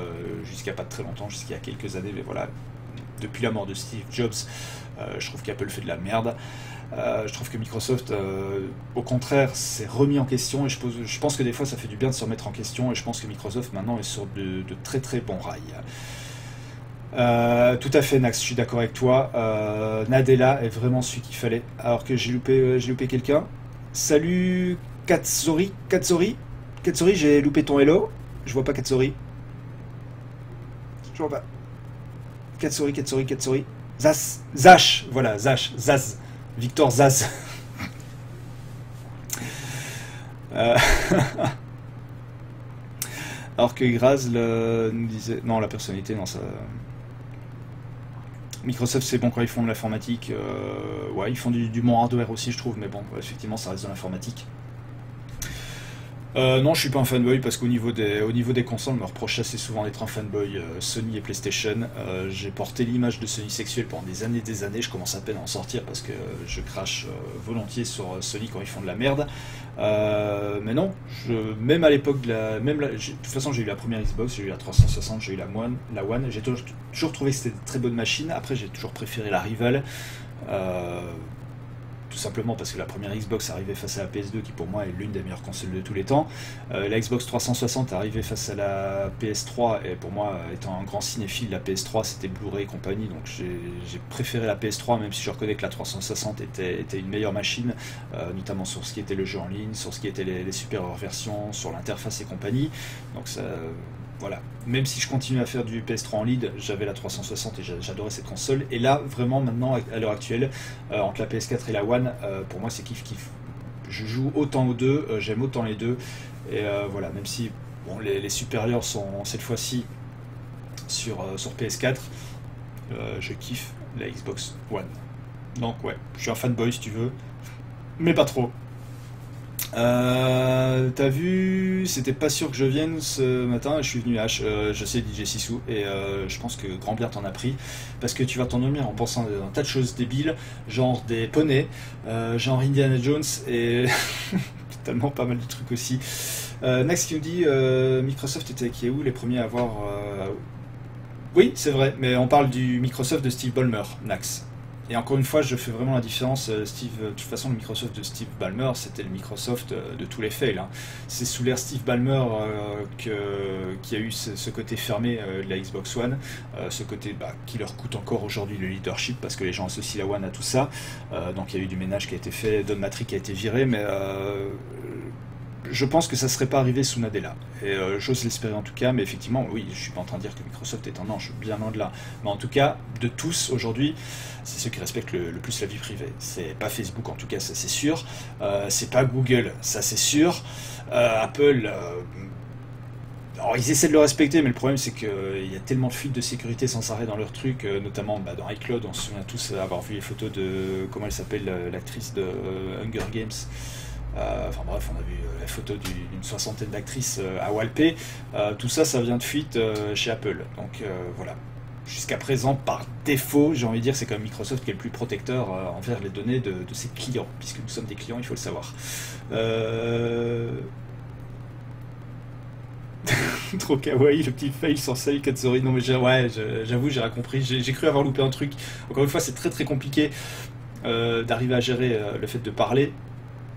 jusqu'à pas très longtemps, jusqu'il y a quelques années, mais voilà, depuis la mort de Steve Jobs, je trouve qu'Apple fait de la merde. Je trouve que Microsoft, au contraire, s'est remis en question, et je pense que des fois ça fait du bien de se remettre en question, et je pense que Microsoft maintenant est sur de très bons rails. Tout à fait, Nax, je suis d'accord avec toi. Nadella est vraiment celui qu'il fallait. Alors que j'ai loupé quelqu'un. Salut Katsori, j'ai loupé ton hello. Je vois pas Katsori. Je vois pas. Katsori. Zaz, voilà, Zaz. Victor Zaz. Alors que Graz nous disait... Non, la personnalité, non, ça... Microsoft, c'est bon quand ils font de l'informatique. Ouais, ils font du bon hardware aussi, je trouve, mais bon, effectivement, ça reste de l'informatique. Non, je suis pas un fanboy parce qu'au niveau des consoles, on me reproche assez souvent d'être un fanboy Sony et PlayStation. J'ai porté l'image de Sony sexuelle pendant des années, je commence à peine à en sortir parce que je crache volontiers sur Sony quand ils font de la merde. Mais non, même à l'époque de toute façon j'ai eu la première Xbox, j'ai eu la 360, j'ai eu la One, j'ai toujours trouvé que c'était une très bonne machine. Après j'ai toujours préféré la Rival. Tout simplement parce que la première Xbox arrivait face à la PS2 qui pour moi est l'une des meilleures consoles de tous les temps. La Xbox 360 arrivait face à la PS3 et pour moi, étant un grand cinéphile, la PS3 c'était Blu-ray et compagnie, donc j'ai préféré la PS3 même si je reconnais que la 360 était une meilleure machine, notamment sur ce qui était le jeu en ligne, sur ce qui était les supérieures versions, sur l'interface et compagnie. Donc ça... Voilà, même si je continue à faire du PS3 en lead, j'avais la 360 et j'adorais cette console. Et là, vraiment, maintenant, à l'heure actuelle, entre la PS4 et la One, pour moi, c'est kiff. Je joue autant aux deux, j'aime autant les deux. Et voilà, même si bon, les supérieurs sont cette fois-ci sur PS4, je kiffe la Xbox One. Donc ouais, je suis un fanboy si tu veux, mais pas trop. T'as vu, c'était pas sûr que je vienne ce matin, je suis venu H, je sais DJ Sissou, et je pense que Grand Bière t'en a pris, parce que tu vas t'endormir en pensant à un tas de choses débiles, genre des poneys, genre Indiana Jones, et tellement pas mal de trucs aussi. Nax qui nous dit, Microsoft était qui est où les premiers à avoir... Oui, c'est vrai, mais on parle du Microsoft de Steve Ballmer, Nax. Et encore une fois, je fais vraiment la différence. De toute façon, le Microsoft de Steve Ballmer, c'était le Microsoft de tous les fails. Hein. C'est sous l'ère Steve Ballmer qu'il y a eu ce côté fermé de la Xbox One, ce côté qui leur coûte encore aujourd'hui le leadership, parce que les gens associent la One à tout ça. Donc il y a eu du ménage qui a été fait, Don Matrick a été viré, mais je pense que ça ne serait pas arrivé sous Nadella. Et j'ose l'espérer en tout cas, mais effectivement, oui, je ne suis pas en train de dire que Microsoft est un ange, bien loin de là. Mais en tout cas, de tous aujourd'hui, c'est ceux qui respectent le plus la vie privée. C'est pas Facebook en tout cas, ça c'est sûr. C'est pas Google, ça c'est sûr. Apple... alors ils essaient de le respecter, mais le problème c'est qu'il y a tellement de fuites de sécurité sans arrêt dans leurs trucs, notamment dans iCloud, on se souvient tous avoir vu les photos de... comment elle s'appelle, l'actrice de Hunger Games. Enfin bref, on a vu la photo d'une soixantaine d'actrices à Walpé. Tout ça, ça vient de fuite chez Apple. Donc voilà. Jusqu'à présent, par défaut, j'ai envie de dire, c'est quand même Microsoft qui est le plus protecteur envers les données de ses clients, puisque nous sommes des clients, il faut le savoir. Trop kawaii, le petit fail sur Saï Katsuri. Non mais ouais, j'avoue, j'ai rien compris. J'ai cru avoir loupé un truc. Encore une fois, c'est très très compliqué d'arriver à gérer le fait de parler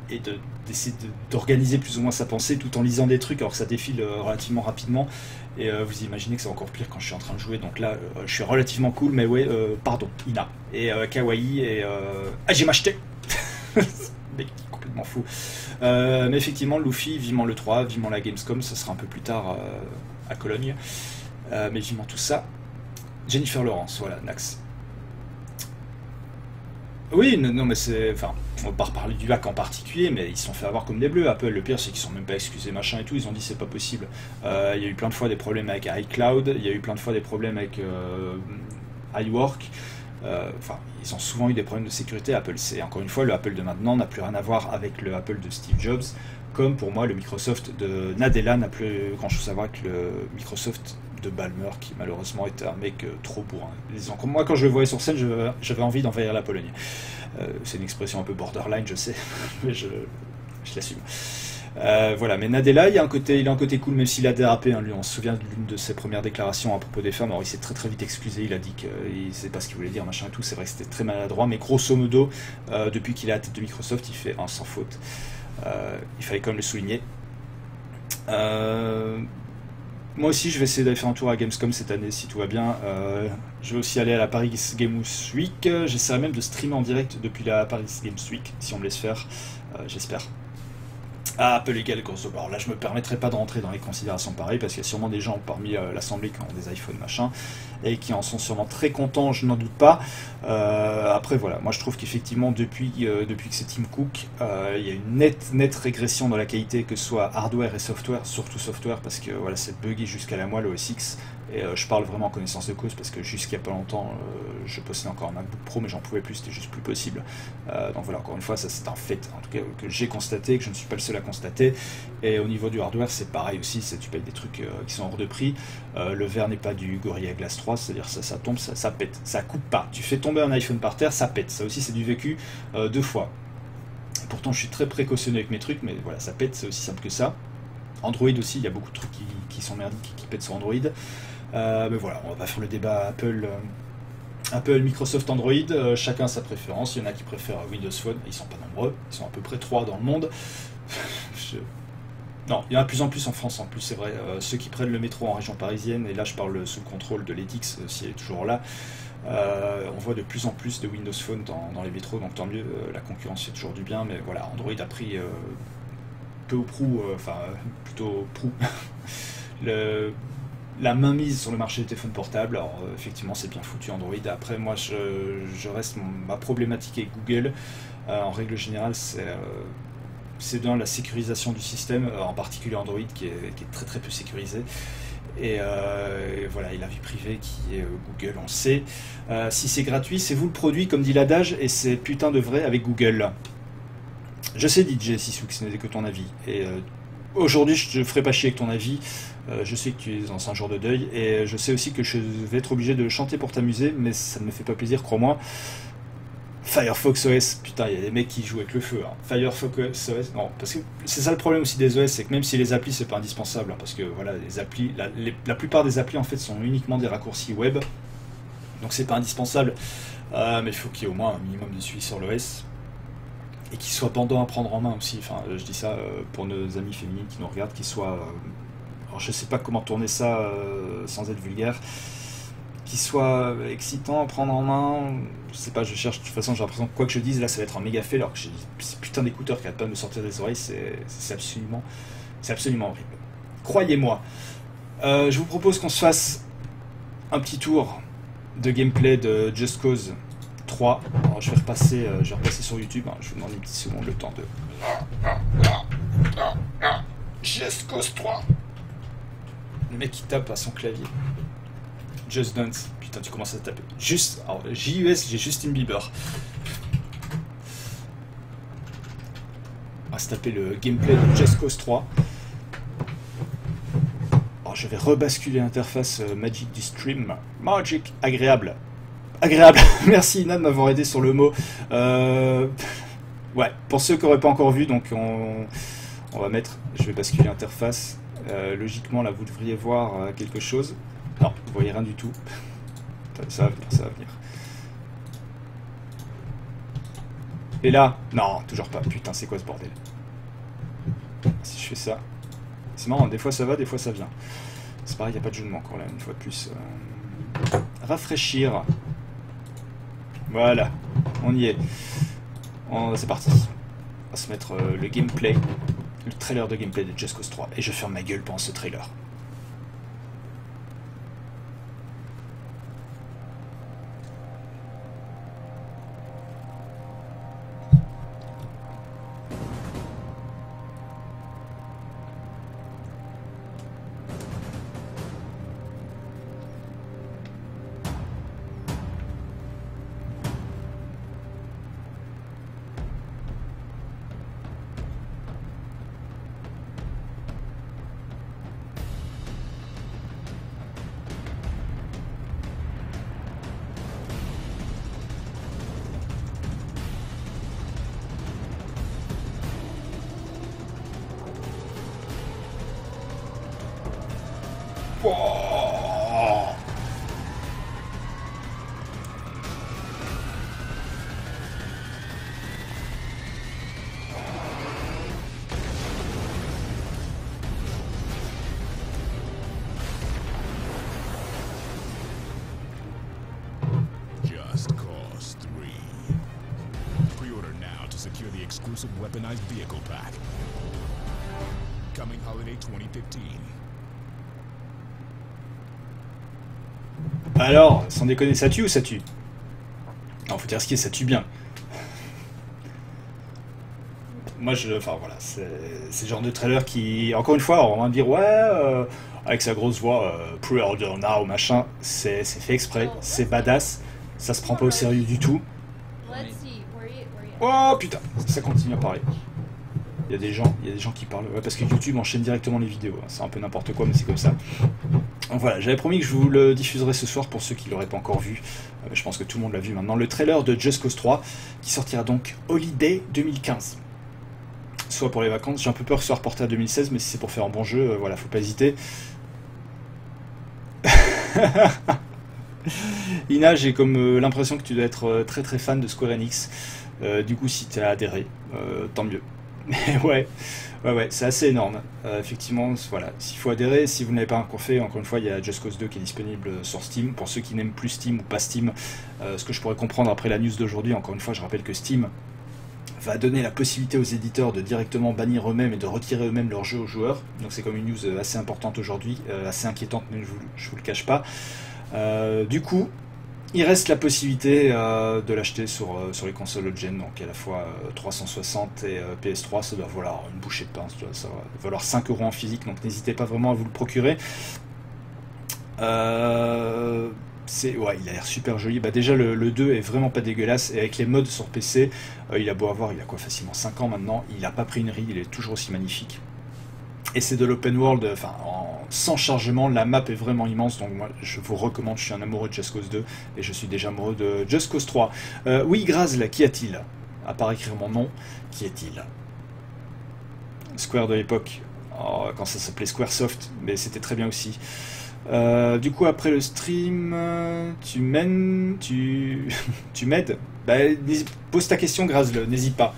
et d'essayer d'organiser plus ou moins sa pensée tout en lisant des trucs alors que ça défile relativement rapidement. Et vous imaginez que c'est encore pire quand je suis en train de jouer. Donc là, je suis relativement cool, mais ouais, pardon, Ina. Et kawaii et... Ah, j'ai m'acheté. Mec, complètement fou. Mais effectivement, Luffy, vivement le 3, vivement la Gamescom, ça sera un peu plus tard à Cologne. Mais vivement tout ça. Jennifer Lawrence, voilà, Nax. Oui, non, mais c'est... Enfin, on va pas reparler du hack en particulier, mais ils se sont fait avoir comme des bleus. Apple, le pire, c'est qu'ils sont même pas excusés, machin et tout. Ils ont dit c'est pas possible. Il y a eu plein de fois des problèmes avec iCloud, il y a eu plein de fois des problèmes avec iWork. Enfin, ils ont souvent eu des problèmes de sécurité. Apple, c'est encore une fois, le Apple de maintenant n'a plus rien à voir avec le Apple de Steve Jobs. Comme pour moi, le Microsoft de Nadella n'a plus grand chose à voir avec le Microsoft de Ballmer, qui malheureusement était un mec trop bourrin. Moi, quand je le voyais sur scène, j'avais envie d'envahir la Pologne. C'est une expression un peu borderline, je sais, mais je l'assume. Voilà, mais Nadella, il a un côté cool, même s'il a dérapé. Hein, lui, on se souvient de l'une de ses premières déclarations à propos des femmes. Alors, il s'est très très vite excusé. Il a dit qu'il ne savait pas ce qu'il voulait dire, machin et tout. C'est vrai que c'était très maladroit, mais grosso modo, depuis qu'il est à la tête de Microsoft, il fait un sans faute. Il fallait quand même le souligner. Moi aussi, je vais essayer d'aller faire un tour à Gamescom cette année, si tout va bien. Je vais aussi aller à la Paris Games Week. J'essaierai même de streamer en direct depuis la Paris Games Week, si on me laisse faire. J'espère. Ah, Apple égale grosso. Alors là, je me permettrai pas de rentrer dans les considérations pareilles, parce qu'il y a sûrement des gens parmi l'Assemblée qui ont des iPhones, machin, et qui en sont sûrement très contents, je n'en doute pas. Après, voilà, moi je trouve qu'effectivement, depuis que c'est Tim Cook, il y a une nette régression dans la qualité, que ce soit hardware et software, surtout software, parce que voilà, c'est buggé jusqu'à la moelle, OS X. Et je parle vraiment en connaissance de cause, parce que jusqu'il n'y a pas longtemps, je possédais encore un MacBook Pro, mais j'en pouvais plus, c'était juste plus possible. Donc voilà, encore une fois, ça c'est un fait, en tout cas, que j'ai constaté, que je ne suis pas le seul à constater. Et au niveau du hardware, c'est pareil aussi, tu payes des trucs qui sont hors de prix. Le verre n'est pas du Gorilla Glass 3, c'est-à-dire ça tombe, ça pète, ça coupe pas. Tu fais tomber un iPhone par terre, ça pète. Ça aussi, c'est du vécu 2 fois. Et pourtant, je suis très précautionneux avec mes trucs, mais voilà, ça pète, c'est aussi simple que ça. Android aussi, il y a beaucoup de trucs qui sont merdiques, qui pètent sur Android. Mais voilà, on va faire le débat Apple, Microsoft, Android, chacun sa préférence. Il y en a qui préfèrent Windows Phone, ils sont pas nombreux, ils sont à peu près 3 dans le monde. Non, il y en a de plus en plus en France en plus, c'est vrai. Ceux qui prennent le métro en région parisienne, et là je parle sous le contrôle de l'ETIX, si elle est toujours là, on voit de plus en plus de Windows Phone dans les métros, donc tant mieux, la concurrence fait toujours du bien, mais voilà, Android a pris peu ou prou, plutôt prou, la mainmise sur le marché des téléphones portables. Alors effectivement c'est bien foutu Android. Après moi je reste ma problématique avec Google. En règle générale c'est dans la sécurisation du système, en particulier Android qui est très très peu sécurisé. Et voilà, et la vie privée qui est Google, on sait. Si c'est gratuit, c'est vous le produit, comme dit l'adage, et c'est putain de vrai avec Google. Je sais DJ Sissou que ce n'est que ton avis. Et aujourd'hui je te ferai pas chier avec ton avis. Je sais que tu es dans un jour de deuil, et je sais aussi que je vais être obligé de chanter pour t'amuser, mais ça ne me fait pas plaisir, crois-moi. Firefox OS, putain, il y a des mecs qui jouent avec le feu. Hein. Firefox OS, non, parce que c'est ça le problème aussi des OS, c'est que même si les applis c'est pas indispensable, hein, parce que voilà, les applis, la plupart des applis en fait sont uniquement des raccourcis web, donc c'est pas indispensable, mais il faut qu'il y ait au moins un minimum de suivi sur l'OS. Et qu'il soit pendant à prendre en main aussi, enfin je dis ça pour nos amis féminines qui nous regardent, qu'ils soient... alors je sais pas comment tourner ça sans être vulgaire, qu'il soit excitant à prendre en main, je sais pas, je cherche, de toute façon j'ai l'impression que quoi que je dise là ça va être un méga fait, alors que j'ai ces putains d'écouteurs qui n'arrêtent pas de me sortir des oreilles, c'est absolument horrible. Croyez-moi. Je vous propose qu'on se fasse un petit tour de gameplay de Just Cause 3. Alors, je vais repasser sur YouTube, hein. Je vous demande une petite seconde le temps de... Just Cause 3. Le mec qui tape à son clavier. Just Dance. Putain, tu commences à taper. Alors, JUS, j'ai Justin Bieber. On va se taper le gameplay de Just Cause 3. Alors, je vais rebasculer l'interface Magic du stream. Magic, agréable. Agréable. Merci Ina de m'avoir aidé sur le mot. Ouais, pour ceux qui n'auraient pas encore vu, donc on va mettre... Je vais basculer l'interface. Logiquement, là, vous devriez voir quelque chose. Non, vous voyez rien du tout. Ça va venir, ça va venir. Et là, non, toujours pas. Putain, c'est quoi ce bordel? Si je fais ça... C'est marrant, des fois ça va, des fois ça vient. C'est pareil, il n'y a pas de jeu de mots encore là, une fois de plus. Rafraîchir. Voilà, on y est. C'est parti. On va se mettre le gameplay, le trailer de gameplay de Just Cause 3. Et je ferme ma gueule pendant ce trailer. Oh. Just Cause 3. Pre-order now to secure the exclusive weaponized vehicle pack. Coming holiday 2015. Alors, sans déconner, ça tue ou ça tue? Non, faut dire ce qui est, ça tue bien. Moi, enfin voilà, c'est le genre de trailer qui, encore une fois, on va me dire, ouais, avec sa grosse voix, pre-order now, machin, c'est fait exprès, c'est badass, ça se prend pas au sérieux du tout. Oh putain, ça continue à parler. Il y a des gens qui parlent, ouais, parce que YouTube enchaîne directement les vidéos, hein. C'est un peu n'importe quoi, mais c'est comme ça. Donc voilà, j'avais promis que je vous le diffuserai ce soir pour ceux qui ne l'auraient pas encore vu. Je pense que tout le monde l'a vu maintenant. Le trailer de Just Cause 3 qui sortira donc Holiday 2015. Soit pour les vacances, j'ai un peu peur que ce soit reporté à 2016, mais si c'est pour faire un bon jeu, voilà, faut pas hésiter. Ina, j'ai comme l'impression que tu dois être très très fan de Square Enix. Du coup, si tu as adhéré, tant mieux. Mais ouais, c'est assez énorme. Effectivement, voilà, s'il faut adhérer, si vous ne l'avez pas encore fait, encore une fois, il y a Just Cause 2 qui est disponible sur Steam. Pour ceux qui n'aiment plus Steam ou pas Steam, ce que je pourrais comprendre après la news d'aujourd'hui, encore une fois, je rappelle que Steam va donner la possibilité aux éditeurs de directement bannir eux-mêmes et de retirer eux-mêmes leurs jeux aux joueurs. Donc c'est comme une news assez importante aujourd'hui, assez inquiétante, mais je vous le cache pas. Du coup, il reste la possibilité de l'acheter sur les consoles haut-de-gamme, donc à la fois 360 et PS3, ça doit valoir une bouchée de pain, ça va valoir 5 € en physique, donc n'hésitez pas vraiment à vous le procurer. Ouais, il a l'air super joli. Bah déjà le 2 est vraiment pas dégueulasse, et avec les mods sur PC, il a beau avoir, il a quoi, facilement 5 ans maintenant, il n'a pas pris une ride, il est toujours aussi magnifique. Et c'est de l'open world, enfin sans chargement, la map est vraiment immense, donc moi je vous recommande, je suis un amoureux de Just Cause 2, et je suis déjà amoureux de Just Cause 3. Oui, Grazl, qui a-t-il? À part écrire mon nom, qui est-il? Square de l'époque, quand ça s'appelait Squaresoft, mais c'était très bien aussi. Du coup, après le stream, tu m'aides? Bah, pose ta question, Grazl, n'hésite pas.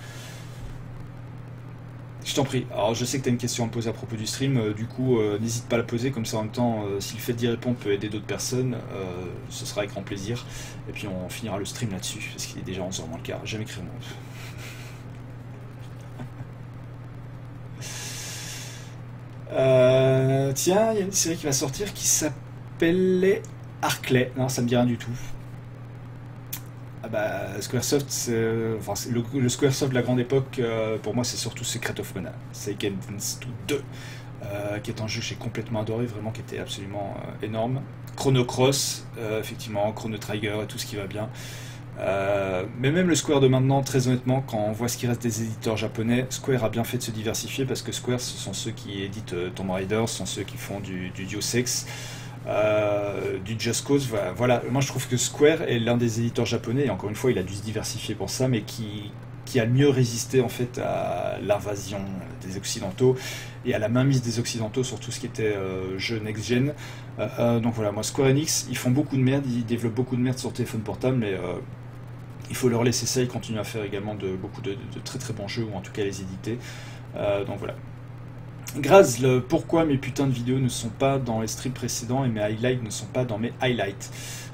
Je t'en prie. Alors, je sais que tu as une question à me poser à propos du stream, du coup, n'hésite pas à la poser, comme ça en même temps, si le fait d'y répondre peut aider d'autres personnes, ce sera avec grand plaisir. Et puis on finira le stream là-dessus, parce qu'il est déjà 11h moins le quart. Jamais écrit mon. Tiens, il y a une série qui va sortir qui s'appelait Arclay. Non, ça me dit rien du tout. Ah bah, Squaresoft, enfin, le Squaresoft de la grande époque, pour moi, c'est surtout Secret of Mana, Seiken Densetsu 2, qui est un jeu que j'ai complètement adoré, vraiment, qui était absolument énorme. Chrono Cross, effectivement, Chrono Trigger et tout ce qui va bien. Mais même le Square de maintenant, très honnêtement, quand on voit ce qui reste des éditeurs japonais, Square a bien fait de se diversifier, parce que Square, ce sont ceux qui éditent Tomb Raider, ce sont ceux qui font du Deus Ex, du Just Cause. Voilà, moi je trouve que Square est l'un des éditeurs japonais, et encore une fois il a dû se diversifier pour ça, mais qui qui a le mieux résisté en fait à l'invasion des Occidentaux et à la mainmise des Occidentaux sur tout ce qui était jeu next-gen. Donc voilà, moi Square Enix, ils font beaucoup de merde, ils développent beaucoup de merde sur téléphone portable, mais il faut leur laisser ça, ils continuent à faire également beaucoup de très très bons jeux, ou en tout cas les éditer. Donc voilà. Grazl, pourquoi mes putains de vidéos ne sont pas dans les streams précédents et mes highlights ne sont pas dans mes highlights?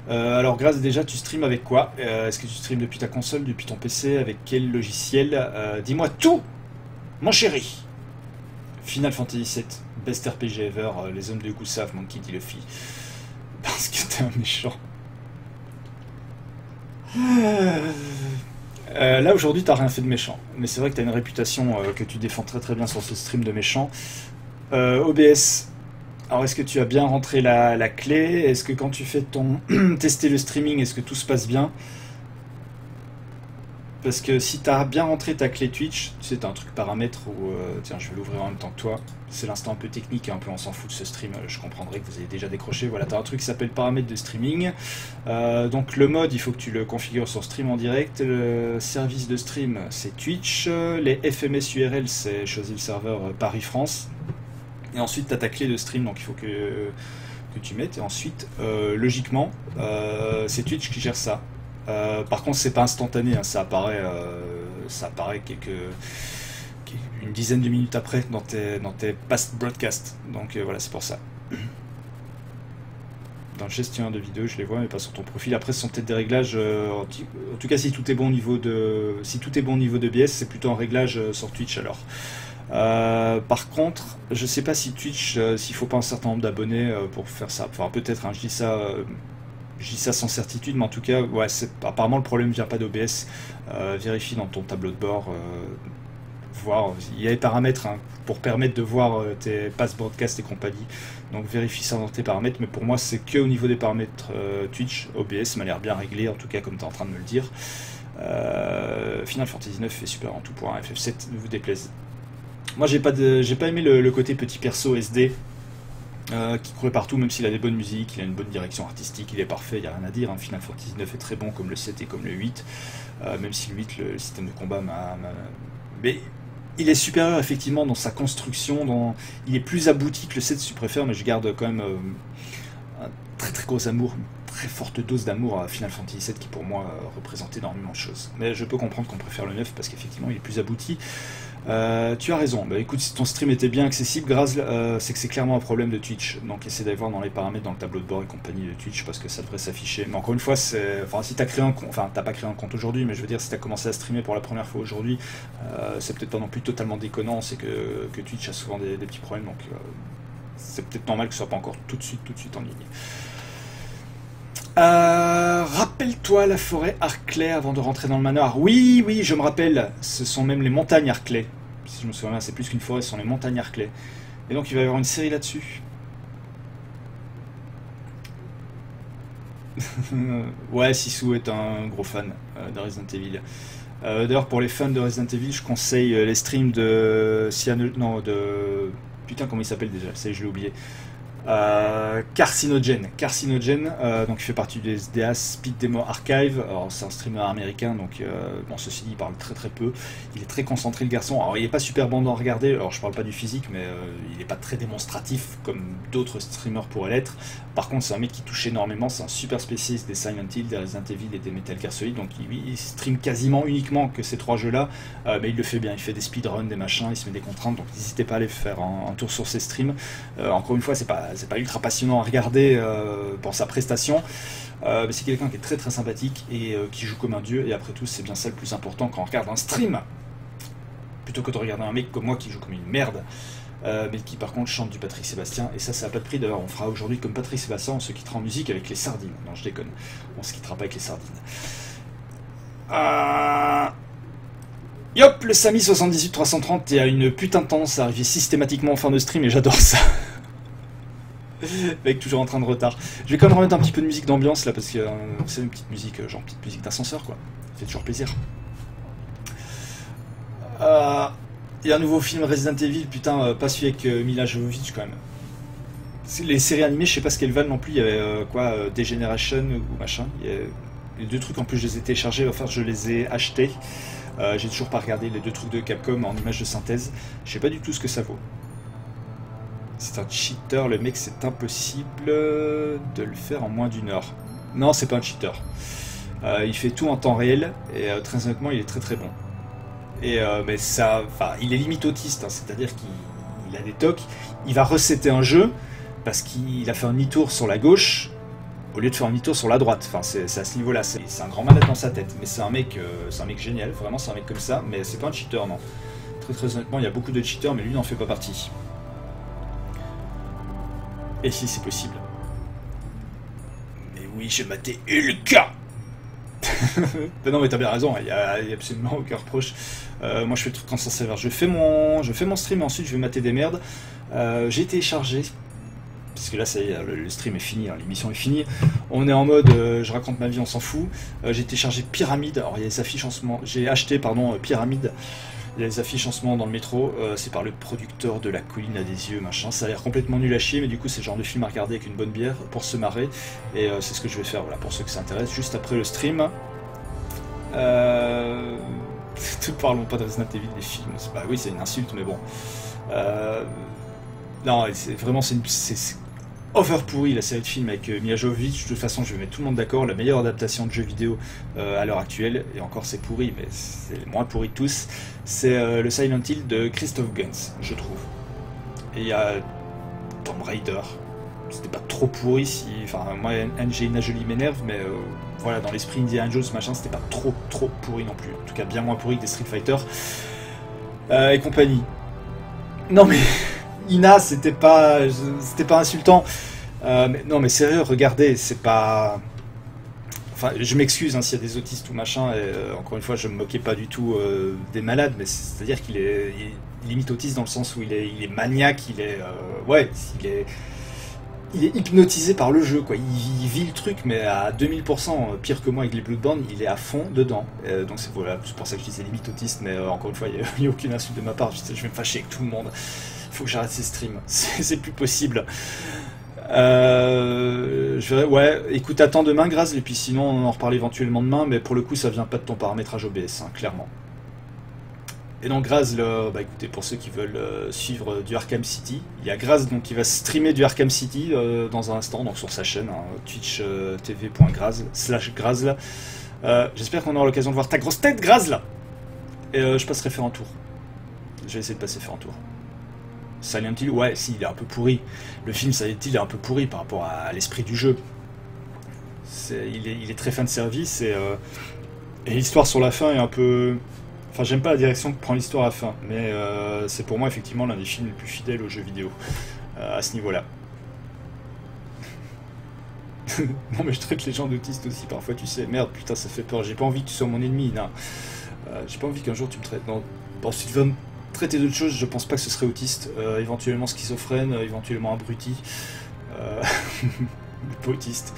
Alors Grazl, déjà tu streams avec quoi? Est-ce que tu streams depuis ta console, depuis ton PC, avec quel logiciel? Dis-moi tout, mon chéri. Final Fantasy VII, best RPG ever, les hommes de goût savent, Monkey D. Luffy. Parce que t'es un méchant. Là aujourd'hui t'as rien fait de méchant, mais c'est vrai que t'as une réputation que tu défends très très bien sur ce stream de méchant. OBS, alors est-ce que tu as bien rentré la clé? Est-ce que quand tu fais ton tester le streaming, est-ce que tout se passe bien? Parce que si t'as bien rentré ta clé Twitch, tu sais t'as un truc paramètre où tiens je vais l'ouvrir en même temps que toi, c'est l'instant un peu technique et un peu on s'en fout de ce stream, je comprendrai que vous avez déjà décroché. Voilà, t'as un truc qui s'appelle paramètres de streaming, donc le mode il faut que tu le configures sur stream en direct, le service de stream c'est Twitch, les FMS URL c'est choisir le serveur Paris-France, et ensuite t'as ta clé de stream, donc il faut que tu mettes, et ensuite logiquement c'est Twitch qui gère ça. Par contre c'est pas instantané, hein, ça apparaît une dizaine de minutes après dans tes past broadcasts, donc voilà, c'est pour ça. Dans le gestionnaire de vidéo je les vois mais pas sur ton profil. Après ce sont peut-être des réglages, en tout cas si tout est bon au niveau de BS, c'est plutôt un réglage sur Twitch alors. Par contre je sais pas si Twitch, s'il faut pas un certain nombre d'abonnés pour faire ça, enfin peut-être, hein, je dis ça sans certitude, mais en tout cas, ouais, apparemment le problème vient pas d'OBS. Vérifie dans ton tableau de bord, voir, il y a des paramètres hein, pour permettre de voir tes pass broadcast et compagnie. Donc vérifie ça dans tes paramètres, mais pour moi c'est que au niveau des paramètres Twitch. OBS m'a l'air bien réglé, en tout cas comme tu es en train de me le dire. Final Fantasy 9 est super en tout point, FF7 ne vous déplaise. Moi j'ai pas aimé le côté petit perso SD. Qui courait partout, même s'il a des bonnes musiques, il a une bonne direction artistique, il est parfait, il n'y a rien à dire. Hein. Final Fantasy 9 est très bon comme le 7 et comme le 8, même si le 8, le système de combat mais il est supérieur effectivement dans sa construction, il est plus abouti que le 7 si tu préfères, mais je garde quand même un très très gros amour, une très forte dose d'amour à Final Fantasy 7 qui pour moi représente énormément de choses. Mais je peux comprendre qu'on préfère le 9 parce qu'effectivement il est plus abouti. Tu as raison, bah écoute, si ton stream était bien accessible, Grazl, c'est que c'est clairement un problème de Twitch, donc essaie d'aller voir dans les paramètres, dans le tableau de bord et compagnie de Twitch, parce que ça devrait s'afficher. Mais encore une fois, si t'as créé un compte, enfin t'as pas créé un compte aujourd'hui, mais je veux dire, si t'as commencé à streamer pour la première fois aujourd'hui, c'est peut-être pas non plus totalement déconnant, on sait que Twitch a souvent des petits problèmes, donc c'est peut-être normal que ce soit pas encore tout de suite en ligne. Rappelle-toi la forêt Arclay avant de rentrer dans le manoir. Oui, je me rappelle. Ce sont même les montagnes Arclay. Si je me souviens bien, c'est plus qu'une forêt, ce sont les montagnes Arclay. Et donc il va y avoir une série là-dessus. Ouais, Sissou est un gros fan de Resident Evil. D'ailleurs, pour les fans de Resident Evil, je conseille les streams de putain, comment il s'appelle déjà? Ça, je l'ai oublié. Carcinogène, donc il fait partie du SDA Speed Demo Archive. Alors c'est un streamer américain, donc bon, ceci dit il parle très peu, il est très concentré le garçon. Alors il est pas super bandant à regarder, alors je parle pas du physique, mais il est pas très démonstratif comme d'autres streamers pourraient l'être. Par contre c'est un mec qui touche énormément, c'est un super spécialiste des Silent Hill, des Resident Evil et des Metal Gear Solid, donc il stream quasiment uniquement que ces trois jeux là, mais il le fait bien, il fait des speedruns, des machins, il se met des contraintes, donc n'hésitez pas à aller faire un tour sur ses streams. Encore une fois c'est pas ultra passionnant à regarder pour sa prestation, mais c'est quelqu'un qui est très sympathique et qui joue comme un dieu, et après tout c'est bien ça le plus important quand on regarde un stream, plutôt que de regarder un mec comme moi qui joue comme une merde, mais qui par contre chante du Patrick Sébastien, et ça a pas de prix. D'ailleurs on fera aujourd'hui comme Patrick Sébastien, on se quittera en musique avec les sardines. Non je déconne, on se quittera pas avec les sardines. Yop, le Samy 78 330 a une putain de tendance à arriver systématiquement en fin de stream et j'adore ça. Mec toujours en train de retard. Je vais quand même remettre un petit peu de musique d'ambiance là parce que c'est une petite musique, genre petite musique d'ascenseur quoi. Ça fait toujours plaisir. Il y a un nouveau film Resident Evil, putain, pas celui avec Mila Jovovich quand même. Les séries animées, je sais pas ce qu'elles valent non plus. Il y avait Degeneration ou machin. Il y a les deux trucs en plus, je les ai téléchargés, enfin je les ai achetés. J'ai toujours pas regardé les 2 trucs de Capcom en images de synthèse. Je sais pas du tout ce que ça vaut. C'est un cheater, le mec, c'est impossible de le faire en moins d'1 heure. Non, c'est pas un cheater. Il fait tout en temps réel, et très honnêtement, il est très très bon. Et mais ça, enfin, il est limite autiste, hein, c'est-à-dire qu'il a des tocs. Il va resetter un jeu parce qu'il a fait un demi-tour sur la gauche au lieu de faire un demi-tour sur la droite. Enfin, c'est à ce niveau-là. C'est un grand malade dans sa tête, mais c'est un mec génial. Vraiment, c'est un mec comme ça. Mais c'est pas un cheater, non. Très très honnêtement, il y a beaucoup de cheaters, mais lui n'en fait pas partie. Et si c'est possible. Mais oui, j'ai maté Hulk. Ben non, mais t'as bien raison, il y a absolument aucun reproche. Moi je fais le truc quand ça s'avère. Je fais mon stream et ensuite je vais mater des merdes. J'ai téléchargé, parce que là ça y est, le stream est fini, hein, l'émission est finie. On est en mode je raconte ma vie, on s'en fout. J'ai téléchargé Pyramide, alors il y a les affiches en ce moment. J'ai acheté, pardon, Pyramide. Il y a les affiches en ce moment dans le métro, c'est par le producteur de La Colline à des yeux, machin. Ça a l'air complètement nul à chier, mais du coup c'est le genre de film à regarder avec une bonne bière pour se marrer. Et c'est ce que je vais faire, voilà, pour ceux qui s'intéressent, juste après le stream. Ne parlons pas de Resident Evil des films, bah oui c'est une insulte, mais bon. Non, c'est vraiment, c'est over pourri la série de films avec Milla Jovovich. De toute façon, je vais mettre tout le monde d'accord, la meilleure adaptation de jeux vidéo à l'heure actuelle, et encore c'est pourri, mais c'est le moins pourri de tous, c'est le Silent Hill de Christophe Gans, je trouve. Et il y a Tomb Raider, c'était pas trop pourri, si, enfin moi Angelina Jolie m'énerve, mais voilà, dans l'esprit Indiana Jones machin, c'était pas trop pourri non plus, en tout cas bien moins pourri que des Street Fighter et compagnie. Non mais Ina, c'était pas insultant. Mais, non mais sérieux, regardez, c'est pas... Enfin, je m'excuse hein, s'il y a des autistes ou machin, et encore une fois, je me moquais pas du tout des malades, mais c'est-à-dire qu'il est limite autiste dans le sens où il est maniaque, il est hypnotisé par le jeu, quoi. Il vit le truc, mais à 2000%, pire que moi avec les Bloodborne, il est à fond dedans. Donc c'est voilà, pour ça que je disais limite autiste, mais encore une fois, il n'y a aucune insulte de ma part, je vais me fâcher avec tout le monde. Il faut que j'arrête ces streams, c'est plus possible. Ouais, écoute, attends demain, Graz, et puis sinon on en reparle éventuellement demain, mais pour le coup ça vient pas de ton paramétrage OBS, hein, clairement. Et donc Graz, bah écoutez, pour ceux qui veulent suivre du Arkham City, il y a Graz donc, qui va streamer du Arkham City dans un instant, donc sur sa chaîne, hein, twitch.tv.graz/Graz. J'espère qu'on aura l'occasion de voir ta grosse tête, Graz, là. Et je passerai faire un tour. Je vais essayer de passer faire un tour. Silent Hill, ouais, si, il est un peu pourri. Le film Silent Hill est un peu pourri par rapport à l'esprit du jeu. Il est très fan service et l'histoire sur la fin est un peu... Enfin, j'aime pas la direction que prend l'histoire à la fin, mais c'est pour moi effectivement l'un des films les plus fidèles aux jeux vidéo à ce niveau-là. Non, mais je traite les gens d'autistes aussi parfois, tu sais. Merde, putain, ça fait peur. J'ai pas envie que tu sois mon ennemi, non. J'ai pas envie qu'un jour tu me traites. Non, bon, si tu veux me traiter d'autres choses, je pense pas que ce serait autiste. Éventuellement schizophrène, éventuellement abruti. Pas autiste.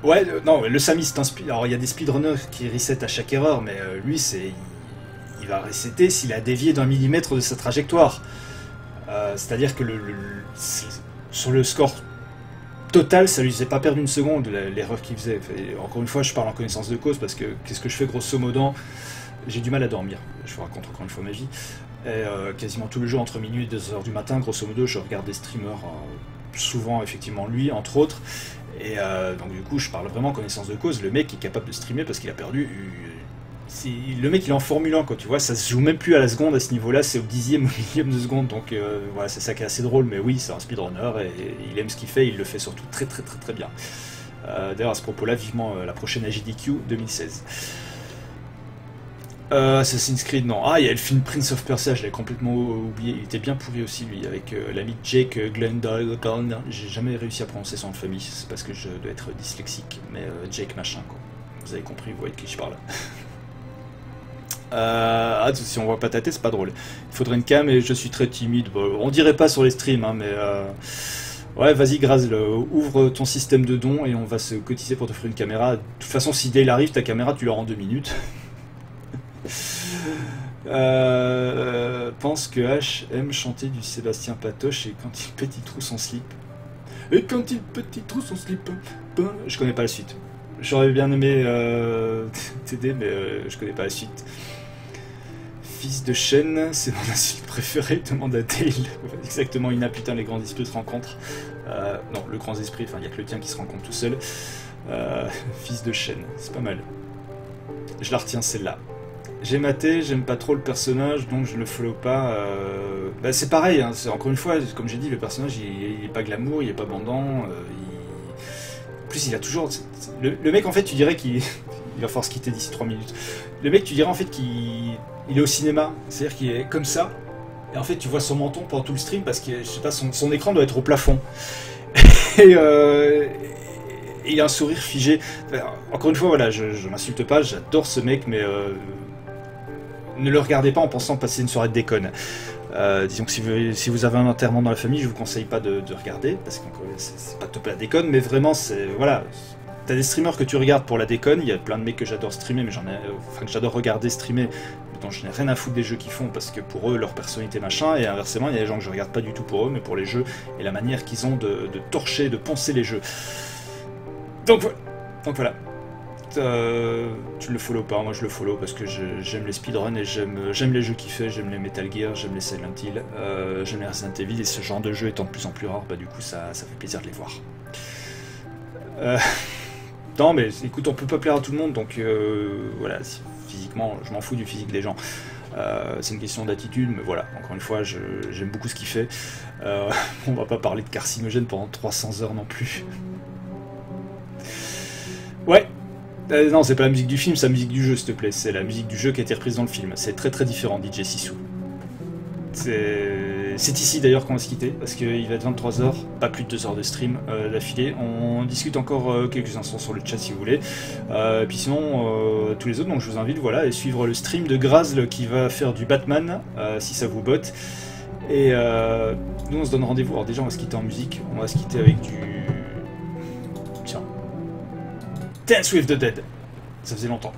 Ouais, non, le Samy s'inspire. Alors il y a des speedrunners qui reset à chaque erreur, mais lui, il va resetter s'il a dévié d'1 millimètre de sa trajectoire. C'est-à-dire que sur le score total, ça lui faisait pas perdre une seconde l'erreur qu'il faisait. Et encore une fois, je parle en connaissance de cause parce que qu'est-ce que je fais grosso modo? J'ai du mal à dormir. Je vous raconte encore une fois ma vie. Et quasiment tous les jours entre minuit et 2h du matin, grosso modo, je regarde des streamers, souvent effectivement lui, entre autres. Et donc du coup, je parle vraiment en connaissance de cause. Le mec est capable de streamer parce qu'il a perdu. Le mec il est en Formule 1, quoi, tu vois, ça se joue même plus à la seconde à ce niveau-là, c'est au dixième, au millième de seconde. Donc voilà, c'est ça qui est assez drôle. Mais oui, c'est un speedrunner et il aime ce qu'il fait. Il le fait surtout très bien. D'ailleurs à ce propos-là, vivement la prochaine AGDQ 2016. Assassin's Creed, non. Ah, il y a le film Prince of Persia, je l'avais complètement oublié. Il était bien pourri aussi, lui, avec l'ami Jake Gyllenhaal. J'ai jamais réussi à prononcer son nom de famille, c'est parce que je dois être dyslexique. Mais Jake machin, quoi. Vous avez compris, vous voyez de qui je parle. Si on voit pas ta tête, c'est pas drôle. Il faudrait une cam et je suis très timide. Bon, on dirait pas sur les streams, hein, mais... Ouais, vas-y, Graz, ouvre ton système de dons et on va se cotiser pour t'offrir une caméra. De toute façon, si Dale arrive, ta caméra, tu l'auras en 2 minutes. Pense que H aime chanter du Sébastien Patoche et quand il pète il trouve son slip. Et quand il pète il trouve son slip. Je connais pas la suite. J'aurais bien aimé t'aider, mais je connais pas la suite. Fils de chêne, c'est mon insulte préférée, demande à Dale. Exactement, Ina, putain, les grands esprits se rencontrent. Non, le grand esprit, enfin, il n'y a que le tien qui se rencontre tout seul. Fils de chêne, c'est pas mal. Je la retiens, celle-là. J'ai maté, j'aime pas trop le personnage, donc je le follow pas. Bah, c'est pareil, hein, encore une fois, comme j'ai dit, le personnage, il est pas glamour, il est pas bandant. En plus, il a toujours... Le mec, en fait, tu dirais qu'il... Il va falloir se quitter d'ici 3 minutes. Le mec, tu dirais en fait qu'il est au cinéma, c'est-à-dire qu'il est comme ça, et en fait tu vois son menton pendant tout le stream parce que je sais pas, son écran doit être au plafond. Et il a un sourire figé. Enfin, encore une fois, voilà, je m'insulte pas, j'adore ce mec, mais ne le regardez pas en pensant passer une soirée de déconne. Disons que si vous avez un enterrement dans la famille, je vous conseille pas de regarder, parce que c'est pas top la déconne, mais vraiment, c'est... Voilà. T'as des streamers que tu regardes pour la déconne, il y a plein de mecs que j'adore streamer, mais que j'adore regarder streamer, dont je n'ai rien à foutre des jeux qu'ils font, parce que pour eux, leur personnalité machin, et inversement, il y a des gens que je regarde pas du tout pour eux, mais pour les jeux, et la manière qu'ils ont de torcher, de poncer les jeux. Donc voilà. Tu le follow pas, moi je le follow parce que j'aime les speedruns et j'aime les jeux qu'il fait, j'aime les Metal Gear, j'aime les Silent Hill, j'aime les Resident Evil, et ce genre de jeu étant de plus en plus rare, bah du coup ça fait plaisir de les voir. Non mais écoute, on peut pas plaire à tout le monde, donc voilà, physiquement je m'en fous du physique des gens, c'est une question d'attitude, mais voilà, encore une fois j'aime beaucoup ce qu'il fait. On va pas parler de carcinogène pendant 300 heures non plus. Ouais, non, c'est pas la musique du film, c'est la musique du jeu, s'il te plaît, c'est la musique du jeu qui a été reprise dans le film, c'est très très différent, DJ Sissou. C'est ici d'ailleurs qu'on va se quitter, parce qu'il va être 23h, pas plus de 2 heures de stream d'affilée. On discute encore quelques instants sur le chat si vous voulez. Puis sinon, tous les autres, donc je vous invite voilà, à suivre le stream de Grazl qui va faire du Batman, si ça vous botte. Et nous on se donne rendez-vous. Alors déjà on va se quitter en musique, on va se quitter avec du... Tiens. Dance with the Dead. Ça faisait longtemps.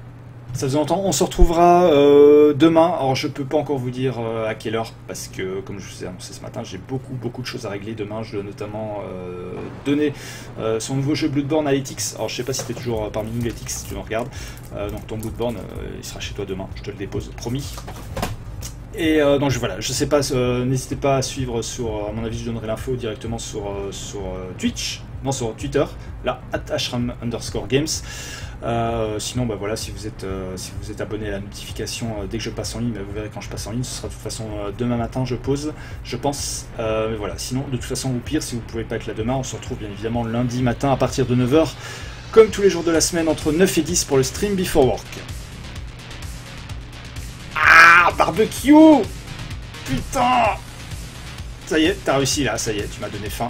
On se retrouvera demain. Alors je peux pas encore vous dire à quelle heure, parce que comme je vous ai annoncé ce matin, j'ai beaucoup de choses à régler demain. Je dois notamment donner son nouveau jeu Bloodborne à Etix. Alors je sais pas si t'es toujours parmi nous Etix, si tu me regardes. Donc ton Bloodborne, il sera chez toi demain, je te le dépose, promis. Et donc voilà, je sais pas, n'hésitez pas à suivre sur, à mon avis je donnerai l'info directement sur Twitch, non sur Twitter, là, @ashram_games. Sinon bah voilà, si vous êtes abonné à la notification dès que je passe en ligne, bah, vous verrez quand je passe en ligne, ce sera de toute façon demain matin je pose, je pense. Mais voilà, sinon de toute façon au pire, si vous pouvez pas être là demain, on se retrouve bien évidemment lundi matin à partir de 9h, comme tous les jours de la semaine, entre 9 et 10 pour le stream Before Work. Ah, barbecue! Putain! Ça y est, t'as réussi là, ça y est, tu m'as donné faim.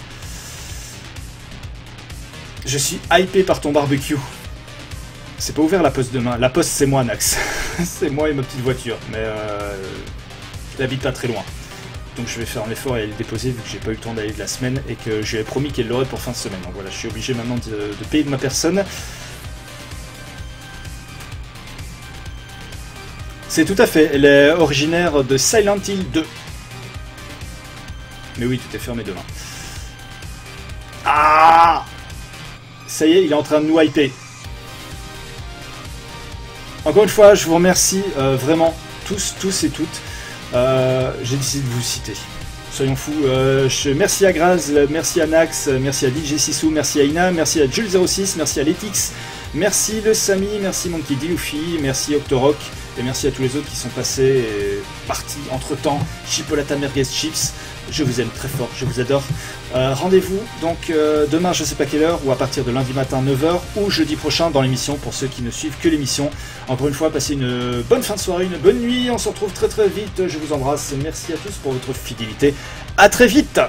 Je suis hypé par ton barbecue. C'est pas ouvert la poste demain. La poste c'est moi, Nax. C'est moi et ma petite voiture. Mais je n'habite pas très loin. Donc je vais faire un effort et aller le déposer vu que j'ai pas eu le temps d'aller de la semaine et que je lui avais promis qu'elle l'aurait pour fin de semaine. Donc voilà, je suis obligé maintenant de payer de ma personne. C'est tout à fait. Elle est originaire de Silent Hill 2. Mais oui, tout est fermé demain. Ah! Ça y est, il est en train de nous hyper. Encore une fois, je vous remercie vraiment, tous et toutes. J'ai décidé de vous citer. Soyons fous. Merci à Graz, merci à Nax, merci à DJ Sissou, merci à Ina, merci à Jules06, merci à Letix, merci le Samy, merci Monkey D. Luffy, merci Octorock, et merci à tous les autres qui sont passés et partis entre temps. Chipolata Merguez Chips. Je vous aime très fort, je vous adore. Rendez-vous donc demain, je sais pas quelle heure, ou à partir de lundi matin 9h, ou jeudi prochain dans l'émission, pour ceux qui ne suivent que l'émission. Encore une fois, passez une bonne fin de soirée, une bonne nuit, on se retrouve très vite, je vous embrasse, merci à tous pour votre fidélité, à très vite.